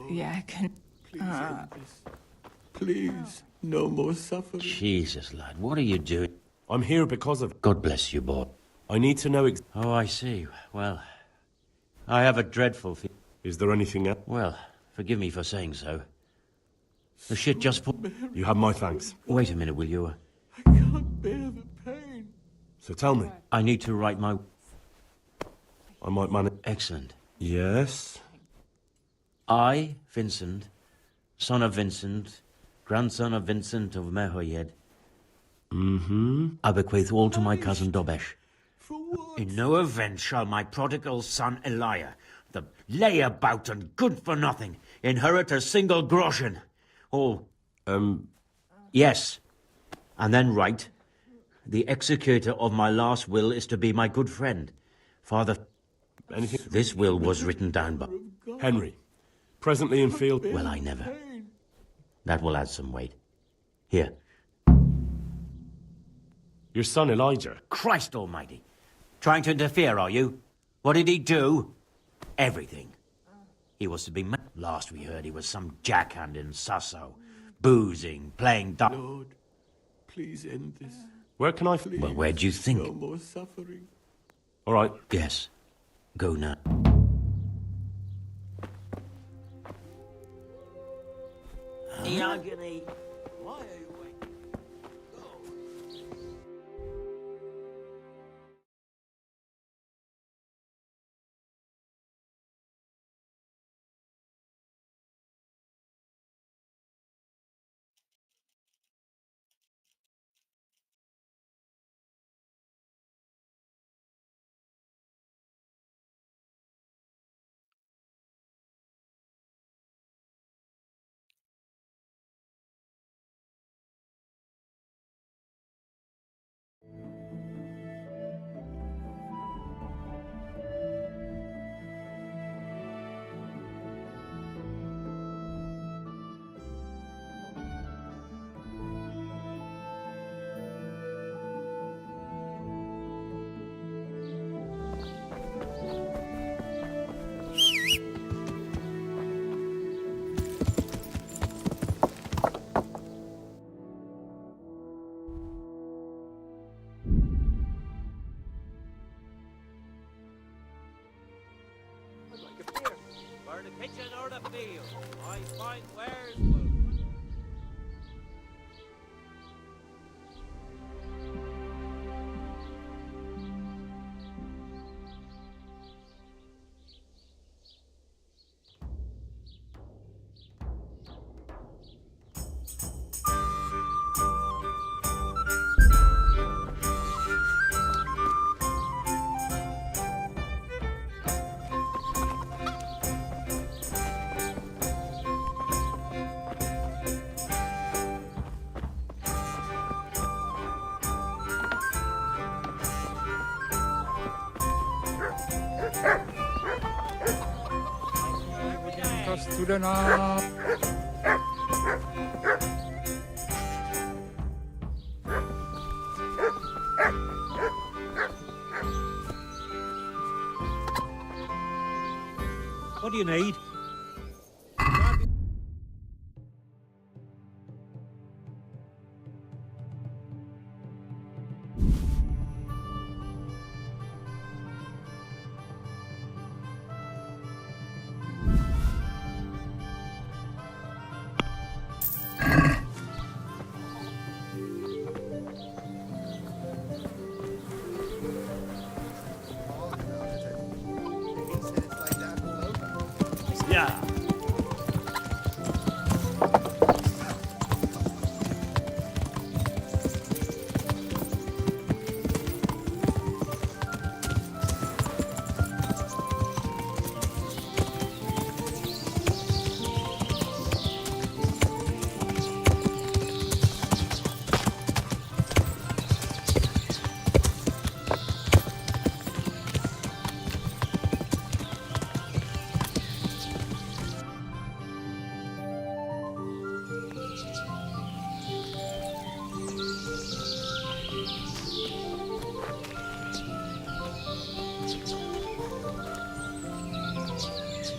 [SPEAKER 9] Yeah, I can.
[SPEAKER 11] Please end this. Please, no more suffering.
[SPEAKER 23] Jesus, lad, what are you doing?
[SPEAKER 8] I'm here because of...
[SPEAKER 23] God bless you, boy.
[SPEAKER 8] I need to know
[SPEAKER 23] Oh, I see. Well, I have a dreadful feeling.
[SPEAKER 8] Is there anything else?
[SPEAKER 23] Well, forgive me for saying so. The shit just put...
[SPEAKER 8] You have my thanks.
[SPEAKER 23] Wait a minute, will you?
[SPEAKER 11] I can't bear the pain.
[SPEAKER 8] So tell me.
[SPEAKER 23] I need to write my...
[SPEAKER 8] I might manage...
[SPEAKER 23] Excellent.
[SPEAKER 8] Yes?
[SPEAKER 23] I, Vincent, son of Vincent, grandson of Vincent of Mehoyed, I bequeath all to my cousin Dobesh. In no event shall my prodigal son Eliah, the layabout and good-for-nothing, inherit a single groschen. All... Yes. And then write, the executor of my last will is to be my good friend, Father...
[SPEAKER 8] Anything?
[SPEAKER 23] This will was written down by...
[SPEAKER 8] Henry. Presently in field...
[SPEAKER 23] Well, I never. That will add some weight. Here.
[SPEAKER 8] Your son Elijah.
[SPEAKER 23] Christ almighty. Trying to interfere, are you? What did he do? Everything. He was to be... Last we heard he was some jackhand in Sasso. Boozing, playing...
[SPEAKER 11] Lord, please end this.
[SPEAKER 8] Where can I...
[SPEAKER 23] Well, where do you think?
[SPEAKER 11] No more suffering.
[SPEAKER 8] All right.
[SPEAKER 23] Yes. Go now. The agony. Why are you waiting? For the kitchen or the field, I find where's food. What do you need?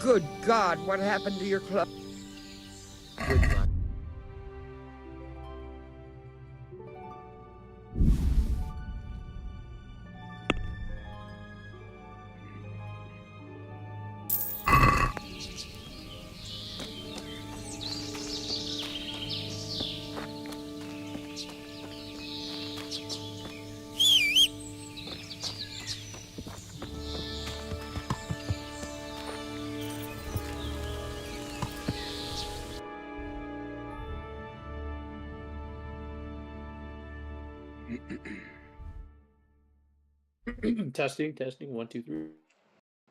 [SPEAKER 3] Good God, what happened to your club? Good luck.
[SPEAKER 20] Testing, testing, 1, 2, 3.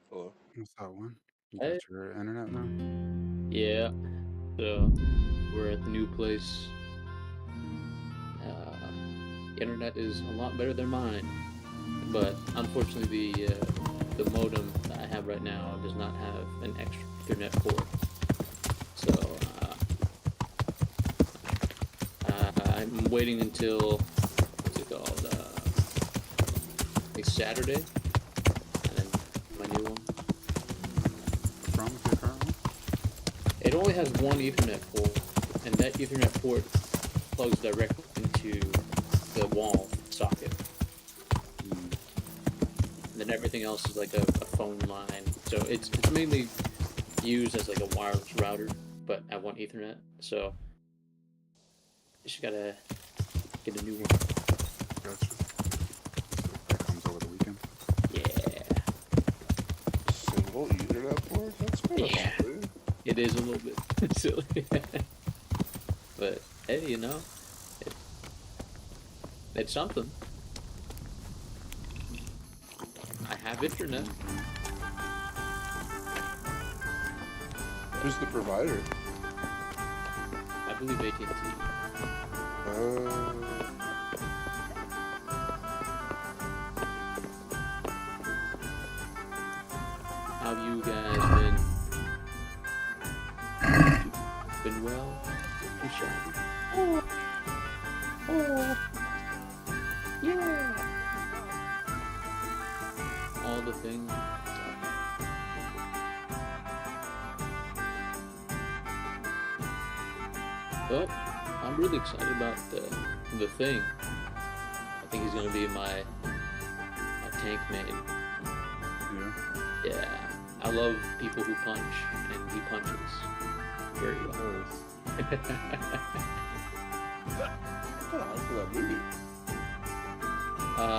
[SPEAKER 1] Hello.
[SPEAKER 21] What's that one? You
[SPEAKER 20] Hey.
[SPEAKER 21] got your internet now?
[SPEAKER 20] Yeah. So we're at the new place. Internet is a lot better than mine, but unfortunately the modem that I have right now does not have an extra Ethernet port. So I'm waiting until what's it called? Like Saturday, and then my new one.
[SPEAKER 21] What's wrong with your current one?
[SPEAKER 20] It only has one Ethernet port, and that Ethernet port plugs directly into the wall socket. And then everything else is like a phone line. So it's mainly used as like a wireless router, but I want Ethernet. So I just gotta get a new one.
[SPEAKER 21] Gotcha. That comes over the weekend?
[SPEAKER 20] Yeah.
[SPEAKER 1] Single Ethernet port? That's kind of silly.
[SPEAKER 20] It is a little bit silly. But hey, you know, it's something. I have internet.
[SPEAKER 1] Who's the provider?
[SPEAKER 20] I believe AT&T. How have you guys been? Been well? You shabby? Oh, yeah. All the things. But I'm really excited about the thing. I think he's gonna be my tank main. Yeah. I love people who punch, and he punches very well.
[SPEAKER 1] I'm kind of hyped for that movie.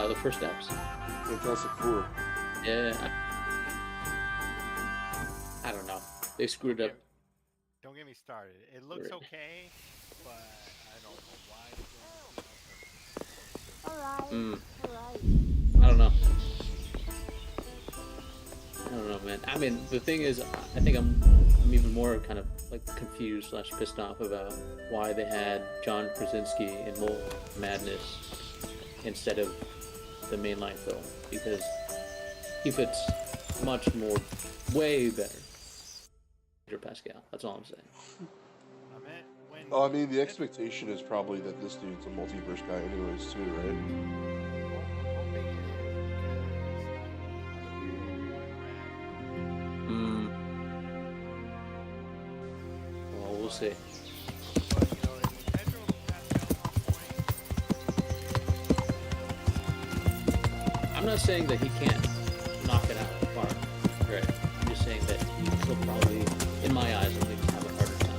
[SPEAKER 20] The first episode.
[SPEAKER 1] Fantastic Four.
[SPEAKER 20] Yeah. I don't know. They screwed up.
[SPEAKER 4] Don't get me started. It looks okay, but I don't know why.
[SPEAKER 20] I don't know. I don't know, man. I mean, the thing is, I think I'm even more kind of like confused / pissed off about why they had John Krasinski in Mole Madness instead of the mainline film, because he fits much more, way better. Peter Pascal. That's all I'm saying.
[SPEAKER 1] Oh, I mean, the expectation is probably that this dude's a multiverse guy anyways, too, right?
[SPEAKER 20] Well, we'll see. I'm not saying that he can't knock it out of the park, right? I'm just saying that he'll probably, in my eyes, at least, have a harder time.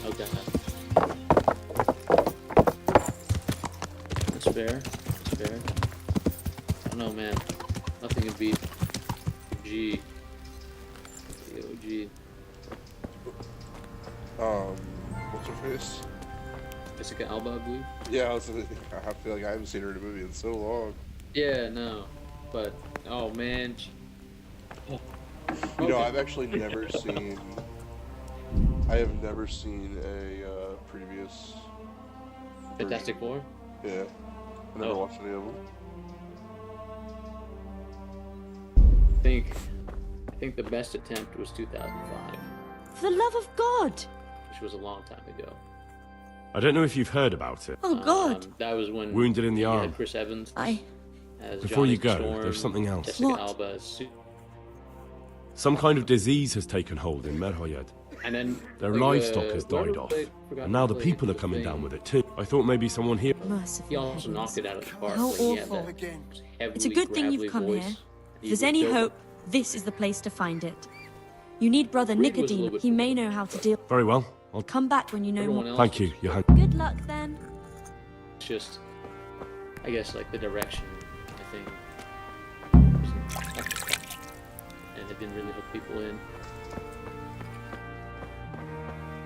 [SPEAKER 20] Okay. That's fair. That's fair. I don't know, man. Nothing can beat G. The OG.
[SPEAKER 1] What's her face?
[SPEAKER 20] Jessica Alba, I believe.
[SPEAKER 1] Yeah, I feel like I haven't seen her in a movie in so long.
[SPEAKER 20] Yeah, no. But, oh, man.
[SPEAKER 1] You know, I've actually never seen... I have never seen a previous...
[SPEAKER 20] Fantastic Four?
[SPEAKER 1] Yeah. I never watched any of them.
[SPEAKER 20] I think the best attempt was 2005.
[SPEAKER 6] For the love of God!
[SPEAKER 20] Which was a long time ago.
[SPEAKER 8] I don't know if you've heard about it.
[SPEAKER 6] Oh, God.
[SPEAKER 20] That was when
[SPEAKER 8] Wounded in the
[SPEAKER 20] you had
[SPEAKER 8] arm.
[SPEAKER 20] Chris Evans. As
[SPEAKER 8] Before
[SPEAKER 20] Johnny
[SPEAKER 8] you go,
[SPEAKER 20] Storm,
[SPEAKER 8] there's something else.
[SPEAKER 20] Jessica
[SPEAKER 6] What?
[SPEAKER 20] Alba as
[SPEAKER 8] Some kind of disease has taken hold in Merhoyed.
[SPEAKER 20] And then
[SPEAKER 8] Their
[SPEAKER 20] like,
[SPEAKER 8] livestock has
[SPEAKER 20] whoever
[SPEAKER 8] died off.
[SPEAKER 20] played- forgot
[SPEAKER 8] And now
[SPEAKER 20] who
[SPEAKER 8] the
[SPEAKER 20] played
[SPEAKER 8] people are
[SPEAKER 20] the
[SPEAKER 8] coming
[SPEAKER 20] thing.
[SPEAKER 8] down with it too. I thought maybe someone here...
[SPEAKER 6] Merciful
[SPEAKER 20] He also
[SPEAKER 6] heavens.
[SPEAKER 20] knocked it out of the park.
[SPEAKER 6] How
[SPEAKER 20] when he had
[SPEAKER 6] awful.
[SPEAKER 20] that
[SPEAKER 6] It's a
[SPEAKER 20] heavily
[SPEAKER 6] good thing
[SPEAKER 20] gravelly
[SPEAKER 6] you've come
[SPEAKER 20] voice.
[SPEAKER 6] here. If
[SPEAKER 20] He
[SPEAKER 6] there's
[SPEAKER 20] would
[SPEAKER 6] any
[SPEAKER 20] go-
[SPEAKER 6] hope, this is the place to find it. You need Brother
[SPEAKER 20] Reed was a little
[SPEAKER 6] Nicodeme.
[SPEAKER 20] bit
[SPEAKER 6] He may know how to deal.
[SPEAKER 8] Very well. I'll...
[SPEAKER 6] Come back when you know
[SPEAKER 20] Everyone
[SPEAKER 6] more.
[SPEAKER 20] else
[SPEAKER 8] Thank you,
[SPEAKER 20] was-
[SPEAKER 8] Johan.
[SPEAKER 6] Good luck then.
[SPEAKER 20] It's just, I guess, like the direction, I think. And it didn't really hook people in.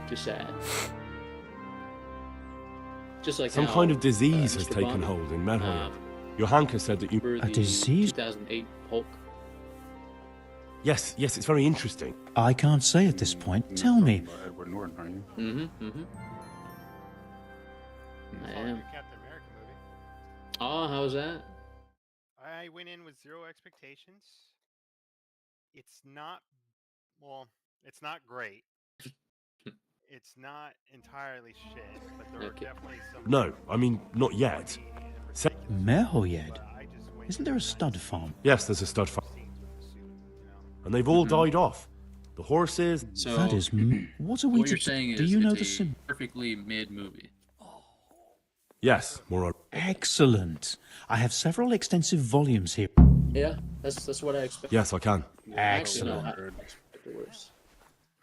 [SPEAKER 20] Just sad. Just like
[SPEAKER 8] Some
[SPEAKER 20] how,
[SPEAKER 8] kind of disease has
[SPEAKER 20] Mr.
[SPEAKER 8] taken
[SPEAKER 20] Bond,
[SPEAKER 8] hold in Merhoyed. Johanka said that you...
[SPEAKER 20] remember the
[SPEAKER 14] disease?
[SPEAKER 20] 2008 Hulk.
[SPEAKER 8] Yes, it's very interesting.
[SPEAKER 14] I can't say at this point. Tell me.
[SPEAKER 21] Edward Norton, are you?
[SPEAKER 20] I am.
[SPEAKER 4] Captain America movie.
[SPEAKER 20] Oh, how's that?
[SPEAKER 4] I went in with zero expectations. It's not, well, it's not great. It's not entirely shit, but there are definitely some.
[SPEAKER 8] No, I mean, not yet.
[SPEAKER 14] Merhoyed? Isn't there a stud farm?
[SPEAKER 8] Yes, there's a stud farm. And they've all died off. The horses...
[SPEAKER 20] So,
[SPEAKER 14] That is... What are we
[SPEAKER 20] what
[SPEAKER 14] to...
[SPEAKER 20] you're saying
[SPEAKER 14] Do
[SPEAKER 20] is
[SPEAKER 14] you know
[SPEAKER 20] it's
[SPEAKER 14] the
[SPEAKER 20] a
[SPEAKER 14] sim...
[SPEAKER 20] perfectly mid movie.
[SPEAKER 8] Yes, more or...
[SPEAKER 14] Excellent. I have several extensive volumes here.
[SPEAKER 20] Yeah, that's what I expect.
[SPEAKER 8] Yes, I can.
[SPEAKER 14] Excellent.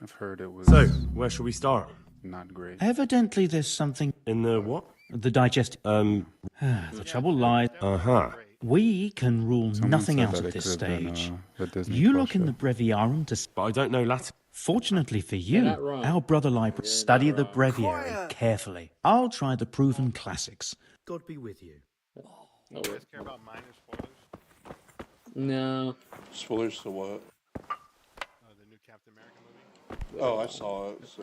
[SPEAKER 21] I've heard it was...
[SPEAKER 8] So, where shall we start?
[SPEAKER 21] Not great.
[SPEAKER 14] Evidently there's something...
[SPEAKER 8] In the what?
[SPEAKER 14] The digestive... the trouble lies...
[SPEAKER 8] Uh-huh.
[SPEAKER 14] We can rule
[SPEAKER 21] Someone
[SPEAKER 14] nothing
[SPEAKER 21] said
[SPEAKER 14] out
[SPEAKER 21] that
[SPEAKER 14] at
[SPEAKER 21] it
[SPEAKER 14] this
[SPEAKER 21] could have been,
[SPEAKER 14] stage.
[SPEAKER 21] a Disney
[SPEAKER 14] You
[SPEAKER 21] Plus
[SPEAKER 14] look in
[SPEAKER 21] show.
[SPEAKER 14] the breviarium to...
[SPEAKER 8] But I don't know Latin.
[SPEAKER 14] Fortunately for you,
[SPEAKER 20] not wrong.
[SPEAKER 14] our brother library
[SPEAKER 20] You're
[SPEAKER 14] study
[SPEAKER 20] not
[SPEAKER 14] the
[SPEAKER 20] wrong.
[SPEAKER 14] breviary carefully. I'll try the proven classics.
[SPEAKER 23] God be with you.
[SPEAKER 20] Oh,
[SPEAKER 4] You guys care about minor spoilers?
[SPEAKER 20] no.
[SPEAKER 1] Spoilers to what?
[SPEAKER 4] The new Captain America movie.
[SPEAKER 1] Oh, I saw it. So.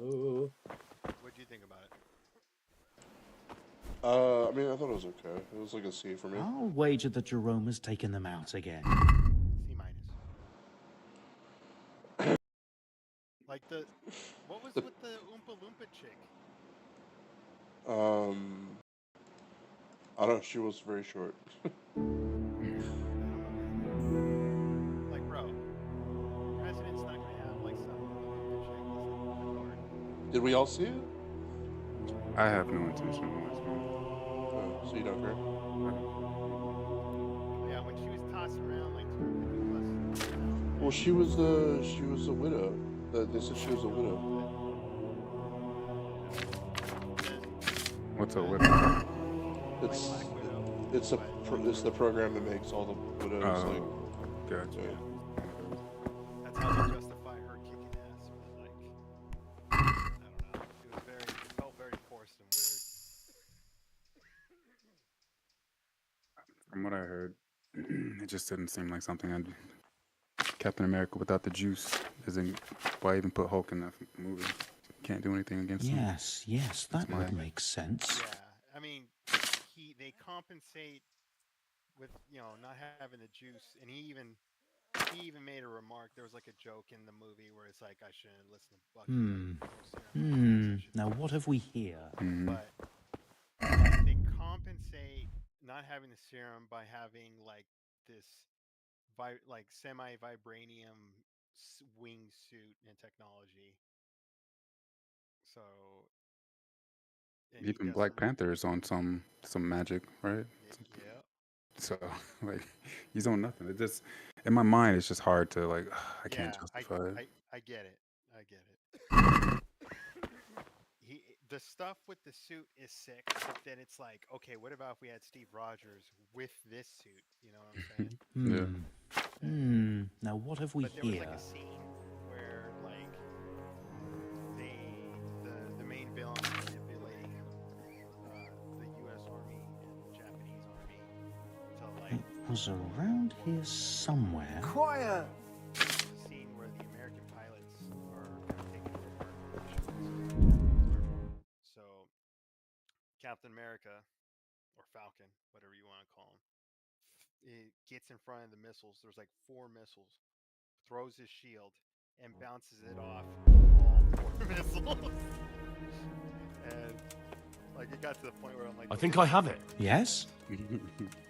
[SPEAKER 20] Oh.
[SPEAKER 4] What do you think about it?
[SPEAKER 1] I mean, I thought it was okay. It was like a C for me.
[SPEAKER 14] I'll wager that Jerome has taken them out again.
[SPEAKER 4] C minus. Like what was with the Oompa Loompa chick?
[SPEAKER 1] I don't know. She was very short.
[SPEAKER 4] Like, bro, President's not gonna have like some Oompa chick.
[SPEAKER 1] Did we all see it?
[SPEAKER 21] I have no intention of watching
[SPEAKER 1] Oh, so you don't care?
[SPEAKER 4] Yeah, when she was tossing around like 250 plus.
[SPEAKER 1] Well, she was a widow. They said she was a widow.
[SPEAKER 21] What's a widow?
[SPEAKER 1] It's the program that makes all the widows like.
[SPEAKER 21] Gotcha.
[SPEAKER 1] Yeah.
[SPEAKER 4] That's how they justify her kicking ass. Like, I don't know. It felt very forced and weird.
[SPEAKER 21] From what I heard, it just didn't seem like something I'd... Captain America without the juice isn't... Why even put Hulk in that movie? Can't do anything against him.
[SPEAKER 14] Yes, that would make sense.
[SPEAKER 4] Yeah, I mean, they compensate with not having the juice, and he even made a remark. There was like a joke in the movie where it's like I shouldn't listen to Bucky.
[SPEAKER 14] Now what have we here?
[SPEAKER 4] But they compensate not having the serum by having like this semi-vibranium wingsuit and technology. So
[SPEAKER 21] Even Black Panther is on some magic, right?
[SPEAKER 4] Yeah.
[SPEAKER 21] So like he's on nothing. It just in my mind it's just hard to like I can't justify it.
[SPEAKER 4] I get it. The stuff with the suit is sick, but then it's like, okay, what about if we had Steve Rogers with this suit? You know what I'm saying?
[SPEAKER 14] Now what have we
[SPEAKER 4] But there
[SPEAKER 14] here?
[SPEAKER 4] was like a scene where like the main villain was manipulating the U.S. Army and Japanese Army to like.
[SPEAKER 14] It was around here somewhere.
[SPEAKER 17] Quiet!
[SPEAKER 4] There's a scene where the American pilots are taking over missions. So Captain America, or Falcon, whatever you want to call him, it gets in front of the missiles. There's like 4 missiles, throws his shield, and bounces it off all 4 missiles. And like it got to the point where I'm like,
[SPEAKER 8] I
[SPEAKER 4] okay,
[SPEAKER 8] think I have it.
[SPEAKER 14] Yes?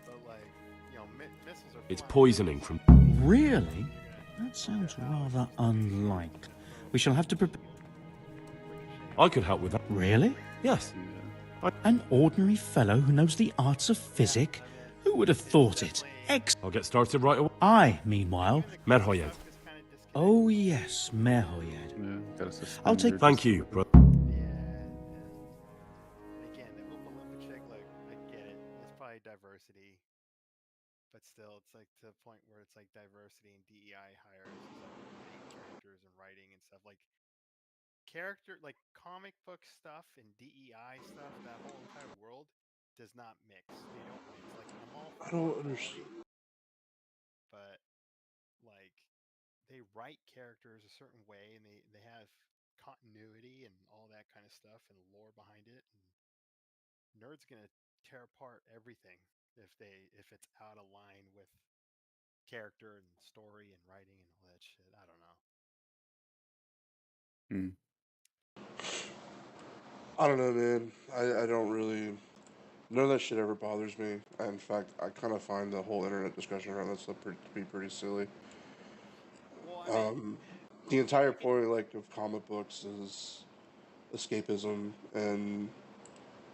[SPEAKER 4] but like, you know, missiles are.
[SPEAKER 8] It's poisoning from.
[SPEAKER 14] Really? That sounds rather unlikely. We shall have to prepare.
[SPEAKER 8] I could help with that.
[SPEAKER 14] Really?
[SPEAKER 8] Yes.
[SPEAKER 14] An ordinary fellow who knows the arts of physic? Who would have thought it?
[SPEAKER 8] I'll get started right away.
[SPEAKER 14] I, meanwhile.
[SPEAKER 8] Merhoyed.
[SPEAKER 14] Oh, yes, Merhoyed.
[SPEAKER 21] I'll
[SPEAKER 14] take.
[SPEAKER 8] Thank you, bro.
[SPEAKER 4] Again, the Oompa Loompa chick, like, I get it. It's probably diversity. But still, it's like to the point where it's like diversity and DEI hires is like main characters and writing and stuff. Like, like comic book stuff and DEI stuff, that whole entire world does not mix. They don't mix. Like, I'm all for
[SPEAKER 1] I don't
[SPEAKER 4] equality,
[SPEAKER 1] understand.
[SPEAKER 4] but like they write characters a certain way and they have continuity and all that kind of stuff and lore behind it, and nerds gonna tear apart everything if it's out of line with character and story and writing and all that shit. I don't know.
[SPEAKER 1] I don't know, man. I don't really. None of that shit ever bothers me. In fact, I kind of find the whole internet discussion around that stuff to be pretty silly.
[SPEAKER 4] Well, I mean,
[SPEAKER 1] The entire point, like, of comic books is escapism and,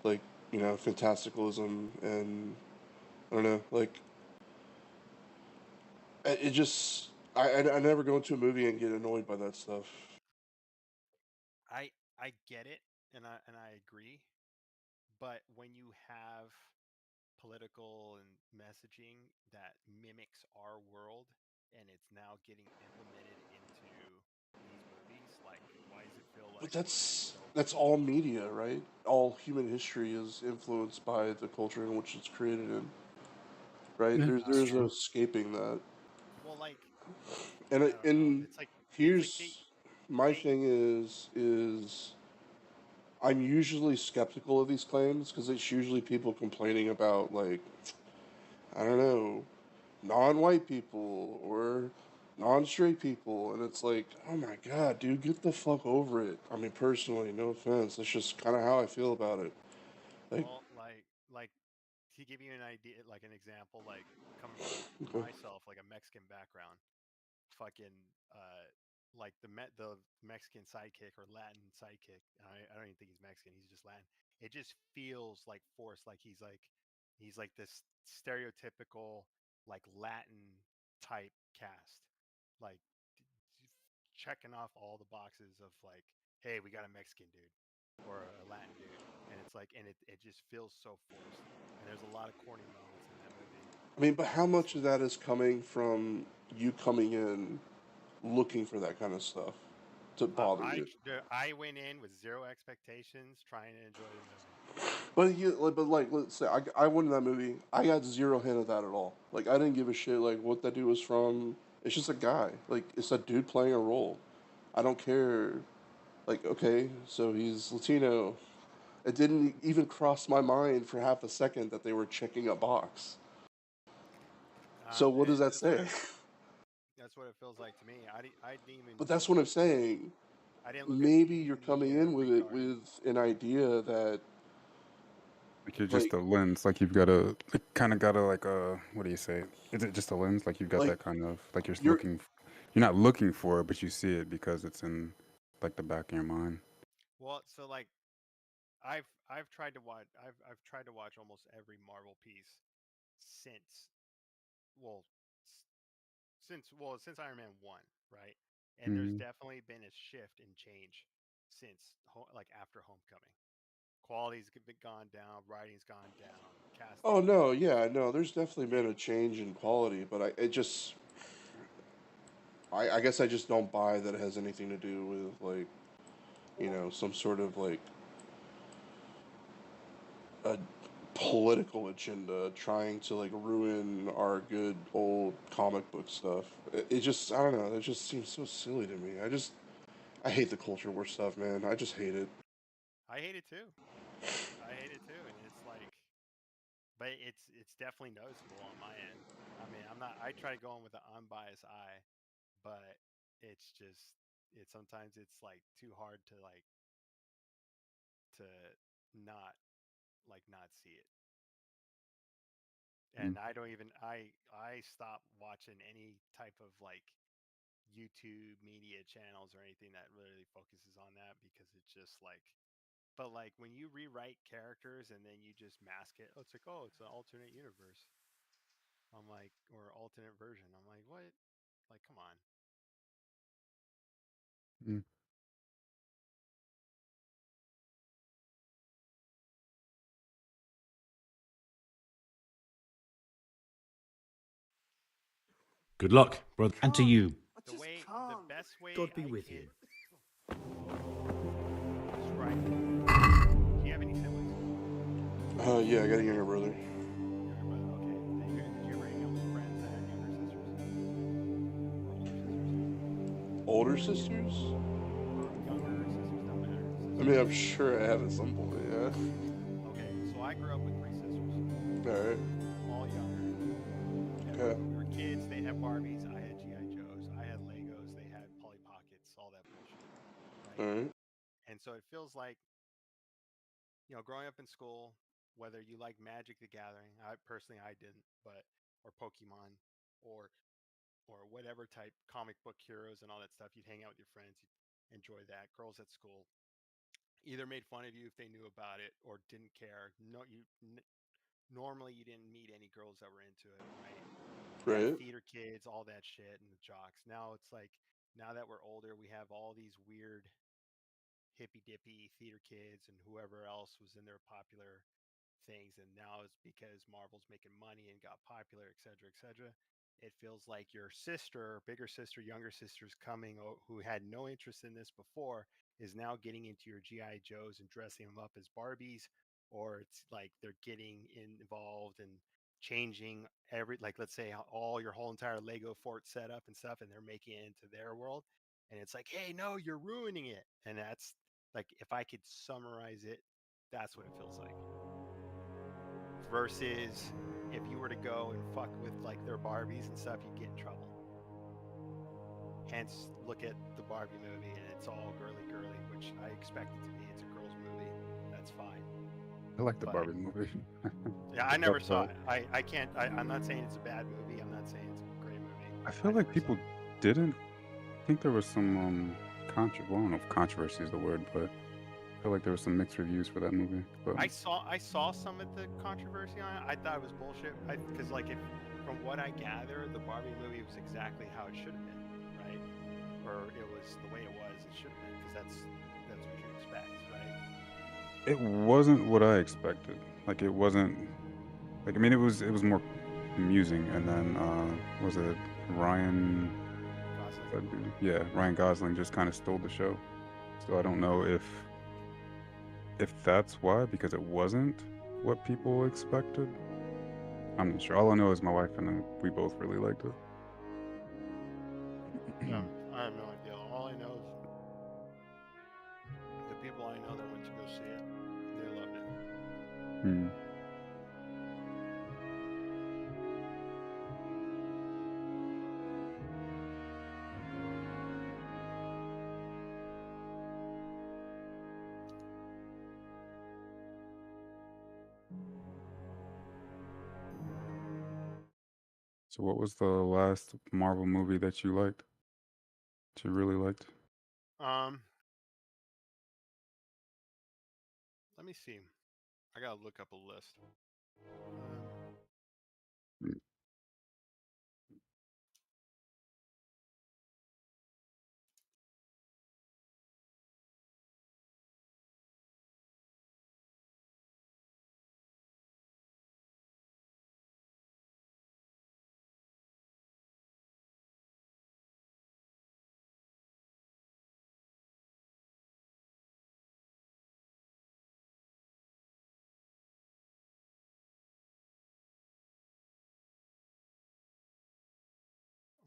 [SPEAKER 1] like, you know, fantasticalism and I don't know, like, it just. I never go into a movie and get annoyed by that stuff.
[SPEAKER 4] I get it and I agree, but when you have political and messaging that mimics our world and it's now getting implemented into these movies, like why does it feel
[SPEAKER 1] But
[SPEAKER 4] like we're being so
[SPEAKER 1] that's all media, right? All human history is influenced by the culture in which it's created in, right?
[SPEAKER 14] Yeah, that's
[SPEAKER 1] There's no
[SPEAKER 14] true.
[SPEAKER 1] escaping that.
[SPEAKER 4] well like
[SPEAKER 1] And
[SPEAKER 4] I don't know.
[SPEAKER 1] and
[SPEAKER 4] It's like
[SPEAKER 1] here's my thing is I'm usually skeptical of these claims because it's usually people complaining about like I don't know non-white people or non-straight people, and it's like, oh my god, dude, get the fuck over it. I mean, personally, no offense, that's just kind of how I feel about it. Like,
[SPEAKER 4] well like to give you an idea, like an example, like coming from
[SPEAKER 1] okay.
[SPEAKER 4] myself, like a Mexican background, fucking like the Mexican sidekick or Latin sidekick. I don't even think he's Mexican. He's just Latin. It just feels like forced. Like he's like this stereotypical like Latin type cast. Like checking off all the boxes of like, hey, we got a Mexican dude or a Latin dude, and it's like, and it just feels so forced. And there's a lot of corny moments in that movie.
[SPEAKER 1] I mean, but how much of that is coming from you coming in looking for that kind of stuff to bother you?
[SPEAKER 4] I went in with zero expectations, trying to enjoy the movie.
[SPEAKER 1] But like, let's say I went in that movie. I got zero hint of that at all. Like, I didn't give a shit like what that dude was from. It's just a guy. Like, it's a dude playing a role. I don't care. Like, okay, so he's Latino. It didn't even cross my mind for half a second that they were checking a box. So what does that say?
[SPEAKER 4] That's what it feels like to me. I didn't even.
[SPEAKER 1] But that's what I'm saying.
[SPEAKER 4] I didn't look at
[SPEAKER 1] Maybe you're
[SPEAKER 4] any
[SPEAKER 1] coming in with it
[SPEAKER 4] regard.
[SPEAKER 1] with an idea that
[SPEAKER 21] like you're just a lens, like you've got a kind of got a like a what do you say? Is it just a lens? Like you've got
[SPEAKER 1] like
[SPEAKER 21] that kind of like you're
[SPEAKER 1] you're
[SPEAKER 21] looking, you're not looking for it, but you see it because it's in like the back of your mind.
[SPEAKER 4] Well, so like I've tried to watch I've tried to watch almost every Marvel piece since well since Iron Man 1, right? And there's
[SPEAKER 21] Mm.
[SPEAKER 4] definitely been a shift and change since like after Homecoming. Quality's gone down, writing's gone down,
[SPEAKER 1] oh
[SPEAKER 4] casting.
[SPEAKER 1] no, yeah, no, there's definitely been a change in quality, but I guess I just don't buy that it has anything to do with like, you know, some sort of like a political agenda trying to like ruin our good old comic book stuff. It just I don't know, it just seems so silly to me. I hate the culture war stuff, man. I just hate it.
[SPEAKER 4] I hate it too. I hate it too, and it's like, but it's definitely noticeable on my end. I mean, I'm not. I try to go in with an unbiased eye, but it's just it sometimes it's like too hard to like to not not see it.
[SPEAKER 21] Mm.
[SPEAKER 4] And I don't even I stopped watching any type of YouTube media channels or anything that really focuses on that because it's just but when you rewrite characters and then you just mask it, it's like, oh, it's an alternate universe. I'm like, or alternate version. I'm like, what? Like, come on.
[SPEAKER 21] Mm.
[SPEAKER 23] Good luck, brother. And to you.
[SPEAKER 4] The best way
[SPEAKER 18] God be
[SPEAKER 4] I
[SPEAKER 18] with
[SPEAKER 4] can
[SPEAKER 18] you.
[SPEAKER 4] describe it. Do you have any siblings?
[SPEAKER 1] Yeah, I got a younger brother.
[SPEAKER 4] Younger brother, okay. Did you ever hang out with friends that had younger sisters? Or older sisters?
[SPEAKER 1] Older sisters?
[SPEAKER 4] Or younger sisters, don't matter. Sisters.
[SPEAKER 1] I mean, I'm sure I have at some point, yeah.
[SPEAKER 4] Okay, so I grew up with 3 sisters.
[SPEAKER 1] Alright.
[SPEAKER 4] All younger. And
[SPEAKER 1] Okay.
[SPEAKER 4] when we were kids, they had Barbies, I had G.I. Joes, I had Legos, they had Polly Pockets, all that bullshit. Right?
[SPEAKER 1] Alright.
[SPEAKER 4] And so it feels like, growing up in school, whether you like Magic the Gathering, I personally I didn't, but or Pokemon or whatever type comic book heroes and all that stuff, you'd hang out with your friends, you'd enjoy that. Girls at school either made fun of you if they knew about it or didn't care. No, normally you didn't meet any girls that were into it, right? You had
[SPEAKER 1] Right.
[SPEAKER 4] theater kids, all that shit, and the jocks. Now it's like, now that we're older, we have all these weird hippy dippy theater kids and whoever else was in their popular things. And now it's because Marvel's making money and got popular, et cetera, et cetera. It feels like your sister, bigger sister, younger sister's coming, who had no interest in this before, is now getting into your GI Joes and dressing them up as Barbies, or it's like they're getting involved and changing let's say all your whole entire Lego fort setup and stuff, and they're making it into their world, and it's like, hey, no, you're ruining it. And that's like, if I could summarize it, that's what it feels like. Versus if you were to go and fuck with their Barbies and stuff, you'd get in trouble. Hence, look at the Barbie movie and it's all girly, which I expect it to be. It's a girls' movie. That's fine.
[SPEAKER 21] I like the Barbie movie.
[SPEAKER 4] Yeah, I never saw it. I can't. I'm not saying it's a bad movie. I'm not saying it's a great movie.
[SPEAKER 21] I feel like people didn't. I think there was some well, I don't know if controversy is the word, but I feel like there was some mixed reviews for that movie. But
[SPEAKER 4] I saw some of the controversy on it. I thought it was bullshit. Because from what I gather, the Barbie movie was exactly how it should have been, right? Or it was the way it was. It should have been, because that's what you expect, right?
[SPEAKER 21] it wasn't what I expected. Like it wasn't. Like I mean, it was more amusing. And then was it Ryan? Gosling. Yeah, Ryan Gosling just kind of stole the show. So I don't know if that's why, because it wasn't what people expected. I'm not sure. All I know is my wife and we both really liked it.
[SPEAKER 4] Yeah, I have no idea. All I know is the people I know that went to go see it, they loved it.
[SPEAKER 21] Hmm. So what was the last Marvel movie that you liked? That you really liked?
[SPEAKER 4] Let me see. I gotta look up a list.
[SPEAKER 21] Mm.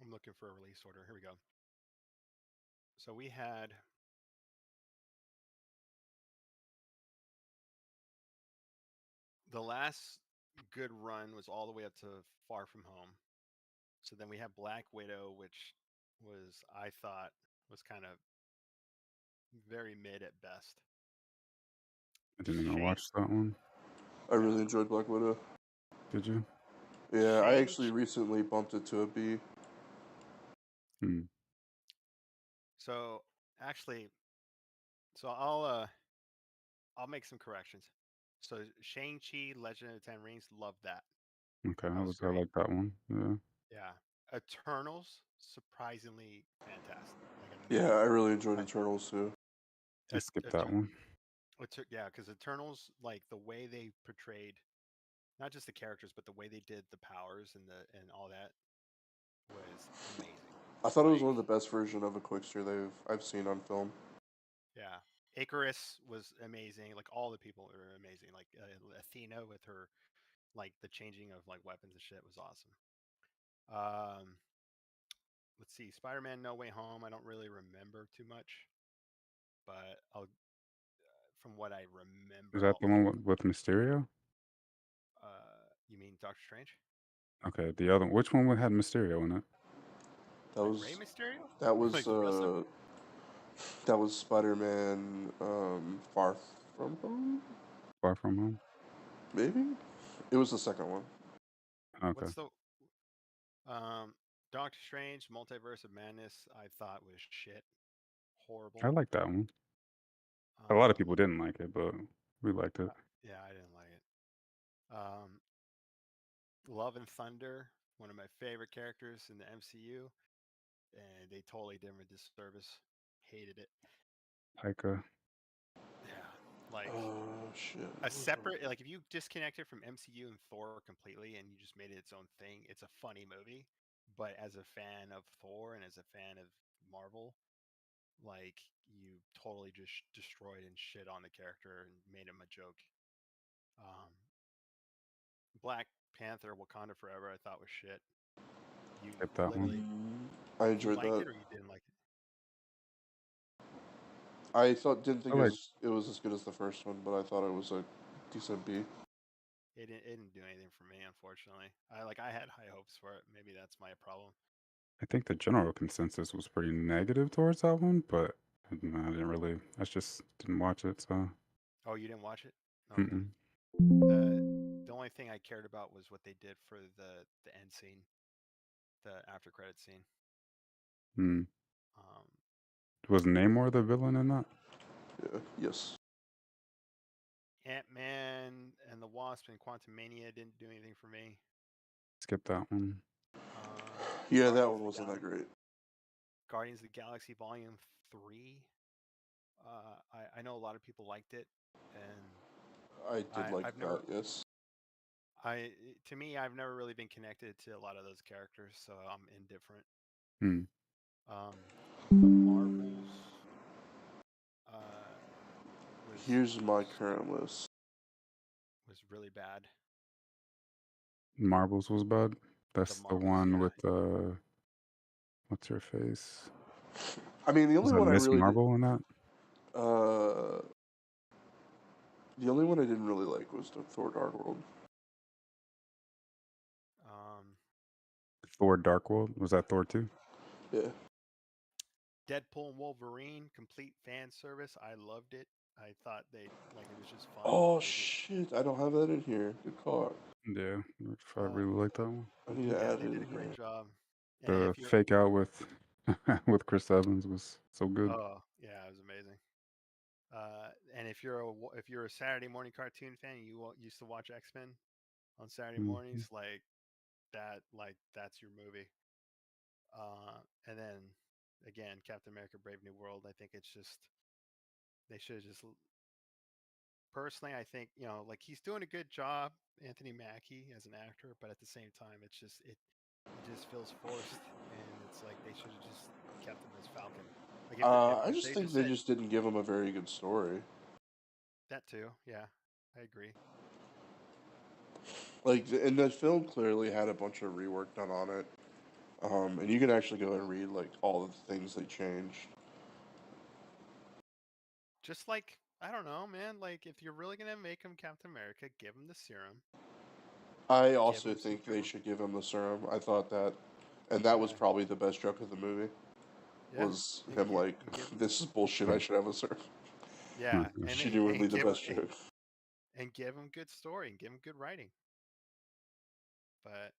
[SPEAKER 4] I'm looking for a release order. Here we go. So we had the last good run was all the way up to Far From Home. So then we had Black Widow, which I thought was kind of very mid at best.
[SPEAKER 21] I didn't even watch that one.
[SPEAKER 1] I really enjoyed Black Widow.
[SPEAKER 21] Did you?
[SPEAKER 1] Yeah, I actually recently bumped it to a B.
[SPEAKER 4] So actually, so I'll make some corrections. So Shang-Chi, Legend of the Ten Rings, love that.
[SPEAKER 21] Okay,
[SPEAKER 4] That was
[SPEAKER 21] I
[SPEAKER 4] great.
[SPEAKER 21] like that one. Yeah.
[SPEAKER 4] Yeah. Eternals, surprisingly fantastic. Like
[SPEAKER 1] Yeah, I
[SPEAKER 4] amazing.
[SPEAKER 1] really enjoyed Eternals too.
[SPEAKER 21] I skipped that one.
[SPEAKER 4] Yeah, because Eternals, like the way they portrayed not just the characters, but the way they did the powers and all that was amazing.
[SPEAKER 1] I thought it was one of the best version of a Quickster I've seen on film.
[SPEAKER 4] Yeah, Icarus was amazing. Like all the people were amazing. Like Athena with her, like the changing of like weapons and shit was awesome. Let's see, Spider-Man: No Way Home. I don't really remember too much, but I'll from what I remember.
[SPEAKER 21] Is that the one with Mysterio?
[SPEAKER 4] You mean Doctor Strange?
[SPEAKER 21] Okay, the other. Which one had Mysterio in it?
[SPEAKER 1] That
[SPEAKER 4] like
[SPEAKER 1] was
[SPEAKER 4] Rey Mysterio.
[SPEAKER 1] that was
[SPEAKER 4] Like the wrestler?
[SPEAKER 1] that was Spider-Man Far From Home.
[SPEAKER 21] Far From Home.
[SPEAKER 1] Maybe it was the second one.
[SPEAKER 21] Okay.
[SPEAKER 4] What's the Doctor Strange Multiverse of Madness? I thought was shit, horrible.
[SPEAKER 21] I like that one. A lot of people didn't like it, but we liked it.
[SPEAKER 4] Yeah, I didn't like it. Love and Thunder, one of my favorite characters in the MCU, and they totally did him a disservice. Hated it.
[SPEAKER 21] Taika.
[SPEAKER 4] Yeah, like
[SPEAKER 1] shit.
[SPEAKER 4] a separate, like if you disconnect it from MCU and Thor completely, and you just made it its own thing, it's a funny movie. But as a fan of Thor and as a fan of Marvel, like you totally just destroyed and shit on the character and made him a joke. Um, Black Panther, Wakanda Forever, I thought was shit. You
[SPEAKER 21] Skip that
[SPEAKER 4] literally,
[SPEAKER 21] one.
[SPEAKER 1] I
[SPEAKER 4] you
[SPEAKER 1] enjoyed
[SPEAKER 4] liked
[SPEAKER 1] that.
[SPEAKER 4] it or you didn't like it?
[SPEAKER 1] I didn't think
[SPEAKER 21] I like-
[SPEAKER 1] it was as good as the first one, but I thought it was a decent B.
[SPEAKER 4] It didn't do anything for me, unfortunately. I had high hopes for it. Maybe that's my problem.
[SPEAKER 21] I think the general consensus was pretty negative towards that one, but I didn't really. I just didn't watch it, so.
[SPEAKER 4] Oh, you didn't watch it? Okay.
[SPEAKER 21] Mm-mm.
[SPEAKER 4] The only thing I cared about was what they did for the end scene, the after credit scene.
[SPEAKER 21] Hmm.
[SPEAKER 4] Um,
[SPEAKER 21] Was Namor the villain in that?
[SPEAKER 1] Yeah. Yes.
[SPEAKER 4] Ant-Man and the Wasp and Quantumania didn't do anything for me.
[SPEAKER 21] Skip that one.
[SPEAKER 1] Yeah, that one wasn't that great.
[SPEAKER 4] Guardians of the Galaxy Volume 3. I know a lot of people liked it, and
[SPEAKER 1] I did like
[SPEAKER 4] I've
[SPEAKER 1] that.
[SPEAKER 4] never.
[SPEAKER 1] Yes.
[SPEAKER 4] To me, I've never really been connected to a lot of those characters, so I'm indifferent.
[SPEAKER 21] Hmm.
[SPEAKER 4] The Marvels.
[SPEAKER 1] Here's my current list.
[SPEAKER 4] Was really bad.
[SPEAKER 21] Marbles was bad. That's the one
[SPEAKER 4] yeah.
[SPEAKER 21] with what's her face?
[SPEAKER 1] I mean, the only one I
[SPEAKER 21] Miss
[SPEAKER 1] really
[SPEAKER 21] Marvel in that.
[SPEAKER 1] The only one I didn't really like was the Thor Dark World.
[SPEAKER 21] Thor Dark World, was that Thor 2?
[SPEAKER 1] Yeah.
[SPEAKER 4] Deadpool and Wolverine, complete fan service. I loved it. I thought it was just fun.
[SPEAKER 1] Oh shit! I don't have that in here. Good call.
[SPEAKER 21] Yeah, I really like that one.
[SPEAKER 1] I need to add
[SPEAKER 4] they
[SPEAKER 1] it
[SPEAKER 4] did
[SPEAKER 1] in
[SPEAKER 4] a great
[SPEAKER 1] here.
[SPEAKER 4] job.
[SPEAKER 21] The fake out with with Chris Evans was so good.
[SPEAKER 4] Oh yeah, it was amazing. And if you're a Saturday morning cartoon fan, and you used to watch X-Men on Saturday mornings, that's your movie. And then again, Captain America: Brave New World. I think it's just they should have just. Personally, I think like he's doing a good job, Anthony Mackie as an actor, but at the same time, it just feels forced, and it's like they should have just kept him as Falcon. Like
[SPEAKER 1] I just think they just didn't give him a very good story.
[SPEAKER 4] That too, yeah, I agree.
[SPEAKER 1] Like, and the film clearly had a bunch of rework done on it, and you can actually go and read like all of the things they changed.
[SPEAKER 4] Just like I don't know, man. Like if you're really gonna make him Captain America, give him the serum.
[SPEAKER 1] I also think they should give him the serum. I thought that, and that was probably the best joke of the movie.
[SPEAKER 4] Yeah.
[SPEAKER 1] Was him like, this is bullshit. I should have a serum.
[SPEAKER 4] Yeah, and
[SPEAKER 1] Genuinely the best joke.
[SPEAKER 4] and give him good story and give him good writing. But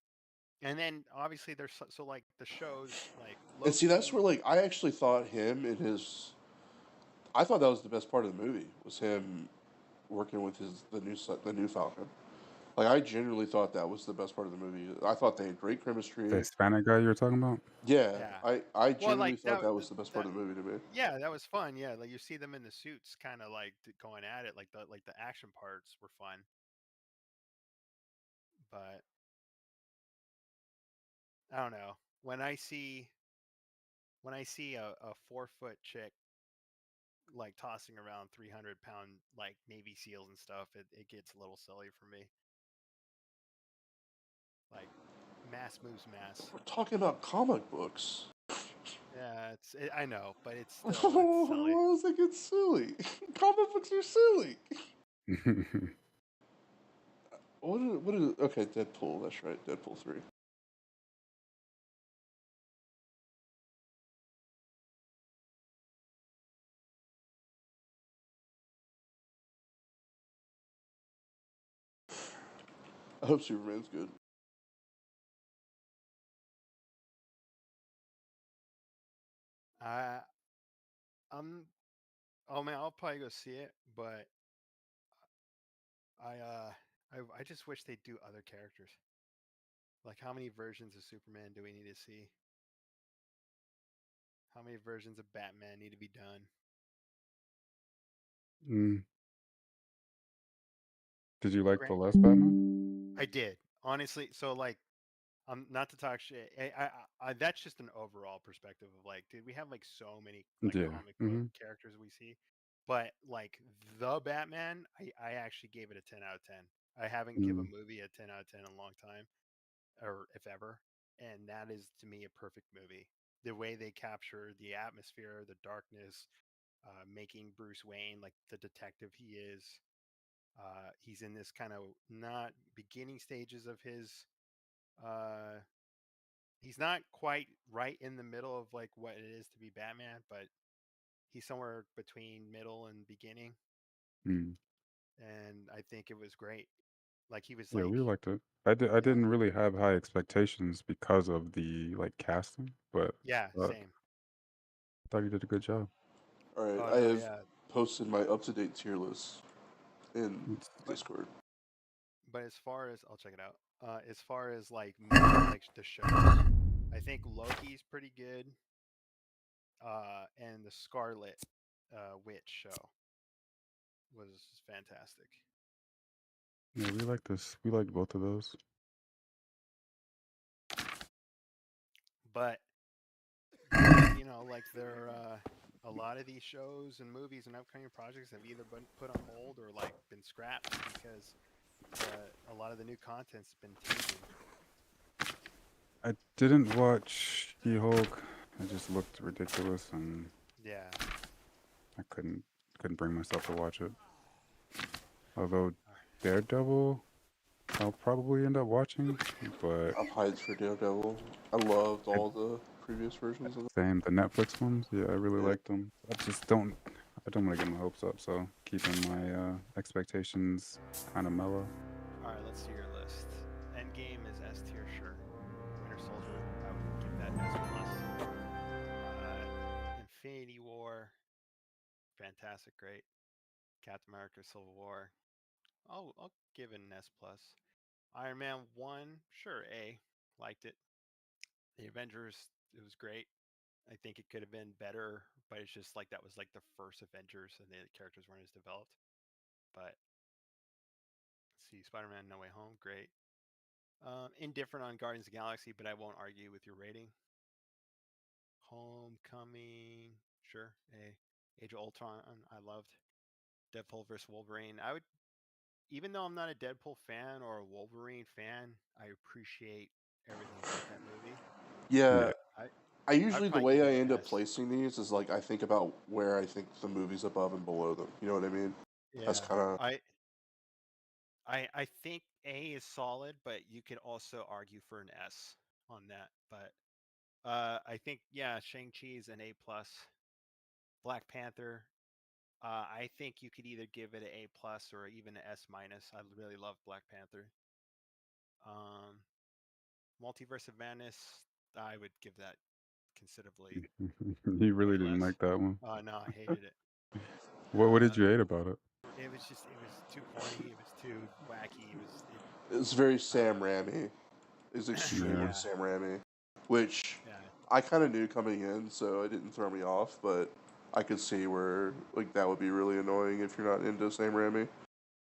[SPEAKER 4] and then obviously there's so like the shows like
[SPEAKER 1] And see, that's
[SPEAKER 4] Loki.
[SPEAKER 1] where like I actually thought him and his. I thought that was the best part of the movie was him working with the new Falcon. Like I genuinely thought that was the best part of the movie. I thought they had great
[SPEAKER 21] The
[SPEAKER 1] chemistry.
[SPEAKER 21] Hispanic guy you were talking about?
[SPEAKER 1] Yeah,
[SPEAKER 4] Yeah.
[SPEAKER 1] I
[SPEAKER 4] Well,
[SPEAKER 1] genuinely
[SPEAKER 4] like
[SPEAKER 1] thought that was the best part
[SPEAKER 4] that
[SPEAKER 1] of the movie to me.
[SPEAKER 4] yeah, that was fun. Yeah, like you see them in the suits, kind of like going at it. Like the action parts were fun. But I don't know when I see a 4 foot chick like tossing around 300 pound like Navy SEALs and stuff, it gets a little silly for me. Like mass moves mass.
[SPEAKER 1] We're talking about comic books.
[SPEAKER 4] Yeah, I know, but it's
[SPEAKER 1] Why
[SPEAKER 4] still it's silly.
[SPEAKER 1] was it get silly? Comic books are silly. What is it? Okay, Deadpool. That's right, Deadpool 3. I hope Superman's good.
[SPEAKER 4] I I'm oh man, I'll probably go see it, but I uh I just wish they'd do other characters. Like how many versions of Superman do we need to see? How many versions of Batman need to be done?
[SPEAKER 21] Mm. Did you like the
[SPEAKER 4] Grant,
[SPEAKER 21] last Batman?
[SPEAKER 4] I did honestly. So like, not to talk shit. That's just an overall perspective of like, dude, we have like so many like
[SPEAKER 21] Yeah.
[SPEAKER 4] comic book characters we see, but like the Batman, I actually gave it a 10 out of 10. I haven't given
[SPEAKER 21] Mm.
[SPEAKER 4] a movie a 10 out of 10 in a long time, or if ever, and that is to me a perfect movie. The way they capture the atmosphere, the darkness, making Bruce Wayne like the detective he is. He's in this kind of not beginning stages of his. Uh, he's not quite right in the middle of like what it is to be Batman, but he's somewhere between middle and beginning.
[SPEAKER 21] Mm.
[SPEAKER 4] And I think it was great. Like he was
[SPEAKER 21] Yeah,
[SPEAKER 4] like,
[SPEAKER 21] we liked it. I
[SPEAKER 4] yeah,
[SPEAKER 21] didn't really have high expectations because of the like casting, but
[SPEAKER 4] yeah,
[SPEAKER 21] I
[SPEAKER 4] same.
[SPEAKER 21] thought you did a good job.
[SPEAKER 1] All right,
[SPEAKER 4] Oh
[SPEAKER 1] I
[SPEAKER 4] no,
[SPEAKER 1] have
[SPEAKER 4] yeah.
[SPEAKER 1] posted my up-to-date tier list in
[SPEAKER 4] But
[SPEAKER 1] Discord.
[SPEAKER 4] as far as I'll check it out. As far as like movie, like the shows, I think Loki's pretty good. And the Scarlet Witch show was fantastic.
[SPEAKER 21] Yeah, we liked this. We liked both of those.
[SPEAKER 4] But you know, like there a lot of these shows and movies and upcoming projects have either been put on hold or like been scrapped because a lot of the new content's been taken.
[SPEAKER 21] I didn't watch She-Hulk. It just looked ridiculous, and
[SPEAKER 4] Yeah.
[SPEAKER 21] I couldn't bring myself to watch it. Although Daredevil, I'll probably end up watching, but
[SPEAKER 1] I'm hyped for Daredevil. I loved all the previous versions of it.
[SPEAKER 21] same the Netflix ones. Yeah, I really
[SPEAKER 1] Yeah.
[SPEAKER 21] liked them. I don't want to get my hopes up, so keeping my expectations kind of mellow.
[SPEAKER 4] All right, let's see your list. Endgame is S tier, sure. Winter Soldier, I would give that S plus. Infinity War, fantastic, great. Captain America: Civil War, I'll give it an S plus. Iron Man 1, sure, A, liked it. The Avengers, it was great. I think it could have been better, but it's just like that was like the first Avengers and the characters weren't as developed. But let's see, Spider-Man: No Way Home, great. Indifferent on Guardians of the Galaxy, but I won't argue with your rating. Homecoming, sure. A. Age of Ultron, I loved. Deadpool versus Wolverine. I would, even though I'm not a Deadpool fan or a Wolverine fan, I appreciate everything about that movie.
[SPEAKER 1] Yeah,
[SPEAKER 4] I
[SPEAKER 1] I
[SPEAKER 4] I'd
[SPEAKER 1] usually the
[SPEAKER 4] probably give
[SPEAKER 1] way
[SPEAKER 4] it
[SPEAKER 1] I
[SPEAKER 4] an
[SPEAKER 1] end up
[SPEAKER 4] S.
[SPEAKER 1] placing these is like I think about where I think the movie's above and below them. You know what I mean? That's
[SPEAKER 4] Yeah,
[SPEAKER 1] kind of
[SPEAKER 4] I think A is solid, but you could also argue for an S on that. But I think yeah, Shang Chi is an A plus. Black Panther, I think you could either give it an A plus or even an S minus. I really love Black Panther. Um, Multiverse of Madness, I would give that considerably
[SPEAKER 21] You really
[SPEAKER 4] A
[SPEAKER 21] didn't
[SPEAKER 4] less.
[SPEAKER 21] like that one.
[SPEAKER 4] Oh no, I hated it.
[SPEAKER 21] What did you hate about it?
[SPEAKER 4] It was too corny. It was too wacky.
[SPEAKER 1] It's very Sam Raimi. It's extremely
[SPEAKER 21] Yeah.
[SPEAKER 1] Sam Raimi, which
[SPEAKER 4] Yeah.
[SPEAKER 1] I kind of knew coming in, so it didn't throw me off. But I could see where like that would be really annoying if you're not into Sam Raimi.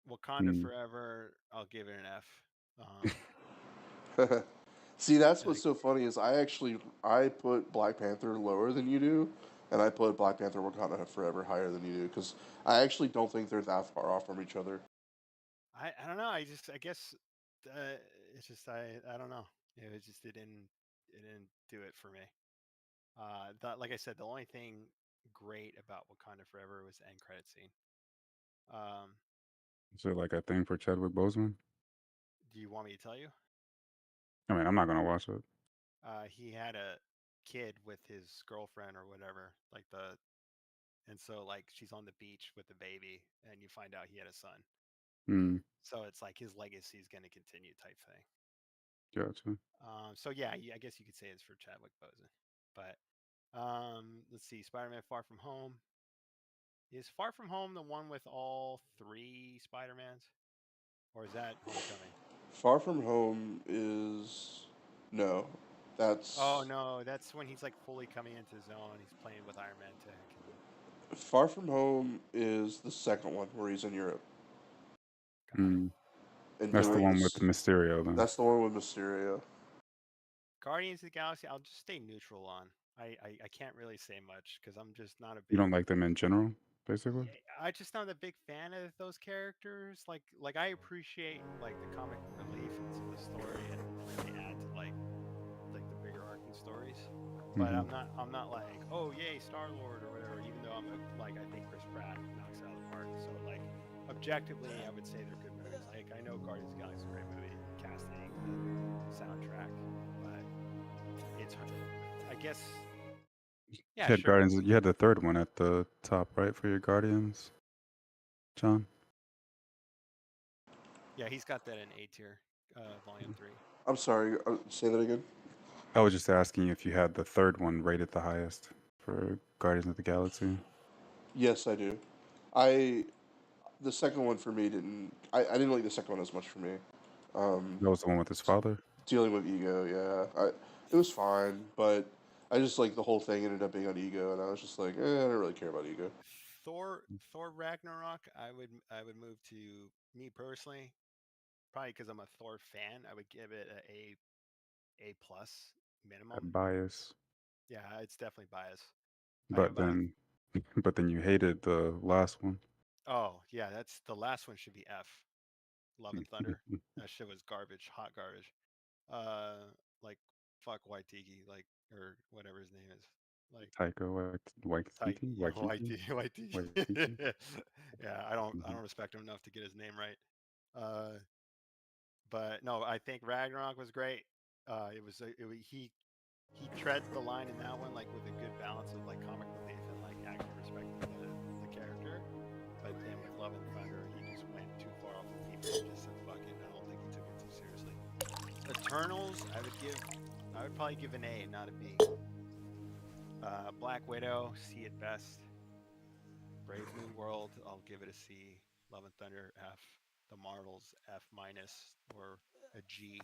[SPEAKER 4] Wakanda Forever, I'll give it an F.
[SPEAKER 1] See, that's what's so funny is I put Black Panther lower than you do, and I put Black Panther Wakanda Forever higher than you do because I actually don't think they're that far off from each other.
[SPEAKER 4] I don't know. I guess it's just I don't know. It didn't do it for me. Like I said, the only thing great about Wakanda Forever was the end credit scene.
[SPEAKER 21] Is it like a thing for Chadwick Boseman?
[SPEAKER 4] Do you want me to tell you?
[SPEAKER 21] I mean, I'm not gonna watch it.
[SPEAKER 4] He had a kid with his girlfriend or whatever, and so like she's on the beach with the baby, and you find out he had a son.
[SPEAKER 21] Mm.
[SPEAKER 4] So it's like his legacy is going to continue, type thing.
[SPEAKER 21] Gotcha.
[SPEAKER 4] So yeah, I guess you could say it's for Chadwick Boseman. But let's see, Spider-Man: Far From Home. Is Far From Home the one with all 3 Spider-Mans, or is that Homecoming?
[SPEAKER 1] Far From Home is no. That's
[SPEAKER 4] Oh no, that's when he's like fully coming into his own. He's playing with Iron Man tech.
[SPEAKER 1] Far From Home is the second one where he's in Europe.
[SPEAKER 21] Mm.
[SPEAKER 1] And
[SPEAKER 21] That's the one with Mysterio, then.
[SPEAKER 1] That's the one with Mysterio.
[SPEAKER 4] Guardians of the Galaxy, I'll just stay neutral on. I can't really say much because I'm just not a big.
[SPEAKER 21] You don't like them in general, basically.
[SPEAKER 4] I just not a big fan of those characters. Like I appreciate like the comic relief and some of the story and when they add to like the bigger arcing stories. But I'm not like, oh yay, Star-Lord or whatever. Even though I think Chris Pratt knocks it out of the park. So like objectively, I would say they're good movies. Like I know Guardians of the Galaxy is a great movie, casting, the soundtrack, but it's I guess. Yeah,
[SPEAKER 21] you had
[SPEAKER 4] sure.
[SPEAKER 21] Guardians. You had the third one at the top, right, for your Guardians, John?
[SPEAKER 4] Yeah, he's got that in A tier, volume 3.
[SPEAKER 1] I'm sorry. Say that again.
[SPEAKER 21] I was just asking if you had the third one rated the highest for Guardians of the Galaxy.
[SPEAKER 1] Yes, I do. The second one for me didn't. I didn't like the second one as much for me.
[SPEAKER 21] That was the one with his father.
[SPEAKER 1] Dealing with Ego, yeah. It was fine, but I just like the whole thing ended up being on Ego, and I was just like, I don't really care about Ego.
[SPEAKER 4] Thor Ragnarok, I would move to, me personally, probably because I'm a Thor fan. I would give it a plus minimum.
[SPEAKER 21] Bias.
[SPEAKER 4] Yeah, it's definitely bias.
[SPEAKER 21] But then you hated the last one.
[SPEAKER 4] Oh yeah, that's the last one should be F. Love and Thunder. That shit was garbage, hot garbage. Like fuck Waititi, like or whatever his name is. Like
[SPEAKER 21] Taika Waititi.
[SPEAKER 4] Yeah, I don't respect him enough to get his name right. But no, I think Ragnarok was great. He treads the line in that one like with a good balance of like comic relief and like actually respecting the character. But then with Love and Thunder, he just went too far off the deep end and just said fuck it. I don't think he took it too seriously. Eternals, I would probably give an A, not a B. Black Widow, C at best. Brave New World, I'll give it a C. Love and Thunder, F. The Marvels, F minus or a G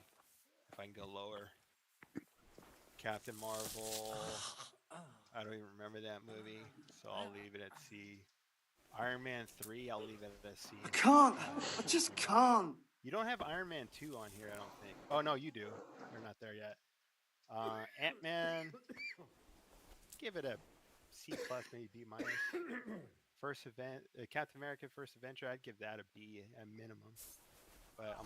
[SPEAKER 4] if I can go lower. Captain Marvel, I don't even remember that movie, so I'll leave it at C. Iron Man 3, I'll leave it at a C.
[SPEAKER 17] I can't. I just can't.
[SPEAKER 4] You don't have Iron Man 2 on here, I don't think. Oh, no, you do. You're not there yet. Ant-Man, give it a C plus, maybe B minus. Captain America First Adventure, I'd give that a B at minimum. But I'm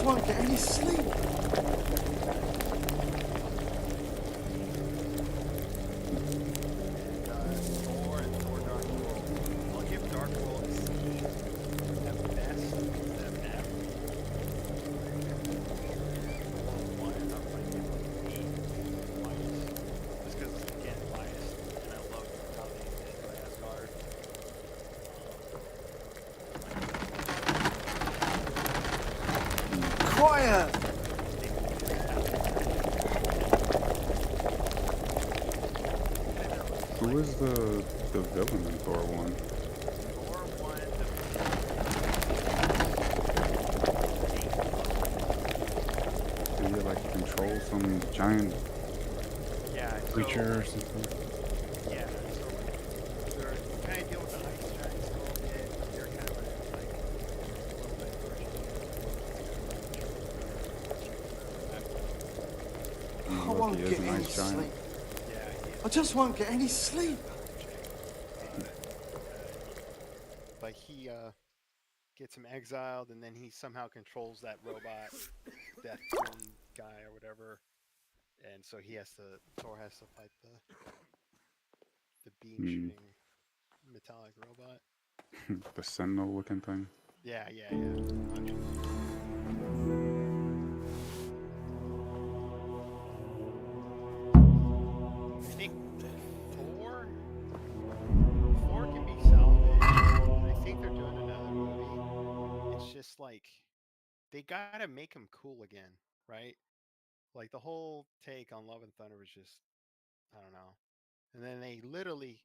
[SPEAKER 17] just won't get any sleep.
[SPEAKER 4] Thor and Thor Dark World. I'll give Dark World a C at best. The map. One, I'll probably give like an A minus. Just because, again, biased. And I love how they did Asgard.
[SPEAKER 17] Quiet!
[SPEAKER 21] Who is the villain in Thor 1?
[SPEAKER 4] Thor 1,
[SPEAKER 21] Did he like control some giant creature or something?
[SPEAKER 4] Yeah, so they're kind of deal with the ice giants a little bit. They're kind of like a little bit version.
[SPEAKER 17] I won't get any sleep. I just won't get any sleep.
[SPEAKER 4] But he gets him exiled, and then he somehow controls that robot, Death Twin guy or whatever. And so Thor has to fight the beam shooting metallic robot.
[SPEAKER 21] The Sentinel looking thing.
[SPEAKER 4] Yeah. I think Thor can be salvaged. I think they're doing another movie. It's just like they gotta make him cool again, right? Like the whole take on Love and Thunder was just, I don't know. And then they literally,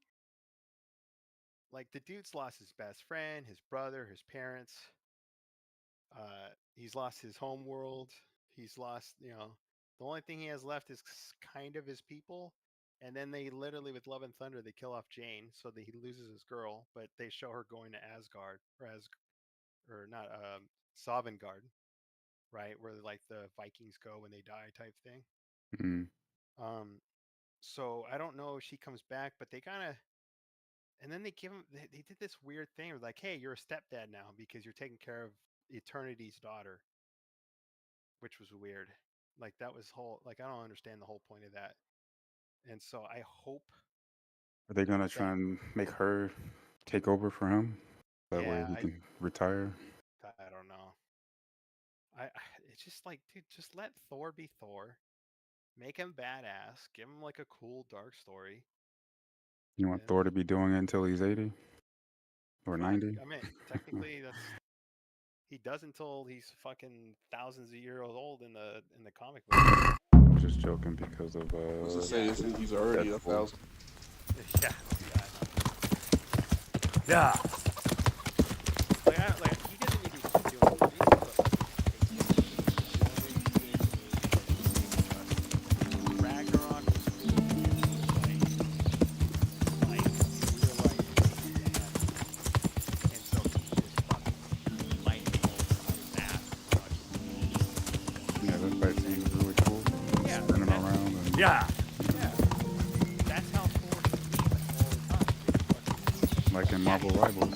[SPEAKER 4] like, the dude's lost his best friend, his brother, his parents. He's lost his home world. He's lost, the only thing he has left is kind of his people. And then they literally, with Love and Thunder, they kill off Jane so that he loses his girl, but they show her going to Asgard, or not, Sovngarde, right? Where like the Vikings go when they die type thing. So I don't know if she comes back, but they kind of, and then they give him, they did this weird thing where like, hey, you're a stepdad now because you're taking care of Eternity's daughter, which was weird. Like that was like, I don't understand the whole point of that. And so I hope.
[SPEAKER 21] Are they gonna try and make her take over for him? That way he can retire?
[SPEAKER 4] I don't know. It's just like, dude, just let Thor be Thor. Make him badass. Give him like a cool dark story.
[SPEAKER 21] You want Thor to be doing it until he's 80 or 90?
[SPEAKER 4] I mean, technically, he does until he's fucking thousands of years old in the comic book.
[SPEAKER 21] I'm just joking because of
[SPEAKER 1] I was gonna say he's already
[SPEAKER 21] Deadpool.
[SPEAKER 1] 1,000.
[SPEAKER 4] Yeah.
[SPEAKER 15] Yeah.
[SPEAKER 4] Like he doesn't even keep doing movies, but Ragnarok was cool. Like real life, and so he just fucking lightning bolts on his ass.
[SPEAKER 21] Yeah, that fight scene was really cool.
[SPEAKER 4] Yeah,
[SPEAKER 21] Spinning around. And...
[SPEAKER 15] Yeah.
[SPEAKER 4] That's how Thor should be all the time.
[SPEAKER 21] Like in Marvel Rivals.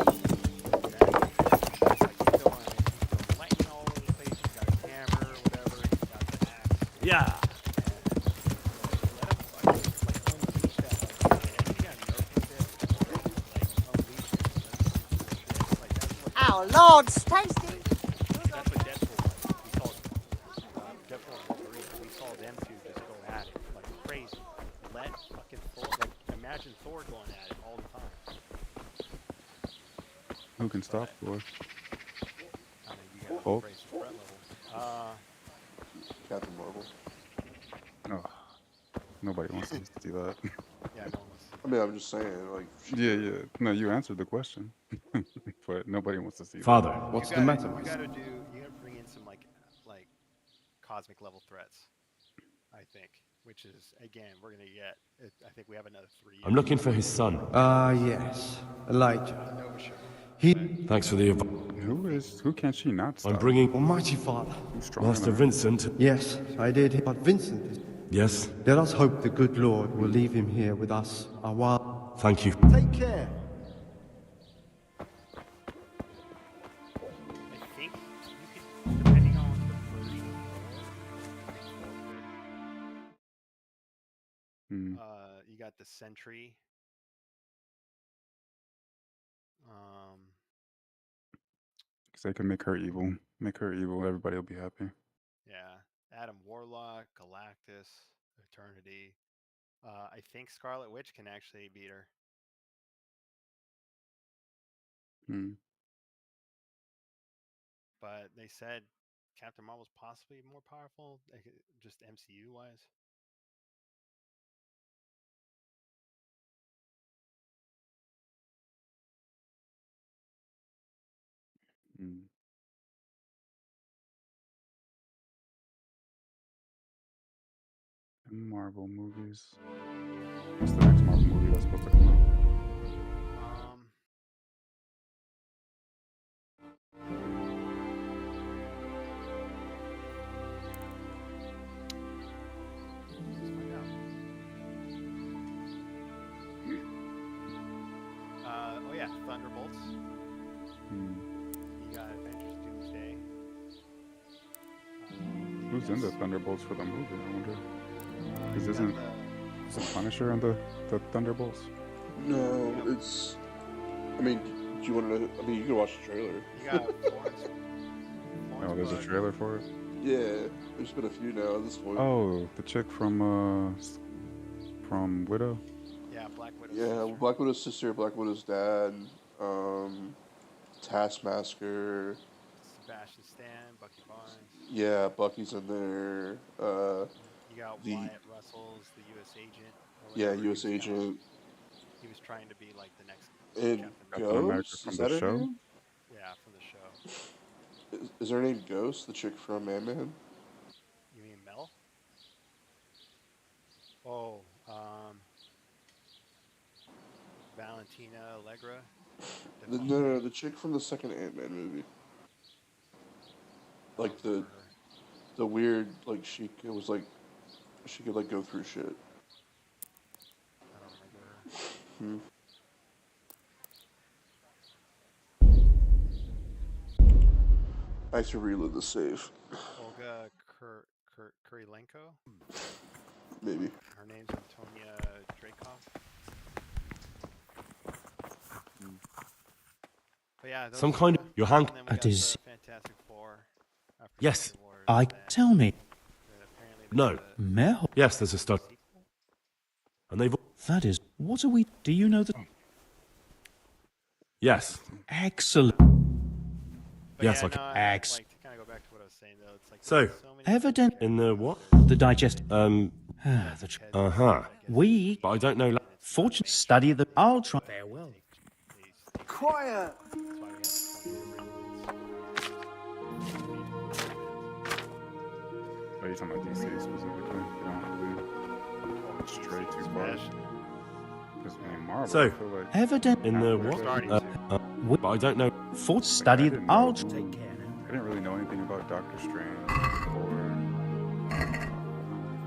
[SPEAKER 15] Yeah.
[SPEAKER 16] Our Lord's tasty.
[SPEAKER 4] That's what Deadpool was. Deadpool and Wolverine. We saw them two just go at it like crazy. Let fucking Thor, like, imagine Thor going at it all the time.
[SPEAKER 21] Who can stop Thor?
[SPEAKER 4] I mean, you gotta
[SPEAKER 21] Hulk?
[SPEAKER 4] raise the threat level.
[SPEAKER 1] Captain Marvel.
[SPEAKER 21] Oh, nobody wants to see that.
[SPEAKER 4] Yeah, no one wants to see
[SPEAKER 1] I mean, I'm just saying, like.
[SPEAKER 21] Yeah. No, you answered the question, but nobody wants to see
[SPEAKER 19] Father,
[SPEAKER 21] that.
[SPEAKER 19] what's the matter?
[SPEAKER 4] You gotta bring in some like cosmic level threats, I think. Which is, again, we're gonna get. I think we have another 3 years.
[SPEAKER 19] I'm looking for his son.
[SPEAKER 14] Yes. Elijah.
[SPEAKER 4] Nova show.
[SPEAKER 19] Thanks for the...
[SPEAKER 21] Who can she not stop?
[SPEAKER 19] I'm bringing...
[SPEAKER 14] Almighty Father.
[SPEAKER 19] Master Vincent.
[SPEAKER 14] Yes, I did. But Vincent is...
[SPEAKER 19] Yes?
[SPEAKER 14] Let us hope the good Lord will leave him here with us a while.
[SPEAKER 19] Thank you.
[SPEAKER 14] Take care.
[SPEAKER 4] I think you could, depending on the got the Sentry.
[SPEAKER 21] Because they can make her evil. Make her evil. Everybody will be happy.
[SPEAKER 4] Yeah, Adam Warlock, Galactus, Eternity. I think Scarlet Witch can actually beat her. But they said Captain Marvel's possibly more powerful, just MCU wise.
[SPEAKER 21] Marvel movies. What's the next Marvel movie that's supposed to come out?
[SPEAKER 4] Oh yeah, Thunderbolts. You got Avengers Doomsday.
[SPEAKER 21] Who's in the Thunderbolts for the movie? I wonder. Because isn't Punisher in the Thunderbolts?
[SPEAKER 1] No, it's. I mean, do you want to? I mean, you can watch the trailer.
[SPEAKER 4] You got Florence.
[SPEAKER 21] Oh, there's a trailer for it.
[SPEAKER 1] Yeah, there's been a few now at this point.
[SPEAKER 21] Oh, the chick from Widow.
[SPEAKER 4] Yeah, Black Widow's
[SPEAKER 1] Yeah,
[SPEAKER 4] sister.
[SPEAKER 1] Black Widow's sister, Black Widow's dad, Taskmaster.
[SPEAKER 4] Sebastian Stan, Bucky Barnes.
[SPEAKER 1] Yeah, Bucky's in there.
[SPEAKER 4] You got Wyatt Russell's the U.S. agent.
[SPEAKER 1] Yeah, U.S. agent.
[SPEAKER 4] He was trying to be like the next
[SPEAKER 1] And
[SPEAKER 21] Captain America
[SPEAKER 1] Ghost?
[SPEAKER 21] from
[SPEAKER 1] Is
[SPEAKER 21] the
[SPEAKER 1] that her
[SPEAKER 21] show?
[SPEAKER 1] name?
[SPEAKER 4] Yeah, from the show.
[SPEAKER 1] Is her name Ghost, the chick from Ant-Man?
[SPEAKER 4] You mean Mel? Oh, Valentina Allegra.
[SPEAKER 1] No, the chick from the second Ant-Man movie. Like the weird, like it was like she could like go through shit.
[SPEAKER 4] I don't remember her.
[SPEAKER 1] I have to reload the save.
[SPEAKER 4] Olga Kurilenko?
[SPEAKER 1] Maybe.
[SPEAKER 4] Her name's Antonia Dreykov. But yeah,
[SPEAKER 19] Some kind of your hand.
[SPEAKER 4] It is. Fantastic Four.
[SPEAKER 19] Yes.
[SPEAKER 14] Tell me.
[SPEAKER 19] No.
[SPEAKER 14] Mel.
[SPEAKER 19] Yes, there's a stud. And they've.
[SPEAKER 14] That is. What are we? Do you know that?
[SPEAKER 19] Yes.
[SPEAKER 14] Excellent.
[SPEAKER 4] But
[SPEAKER 19] yes,
[SPEAKER 4] yeah,
[SPEAKER 19] I can.
[SPEAKER 4] Like to kind of go back to what I was saying though. It's like
[SPEAKER 19] So,
[SPEAKER 14] evident
[SPEAKER 19] in the what?
[SPEAKER 14] The digest. We.
[SPEAKER 19] But I don't know.
[SPEAKER 14] Fortune. Study the. I'll try. Farewell.
[SPEAKER 17] Quiet.
[SPEAKER 21] Are you talking about DC specifically? You don't have to stray too far. Because Marvel,
[SPEAKER 19] So,
[SPEAKER 21] I feel like
[SPEAKER 14] evident
[SPEAKER 19] in the what? But I don't know.
[SPEAKER 14] Fort study the. I'll take care
[SPEAKER 21] now. I didn't really know anything about Doctor Strange or.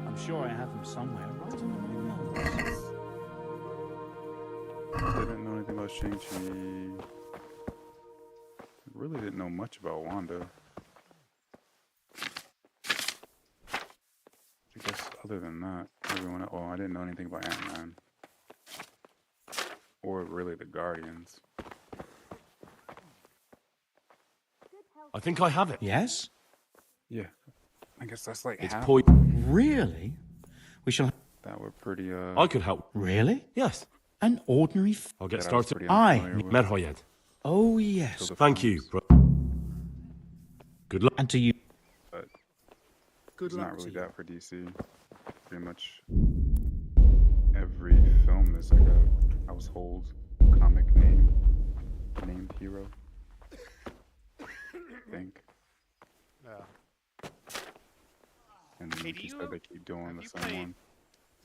[SPEAKER 7] I'm sure I have them somewhere, right in my notes.
[SPEAKER 21] I didn't know anything about Shang-Chi. I really didn't know much about Wanda. I guess other than that, everyone. Oh, I didn't know anything about Ant-Man. Or really the Guardians.
[SPEAKER 19] I think I have it.
[SPEAKER 14] Yes.
[SPEAKER 21] Yeah. I guess that's like
[SPEAKER 19] It's
[SPEAKER 21] half.
[SPEAKER 14] Really? We shall.
[SPEAKER 21] That were pretty.
[SPEAKER 19] I could help.
[SPEAKER 14] Really?
[SPEAKER 19] Yes.
[SPEAKER 14] An ordinary.
[SPEAKER 19] I'll get
[SPEAKER 21] That I was
[SPEAKER 19] started.
[SPEAKER 21] pretty unfamiliar with.
[SPEAKER 19] Merhoyed.
[SPEAKER 14] Oh yes.
[SPEAKER 19] Thank you, bro. Good luck.
[SPEAKER 14] And to you.
[SPEAKER 21] But
[SPEAKER 7] Good
[SPEAKER 21] it's
[SPEAKER 7] luck
[SPEAKER 21] not really
[SPEAKER 7] to you.
[SPEAKER 21] that for DC. Pretty much every film is like a household comic named hero. I think.
[SPEAKER 4] Yeah.
[SPEAKER 21] And
[SPEAKER 4] Hey,
[SPEAKER 21] like you said, they keep doing the same one.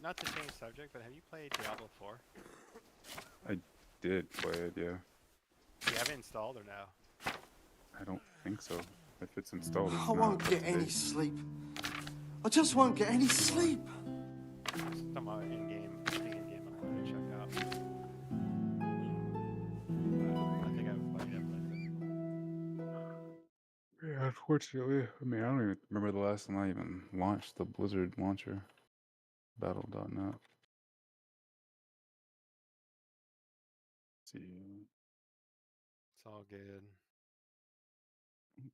[SPEAKER 4] Not to change subject, but have you played Diablo 4?
[SPEAKER 21] I did play it, yeah.
[SPEAKER 4] Do you have it installed or no?
[SPEAKER 21] I don't think so. If it's installed, it's
[SPEAKER 17] I
[SPEAKER 21] not.
[SPEAKER 17] won't get any sleep. I just won't get any sleep.
[SPEAKER 4] Some in-game, in-game I'm going to check out. I think I would play it.
[SPEAKER 21] Yeah, unfortunately. I mean, I don't even remember the last time I even launched the Blizzard launcher. Battle.net. see.
[SPEAKER 4] It's all good.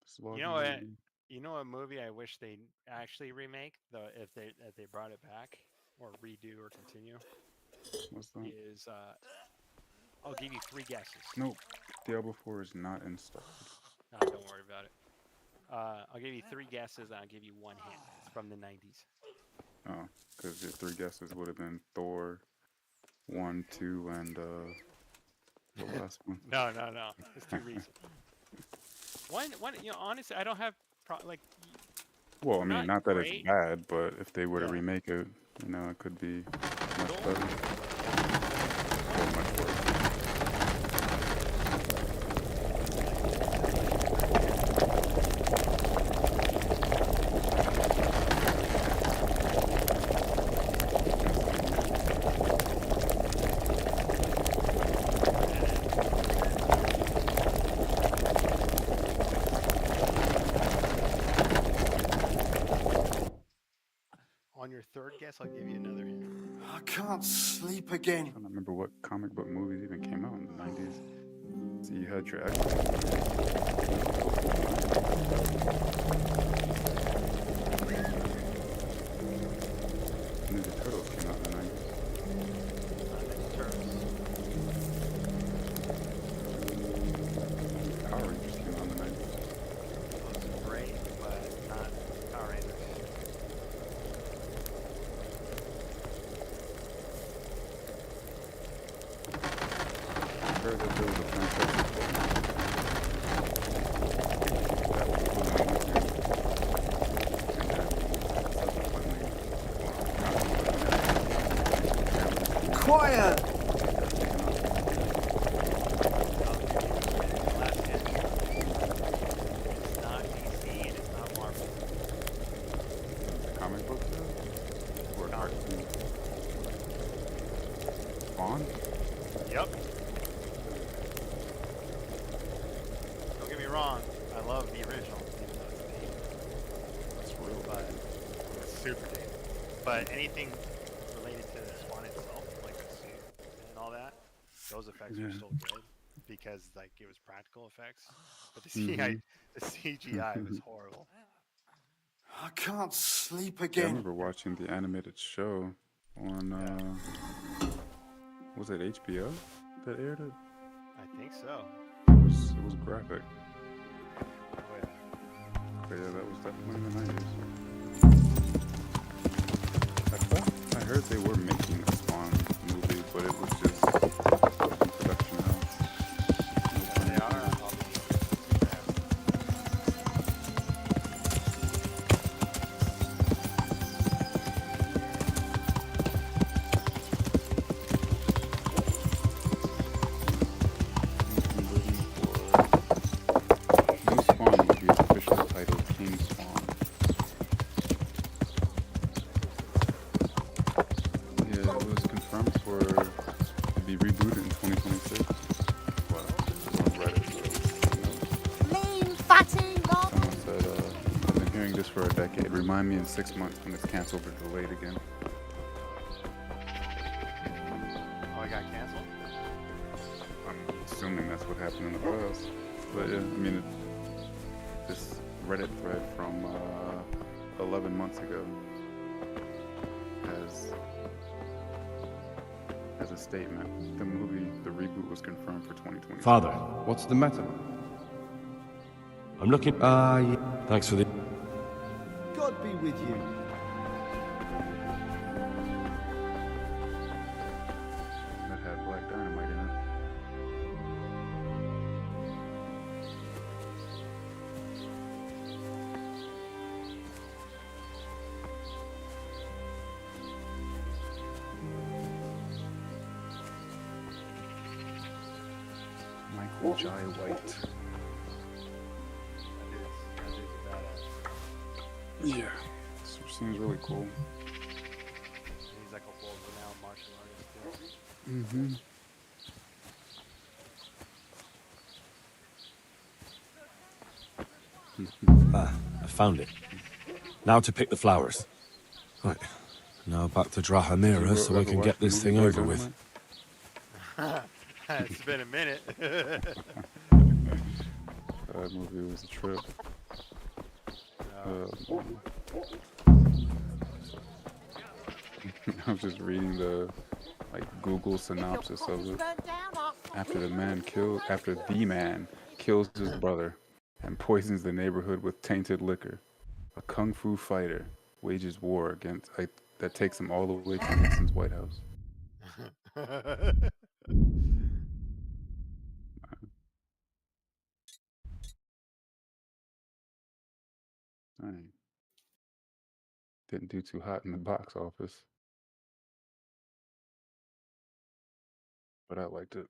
[SPEAKER 21] This
[SPEAKER 4] You know what? You know a movie I wish they actually remake, though, if they brought it back or redo or continue.
[SPEAKER 21] What's that?
[SPEAKER 4] Is I'll give you 3 guesses.
[SPEAKER 21] Nope. Diablo 4 is not installed.
[SPEAKER 4] No, don't worry about it. I'll give you 3 guesses and I'll give you 1 hint. It's from the 90s.
[SPEAKER 21] Oh, because your 3 guesses would have been Thor 1, 2, and the last one.
[SPEAKER 4] No. It's too recent. One. You know, honestly, I don't have
[SPEAKER 21] Well, I mean, not that
[SPEAKER 4] great.
[SPEAKER 21] it's bad, but if they were to remake it, you know, it could be much better. Or much worse.
[SPEAKER 4] On your 3rd guess, I'll give you another hint.
[SPEAKER 17] I can't sleep again.
[SPEAKER 21] I don't remember what comic book movies even came out in the 90s. So you had your Ninja Turtles came out in the 90s.
[SPEAKER 4] Ninja Turtles.
[SPEAKER 21] Power Rangers came out in the 90s.
[SPEAKER 4] Looks great, but not Power Rangers.
[SPEAKER 21] I heard that there was a franchise before. That was put on YouTube. And then subsequently,
[SPEAKER 17] Quiet!
[SPEAKER 4] It's not DC and it's not Marvel.
[SPEAKER 21] comic books or cartoons? Spawn?
[SPEAKER 4] Yep. Don't get me wrong, I love the original, even though it's dated.
[SPEAKER 21] That's real.
[SPEAKER 4] But it's super dated. But anything related to the Spawn itself, like the suit and all that, those effects were still good because like it was practical effects. But the CGI was horrible.
[SPEAKER 17] I can't sleep
[SPEAKER 21] Yeah, I
[SPEAKER 17] again.
[SPEAKER 21] remember watching the animated show on, was it HBO that aired it?
[SPEAKER 4] I think so.
[SPEAKER 21] It was graphic.
[SPEAKER 4] Oh, yeah.
[SPEAKER 21] But yeah, that was definitely in the 90s. I heard they were making a Spawn movie, but it was just production house.
[SPEAKER 4] They are.
[SPEAKER 21] New Spawn would be official title King Spawn. Yeah, it was confirmed to be rebooted in 2026. Well, on Reddit.
[SPEAKER 16] Lean, fatty, mom.
[SPEAKER 21] Someone said, I've been hearing this for a decade. Remind me in 6 months when it's canceled or delayed again.
[SPEAKER 4] Oh, it got canceled?
[SPEAKER 21] I'm assuming that's what happened in the past. But yeah, I mean, this Reddit thread from 11 months ago has a statement. The reboot was confirmed for 2020.
[SPEAKER 19] Father,
[SPEAKER 11] What's the matter?
[SPEAKER 19] I'm looking.
[SPEAKER 11] Yeah.
[SPEAKER 19] Thanks for the.
[SPEAKER 17] God be with you.
[SPEAKER 21] That had black dynamite in it. Michael Jai White.
[SPEAKER 4] That dude's a badass.
[SPEAKER 21] Yeah, this seems really cool.
[SPEAKER 4] He's like a world-renowned martial artist too.
[SPEAKER 21] Mm-hmm.
[SPEAKER 19] I found it. Now to pick the flowers. Right. Now back to Drahamira so we can get this thing over with.
[SPEAKER 4] I It's been a minute.
[SPEAKER 21] That movie was a trip. I was just reading the Google synopsis of it. After the man kills his brother and poisons the neighborhood with tainted liquor, a kung fu fighter wages war against that takes him all the way to Nixon's White House. Didn't do too hot in the box office, but I liked it.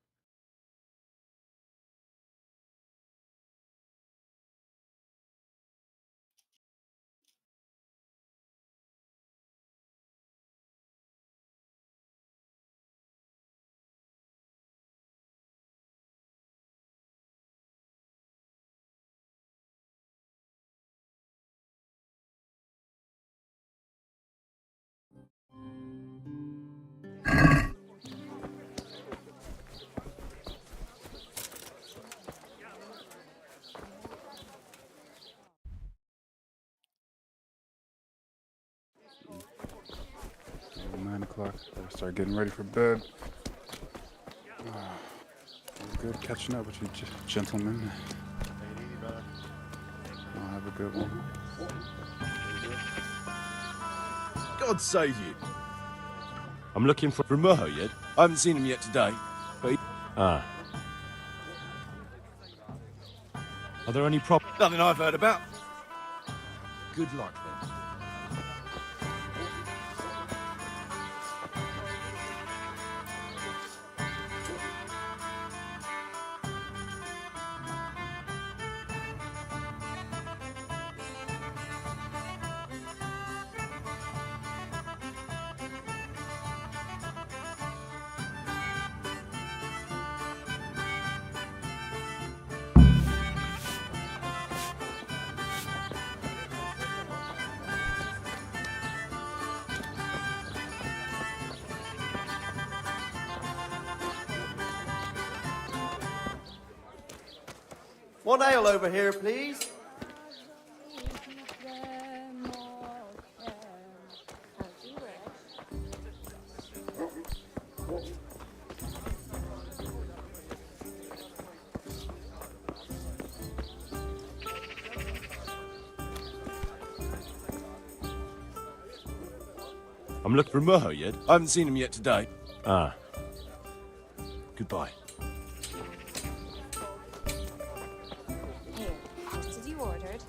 [SPEAKER 21] It's 9 o'clock. Better start getting ready for bed. It was good catching up with you, gentlemen. I'll have a good one.
[SPEAKER 19] God save you. I'm looking for Murho yet. I haven't seen him yet today. But Are there any problems? Nothing I've heard about. Good luck then.
[SPEAKER 10] One ale over here, please.
[SPEAKER 19] I'm looking for Murho yet. I haven't seen him yet today. Goodbye.
[SPEAKER 6] Did you ordered?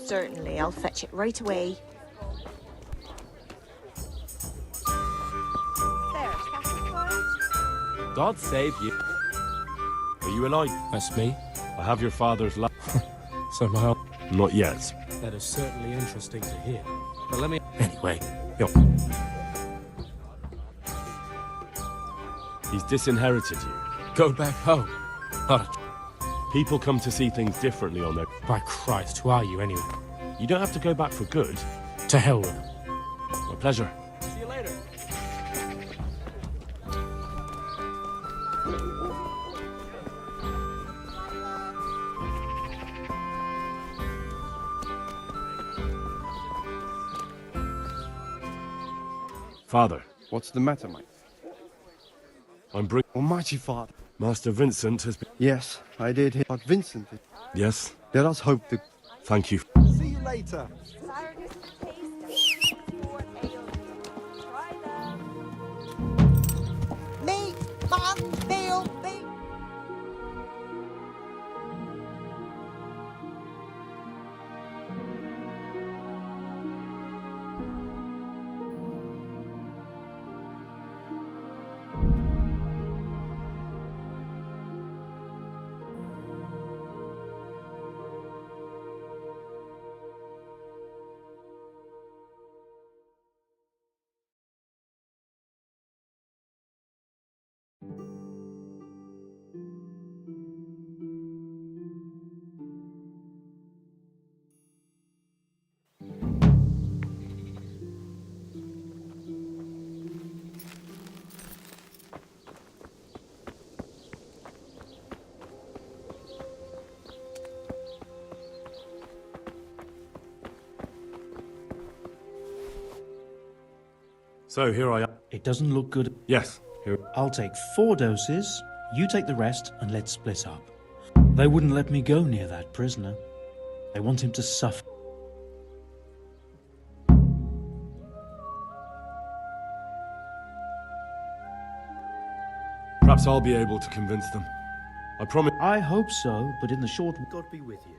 [SPEAKER 6] Certainly, I'll fetch it right away.
[SPEAKER 19] God save you. Are you alive? That's me. I have your father's life. So my help? Not yet.
[SPEAKER 15] That is certainly interesting to hear. But let me...
[SPEAKER 19] Anyway, yo.
[SPEAKER 8] He's disinherited you.
[SPEAKER 19] Go back home.
[SPEAKER 8] People come to see things differently on their...
[SPEAKER 15] By Christ, who are you anyway?
[SPEAKER 8] You don't have to go back for good.
[SPEAKER 15] To hell with him.
[SPEAKER 8] My pleasure.
[SPEAKER 15] See you later.
[SPEAKER 8] Father.
[SPEAKER 12] What's the matter, mate?
[SPEAKER 8] I'm
[SPEAKER 12] Almighty Father.
[SPEAKER 8] Master Vincent has been...
[SPEAKER 12] Yes, I did hear about Vincent.
[SPEAKER 8] Yes?
[SPEAKER 12] Let us hope that...
[SPEAKER 8] Thank you.
[SPEAKER 17] See you later.
[SPEAKER 16] Meat, mutton, veal, beef.
[SPEAKER 8] So, here I am.
[SPEAKER 14] It doesn't look good.
[SPEAKER 8] Yes, here.
[SPEAKER 14] I'll take 4 doses, you take the rest, and let's split up. They wouldn't let me go near that prisoner. They want him to suffer.
[SPEAKER 8] Perhaps I'll be able to convince them. I promise...
[SPEAKER 14] I hope so, but in the short...
[SPEAKER 18] God be with you.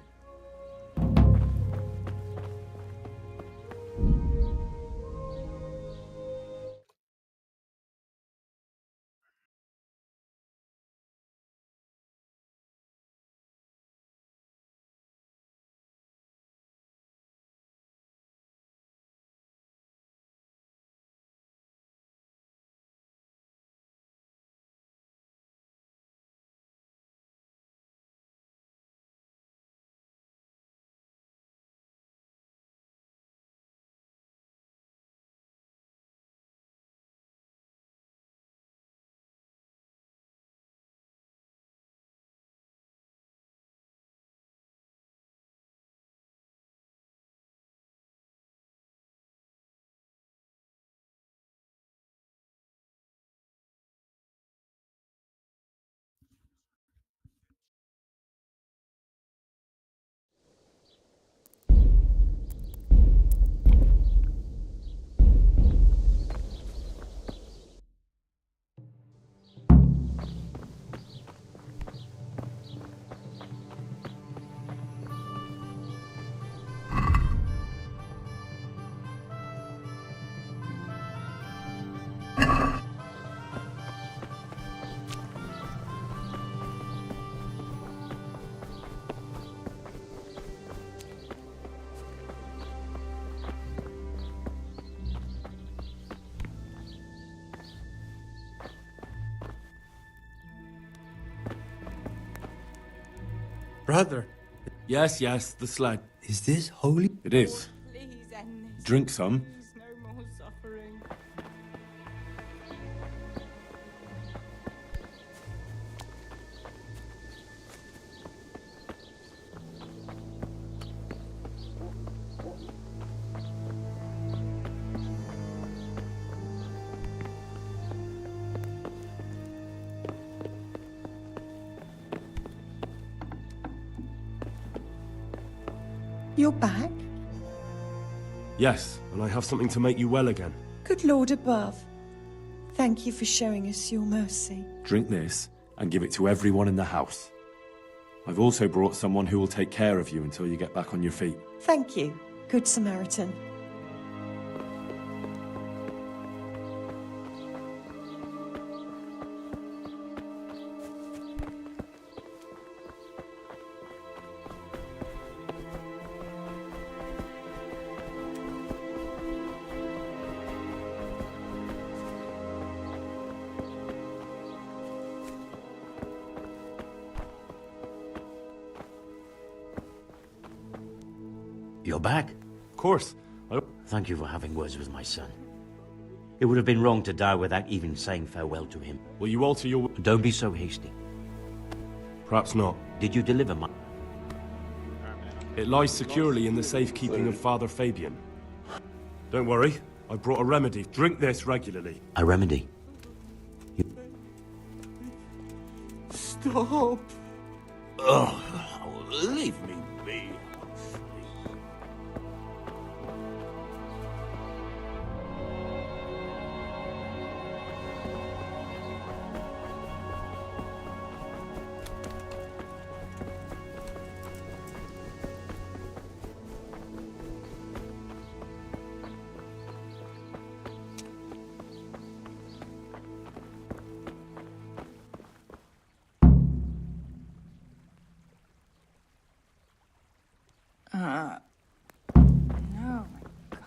[SPEAKER 19] Brother.
[SPEAKER 8] Yes, yes, the sled.
[SPEAKER 19] Is this holy?
[SPEAKER 8] It is.
[SPEAKER 9] Please end this.
[SPEAKER 8] Drink some.
[SPEAKER 9] Please, no more suffering.
[SPEAKER 16] You're back?
[SPEAKER 8] Yes, and I have something to make you well again.
[SPEAKER 16] Good Lord above. Thank you for showing us your mercy.
[SPEAKER 8] Drink this and give it to everyone in the house. I've also brought someone who will take care of you until you get back on your feet.
[SPEAKER 16] Thank you, Good Samaritan.
[SPEAKER 23] You're back?
[SPEAKER 8] Of course.
[SPEAKER 23] Thank you for having words with my son. It would have been wrong to die without even saying farewell to him.
[SPEAKER 8] Will you alter your...
[SPEAKER 23] Don't be so hasty.
[SPEAKER 8] Perhaps not.
[SPEAKER 23] Did you deliver my...
[SPEAKER 8] It lies securely in the safekeeping of Father Fabian. Don't worry, I brought a remedy. Drink this regularly.
[SPEAKER 23] A remedy?
[SPEAKER 11] Stop.
[SPEAKER 23] Oh, leave me be.
[SPEAKER 9] No, my God.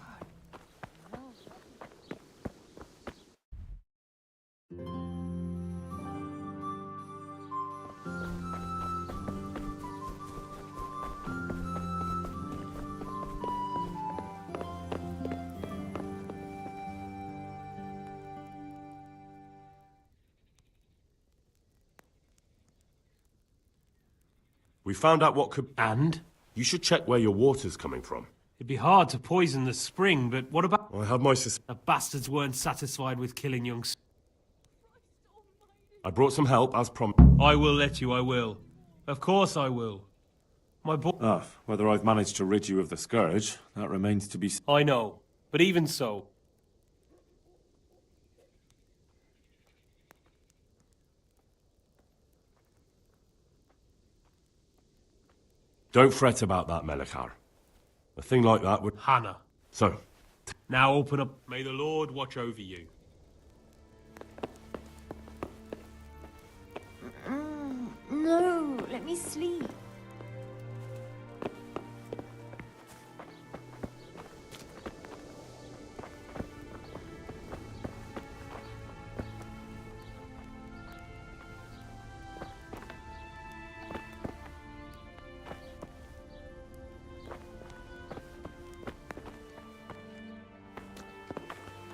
[SPEAKER 8] We found out what could... And? You should check where your water's coming from.
[SPEAKER 15] It'd be hard to poison the spring, but what about...
[SPEAKER 8] I had my
[SPEAKER 15] The bastards weren't satisfied with killing young...
[SPEAKER 8] I brought some help, as promised.
[SPEAKER 15] I will let you, I will. Of course I will. My boy...
[SPEAKER 8] Whether I've managed to rid you of the scourge, that remains to be seen.
[SPEAKER 15] I know, but even so...
[SPEAKER 8] Don't fret about that, Melechar. A thing like that would...
[SPEAKER 15] Hannah.
[SPEAKER 8] So...
[SPEAKER 15] Now open up. May the Lord watch over you.
[SPEAKER 6] No, let me sleep.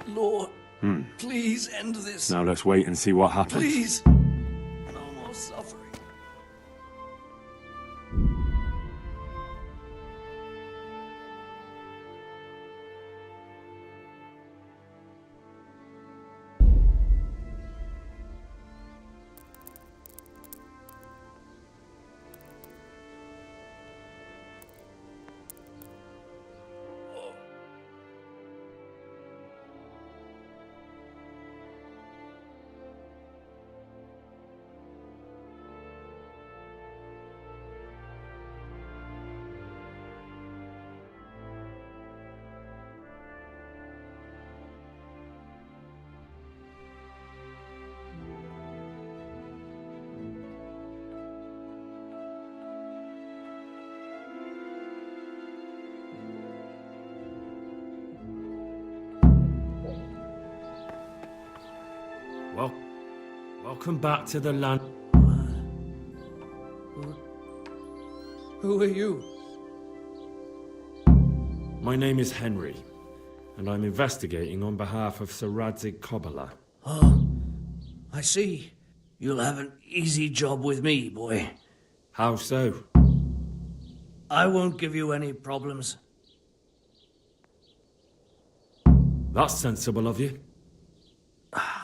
[SPEAKER 11] Lord, please end this.
[SPEAKER 8] Now let's wait and see what happens.
[SPEAKER 11] Please. No more suffering.
[SPEAKER 19] Well, welcome back to the land.
[SPEAKER 11] Who are you?
[SPEAKER 19] My name is Henry, and I'm investigating on behalf of Sir Radzig Kobyla.
[SPEAKER 11] Oh, I see. You'll have an easy job with me, boy.
[SPEAKER 19] How so?
[SPEAKER 11] I won't give you any problems.
[SPEAKER 19] That's sensible of you.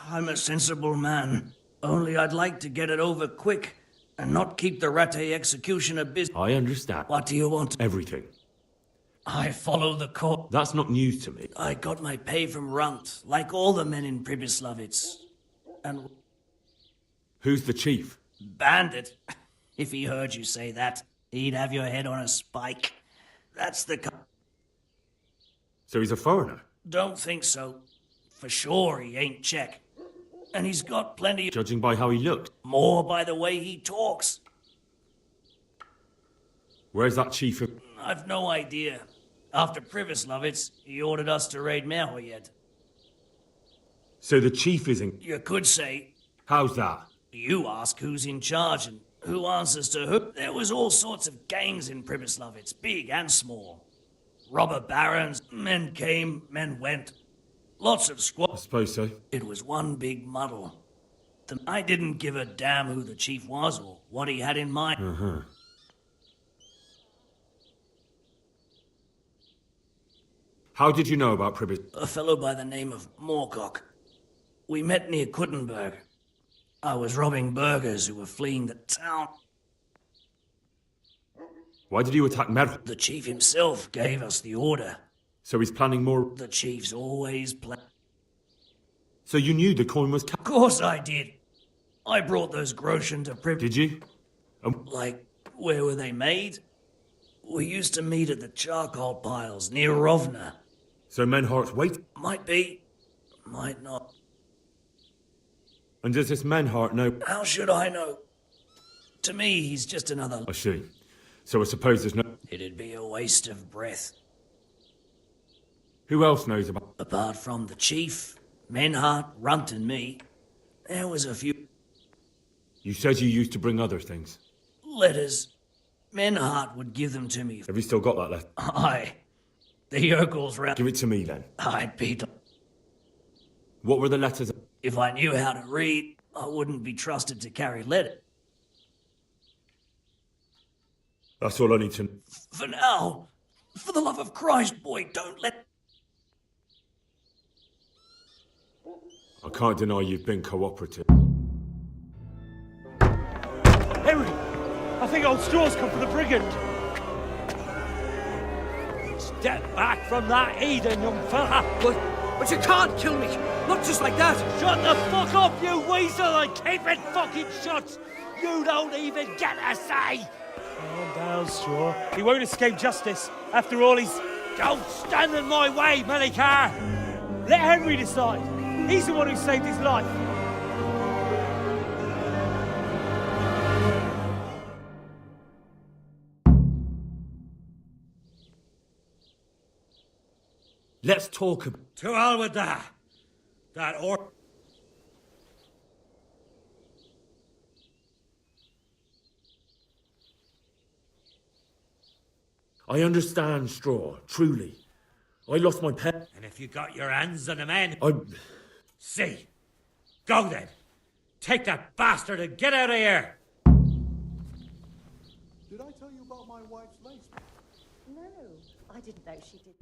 [SPEAKER 11] I'm a sensible man. Only I'd like to get it over quick and not keep the Rattay executioner busy.
[SPEAKER 19] I understand.
[SPEAKER 11] What do you want?
[SPEAKER 19] Everything.
[SPEAKER 11] I follow the court.
[SPEAKER 19] That's not news to me.
[SPEAKER 11] I got my pay from Runt, like all the men in Pribyslavitz. And...
[SPEAKER 19] Who's the chief?
[SPEAKER 11] Bandit. If he heard you say that, he'd have your head on a spike. That's the...
[SPEAKER 19] So he's a foreigner?
[SPEAKER 11] Don't think so. For sure he ain't Czech. And he's got plenty of...
[SPEAKER 19] Judging by how he looked.
[SPEAKER 11] More by the way he talks.
[SPEAKER 19] Where's that chief?
[SPEAKER 11] I've no idea. After Pribyslavitz, he ordered us to raid Merhoyed.
[SPEAKER 19] So the chief isn't...
[SPEAKER 11] You could say...
[SPEAKER 19] How's that?
[SPEAKER 11] You ask who's in charge and who answers to who. There was all sorts of gangs in Pribyslavitz, big and small. Robber barons, men came, men went. Lots of
[SPEAKER 19] I
[SPEAKER 11] squad.
[SPEAKER 19] suppose so.
[SPEAKER 11] It was one big muddle. I didn't give a damn who the chief was or what he had in mind.
[SPEAKER 19] Uh-huh. How did you know about Pribbis?
[SPEAKER 11] A fellow by the name of Moorcock. We met near Kuttenberg. I was robbing burghers who were fleeing the town.
[SPEAKER 19] Why did you attack Mer?
[SPEAKER 11] The chief himself gave us the order.
[SPEAKER 19] So he's planning more...
[SPEAKER 11] The chief's always plan.
[SPEAKER 19] So you knew the coin was...
[SPEAKER 11] Of course I did. I brought those groschen to Pribbis.
[SPEAKER 19] Did you?
[SPEAKER 11] Like, where were they made? We used to meet at the charcoal piles near Rovna.
[SPEAKER 19] So Menhart's wait?
[SPEAKER 11] Might be, might not.
[SPEAKER 19] And does this Menhart know...
[SPEAKER 11] How should I know? To me, he's just another...
[SPEAKER 19] I see. So I suppose there's no...
[SPEAKER 11] It'd be a waste of breath.
[SPEAKER 19] Who else knows about...
[SPEAKER 11] Apart from the chief, Menhart, Runt and me, there was a few...
[SPEAKER 19] You said you used to bring other things.
[SPEAKER 11] Letters. Menhart would give them to me.
[SPEAKER 19] Have you still got that letter?
[SPEAKER 11] Aye. The yokels round...
[SPEAKER 19] Give it to me then.
[SPEAKER 11] Aye, Peter.
[SPEAKER 19] What were the letters?
[SPEAKER 11] If I knew how to read, I wouldn't be trusted to carry letters.
[SPEAKER 19] That's all I need to know.
[SPEAKER 11] For now, for the love of Christ, boy, don't let...
[SPEAKER 19] I can't deny you've been cooperative.
[SPEAKER 15] Henry! I think old Straw's come for the brigand. Step back from that Eden, young fella.
[SPEAKER 3] But you can't kill me. Not just like that.
[SPEAKER 15] Shut the fuck up, you weasel, and keep it fucking shut. You don't even get a say. Calm down, Straw. He won't escape justice. After all, he's... Don't stand in my way, Melikar. Let Henry decide. He's the one who saved his life.
[SPEAKER 19] Let's talk about...
[SPEAKER 15] To hell with that. That or...
[SPEAKER 19] I understand, Straw, truly. I lost my pet.
[SPEAKER 15] And if you got your hands on the man...
[SPEAKER 19] I...
[SPEAKER 15] See. Go then. Take that bastard and get out of here.
[SPEAKER 17] Did I tell you about my wife's lace?
[SPEAKER 16] No, I didn't know she did.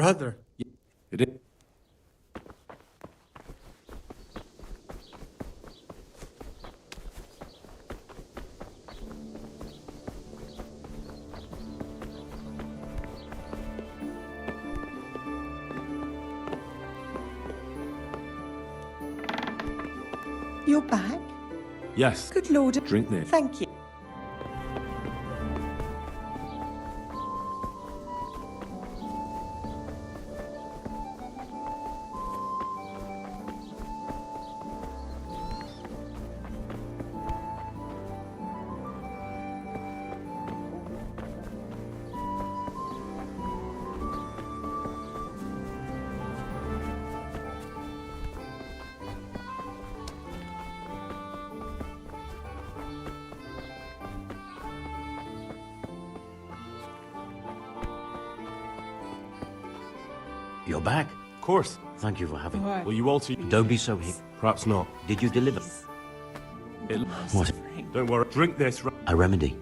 [SPEAKER 19] Brother. It is.
[SPEAKER 16] You're back?
[SPEAKER 19] Yes.
[SPEAKER 16] Good Lord.
[SPEAKER 19] Drink this.
[SPEAKER 16] Thank you.
[SPEAKER 23] You're back?
[SPEAKER 19] Of course.
[SPEAKER 23] Thank you for having me.
[SPEAKER 19] Will you alter?
[SPEAKER 23] Don't be so hick.
[SPEAKER 19] Perhaps not.
[SPEAKER 23] Did you deliver? What?
[SPEAKER 19] Don't worry. Drink this.
[SPEAKER 23] A remedy.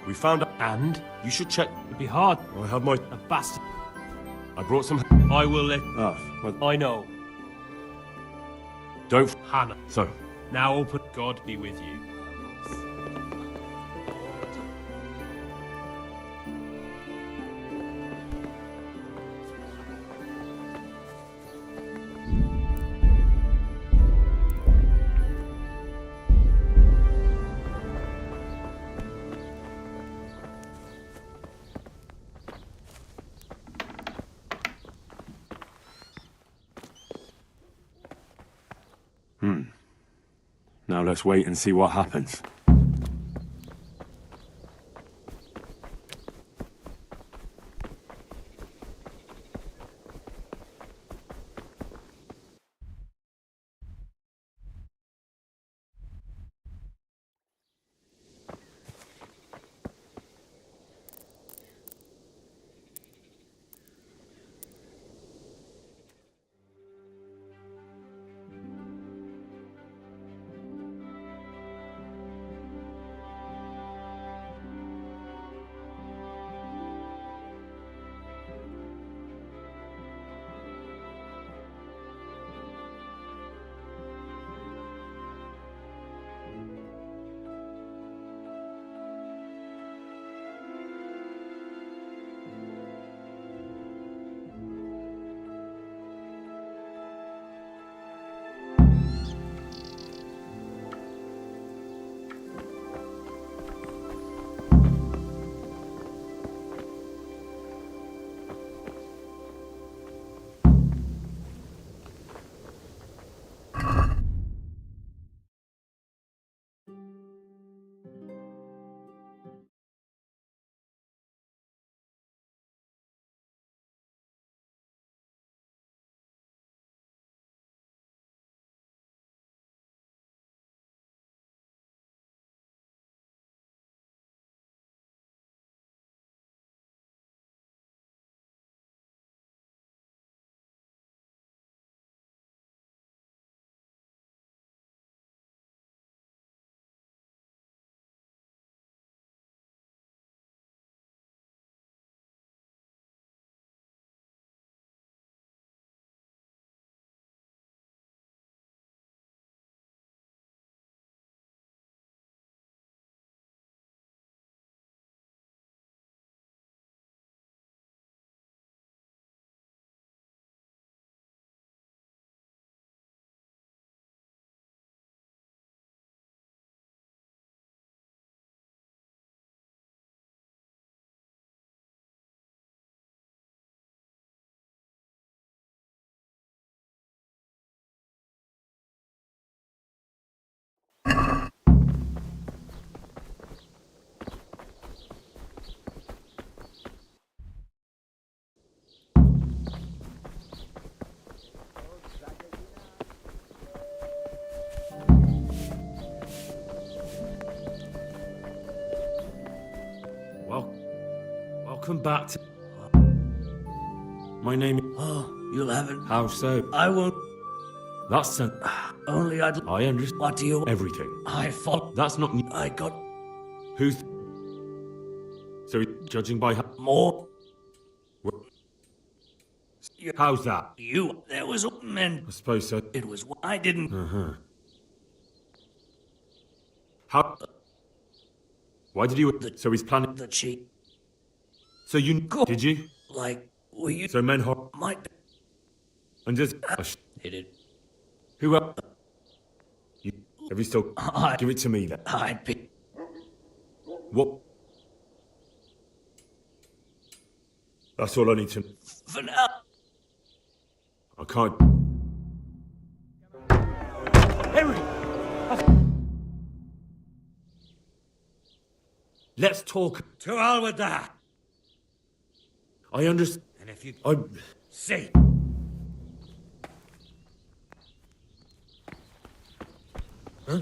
[SPEAKER 19] We found a...
[SPEAKER 15] And?
[SPEAKER 19] You should check.
[SPEAKER 15] It'd be hard.
[SPEAKER 19] I have my...
[SPEAKER 15] A bastard.
[SPEAKER 19] I brought some...
[SPEAKER 15] I will let... I know.
[SPEAKER 19] Don't...
[SPEAKER 15] Hannah.
[SPEAKER 19] So...
[SPEAKER 15] Now open. God be with you.
[SPEAKER 19] Now let's wait and see what happens. Welcome back to... My name...
[SPEAKER 11] Oh, you'll have it.
[SPEAKER 19] How so?
[SPEAKER 11] I won't.
[SPEAKER 19] That's...
[SPEAKER 11] Only I'd...
[SPEAKER 19] I understand.
[SPEAKER 11] What do you...
[SPEAKER 19] Everything.
[SPEAKER 11] I thought...
[SPEAKER 19] That's not...
[SPEAKER 11] I got...
[SPEAKER 19] Who's... So, judging by...
[SPEAKER 11] More...
[SPEAKER 19] How's that?
[SPEAKER 11] You... There was... Men...
[SPEAKER 19] I suppose so.
[SPEAKER 11] It was... I didn't...
[SPEAKER 19] Uh-huh. How... Why did you... So he's planning...
[SPEAKER 11] The cheat.
[SPEAKER 19] So you... Did you?
[SPEAKER 11] Like... Were you...
[SPEAKER 19] So men...
[SPEAKER 11] Might...
[SPEAKER 19] And just...
[SPEAKER 11] Hit it.
[SPEAKER 19] Who else? You... Have you still... Give it to me then.
[SPEAKER 11] I'd be...
[SPEAKER 19] What? That's all I need to...
[SPEAKER 11] For now...
[SPEAKER 19] I can't...
[SPEAKER 15] Henry!
[SPEAKER 19] Let's talk.
[SPEAKER 15] To hell with that!
[SPEAKER 19] I understand.
[SPEAKER 15] And if you...
[SPEAKER 19] I...
[SPEAKER 15] Say...
[SPEAKER 19] Huh?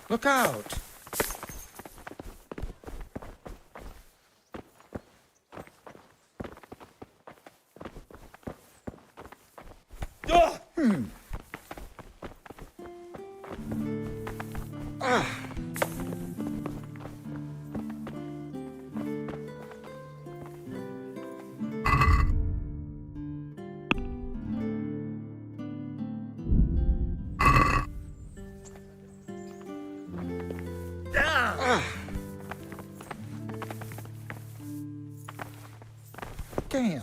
[SPEAKER 3] Look out!
[SPEAKER 15] Oh!
[SPEAKER 17] Damn.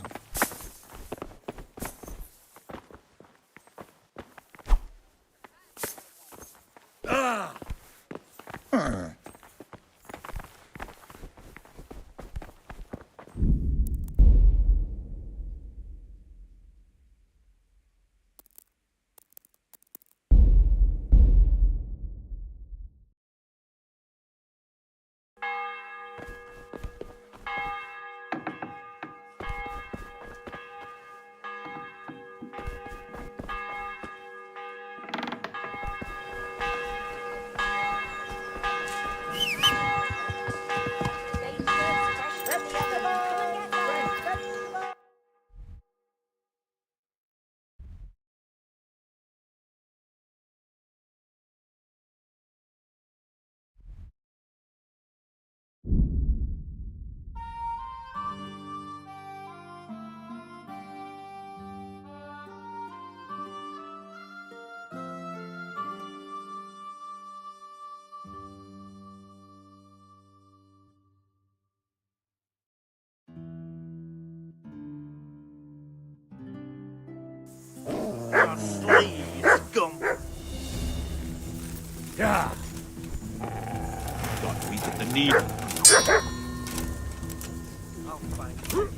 [SPEAKER 11] Slay, scum!
[SPEAKER 15] Yeah.
[SPEAKER 8] Got weak at the knee.
[SPEAKER 11] I'll find you.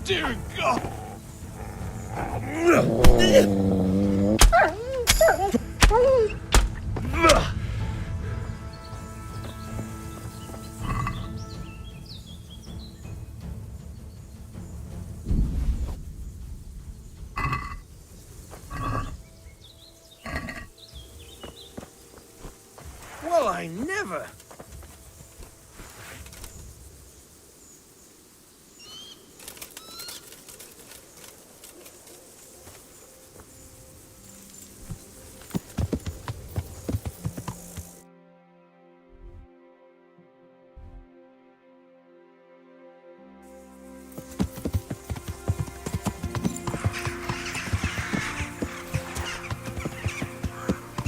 [SPEAKER 8] Dear God!
[SPEAKER 11] Well, I never.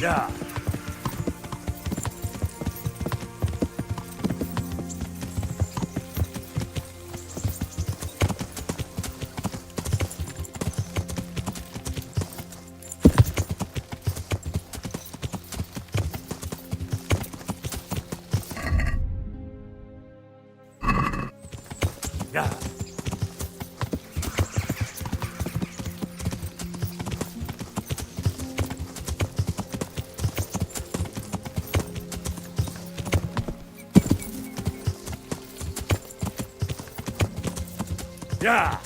[SPEAKER 15] Yeah. Yeah. Yeah.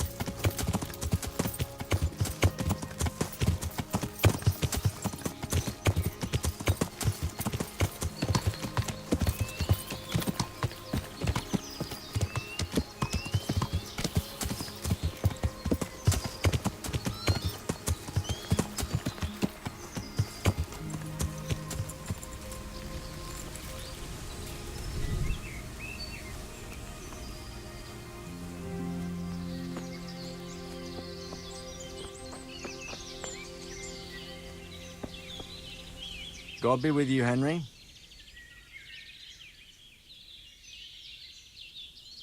[SPEAKER 2] God be with you, Henry.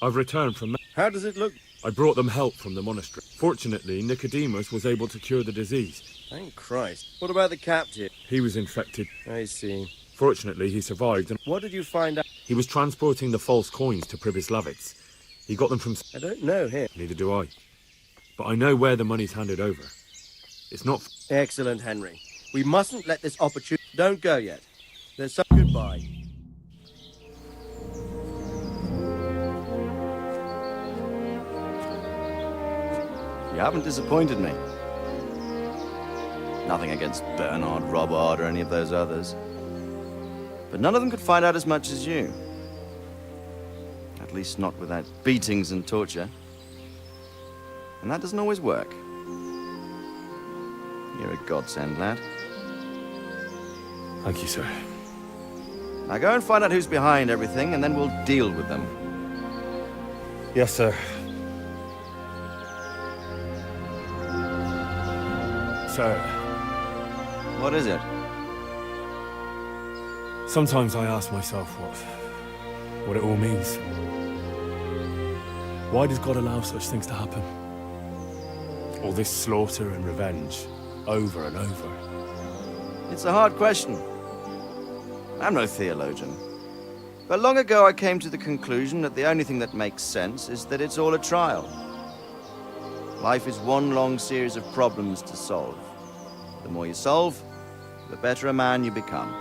[SPEAKER 19] I've returned from...
[SPEAKER 2] How does it look?
[SPEAKER 19] I brought them help from the monastery. Fortunately, Nicodemus was able to cure the disease.
[SPEAKER 2] Thank Christ. What about the captive?
[SPEAKER 19] He was infected.
[SPEAKER 2] I see.
[SPEAKER 19] Fortunately, he survived, and...
[SPEAKER 2] What did you find out?
[SPEAKER 19] He was transporting the false coins to Pribyslavitz. He got them from...
[SPEAKER 2] I don't know him.
[SPEAKER 19] Neither do I. But I know where the money's handed over. It's not...
[SPEAKER 2] Excellent, Henry. We mustn't let this opportunity... Don't go yet. There's some... Goodbye.
[SPEAKER 13] You haven't disappointed me. Nothing against Bernard, Robert, or any of those others. But none of them could find out as much as you. At least not without beatings and torture. And that doesn't always work. You're a godsend, lad.
[SPEAKER 19] Thank you, sir.
[SPEAKER 13] Now go and find out who's behind everything, and then we'll deal with them.
[SPEAKER 19] Yes, sir. Sir.
[SPEAKER 13] What is it?
[SPEAKER 19] Sometimes I ask myself what it all means. Why does God allow such things to happen? All this slaughter and revenge, over and over.
[SPEAKER 13] It's a hard question. I'm no theologian. But long ago I came to the conclusion that the only thing that makes sense is that it's all a trial. Life is one long series of problems to solve. The more you solve, the better a man you become.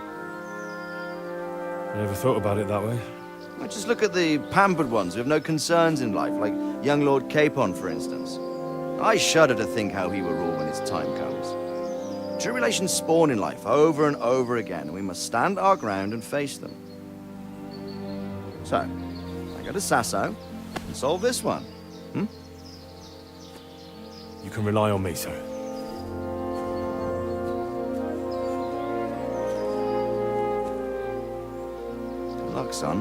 [SPEAKER 19] I never thought about it that way.
[SPEAKER 13] Well, just look at the pampered ones who have no concerns in life, like young Lord Capon, for instance. I shudder to think how he will rule when his time comes. Tribulations spawn in life over and over again, and we must stand our ground and face them. So, I go to Sasso and solve this one.
[SPEAKER 19] You can rely on me, sir.
[SPEAKER 13] Good luck, son.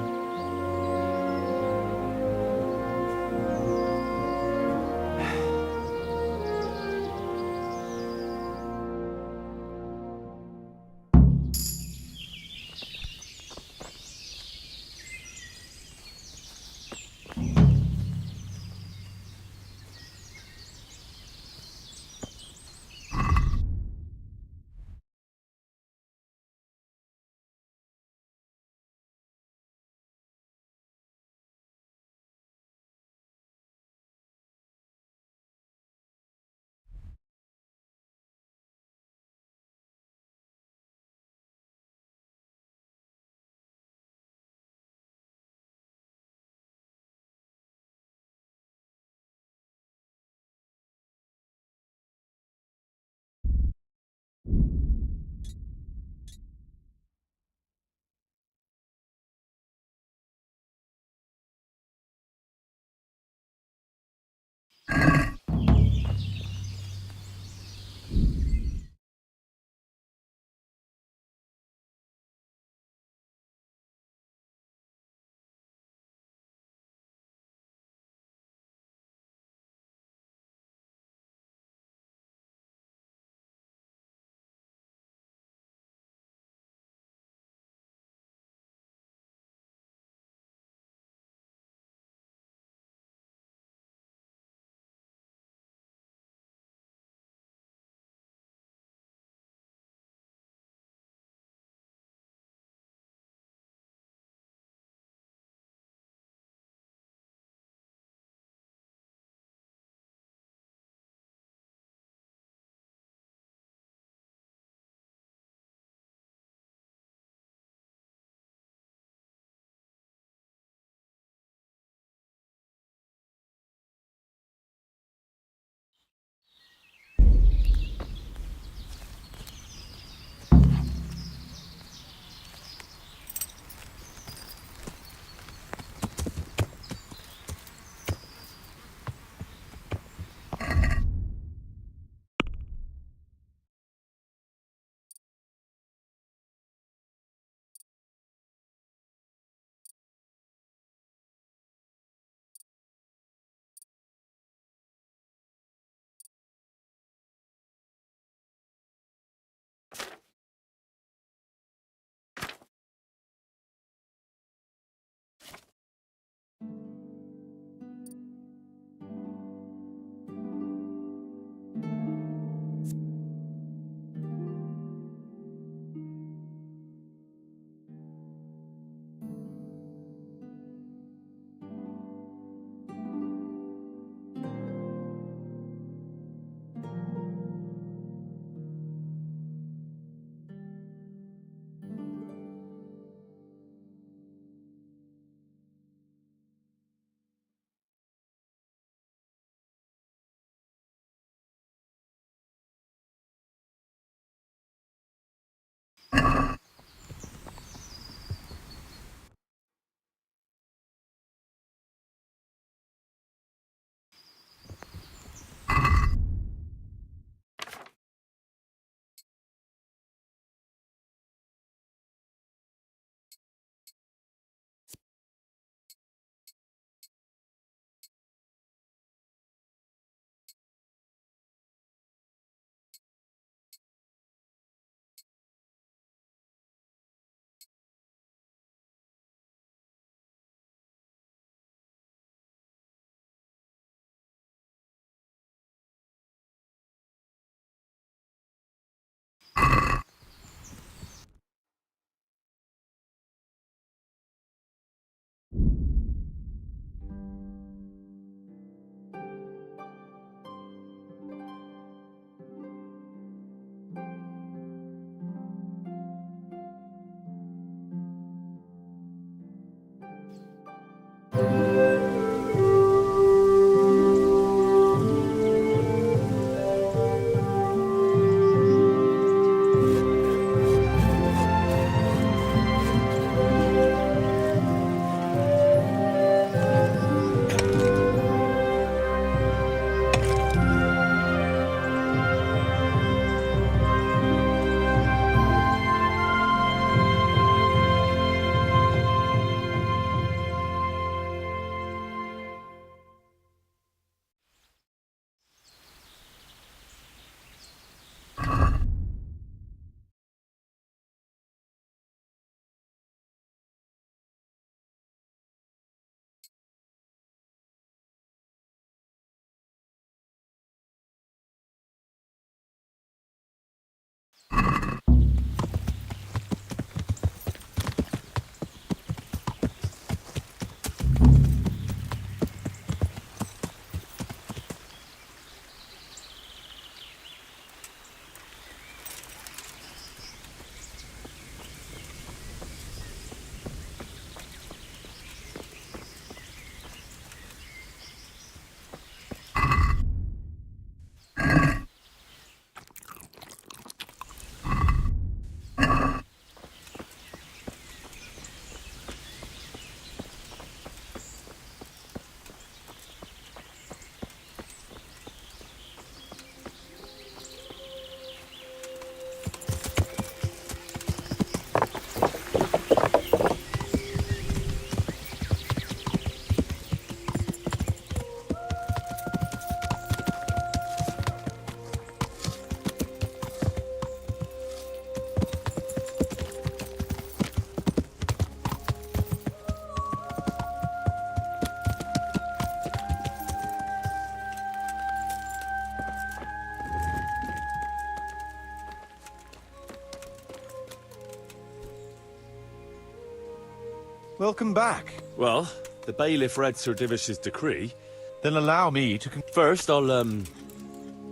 [SPEAKER 5] Welcome back.
[SPEAKER 8] Well, the bailiff read Sir Divish's decree.
[SPEAKER 5] Then allow me to...
[SPEAKER 8] First, I'll,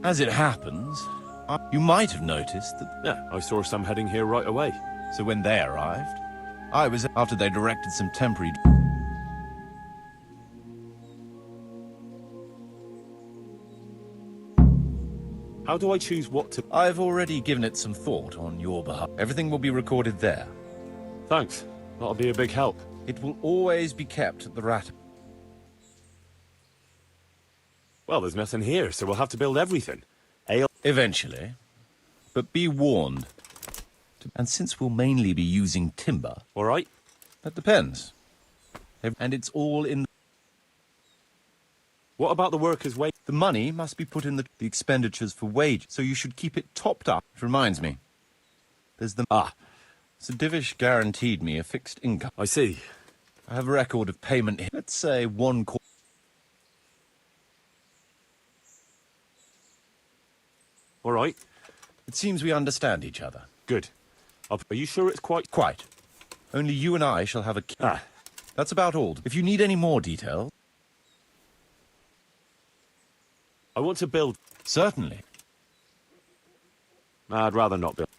[SPEAKER 5] As it happens, you might have noticed that...
[SPEAKER 8] Yeah, I saw some heading here right away.
[SPEAKER 5] So when they arrived, I was after they directed some temporary...
[SPEAKER 8] How do I choose what to...
[SPEAKER 5] I've already given it some thought on your behalf. Everything will be recorded there.
[SPEAKER 8] Thanks. That'll be a big help.
[SPEAKER 5] It will always be kept at the rat...
[SPEAKER 8] Well, there's nothing here, so we'll have to build everything. Ale...
[SPEAKER 5] Eventually. But be warned. And since we'll mainly be using timber...
[SPEAKER 8] All right.
[SPEAKER 5] That depends. And it's all in...
[SPEAKER 8] What about the workers' wage?
[SPEAKER 5] The money must be put in the expenditures for wage, so you should keep it topped up. It reminds me. There's the... Sir Divish guaranteed me a fixed income.
[SPEAKER 8] I see.
[SPEAKER 5] I have a record of payment here. Let's say 1/4.
[SPEAKER 8] All right.
[SPEAKER 5] It seems we understand each other.
[SPEAKER 8] Good. Are you sure it's quite...
[SPEAKER 5] Quite. Only you and I shall have a... That's about all. If you need any more detail...
[SPEAKER 8] I want to build...
[SPEAKER 5] Certainly.
[SPEAKER 8] I'd rather not build.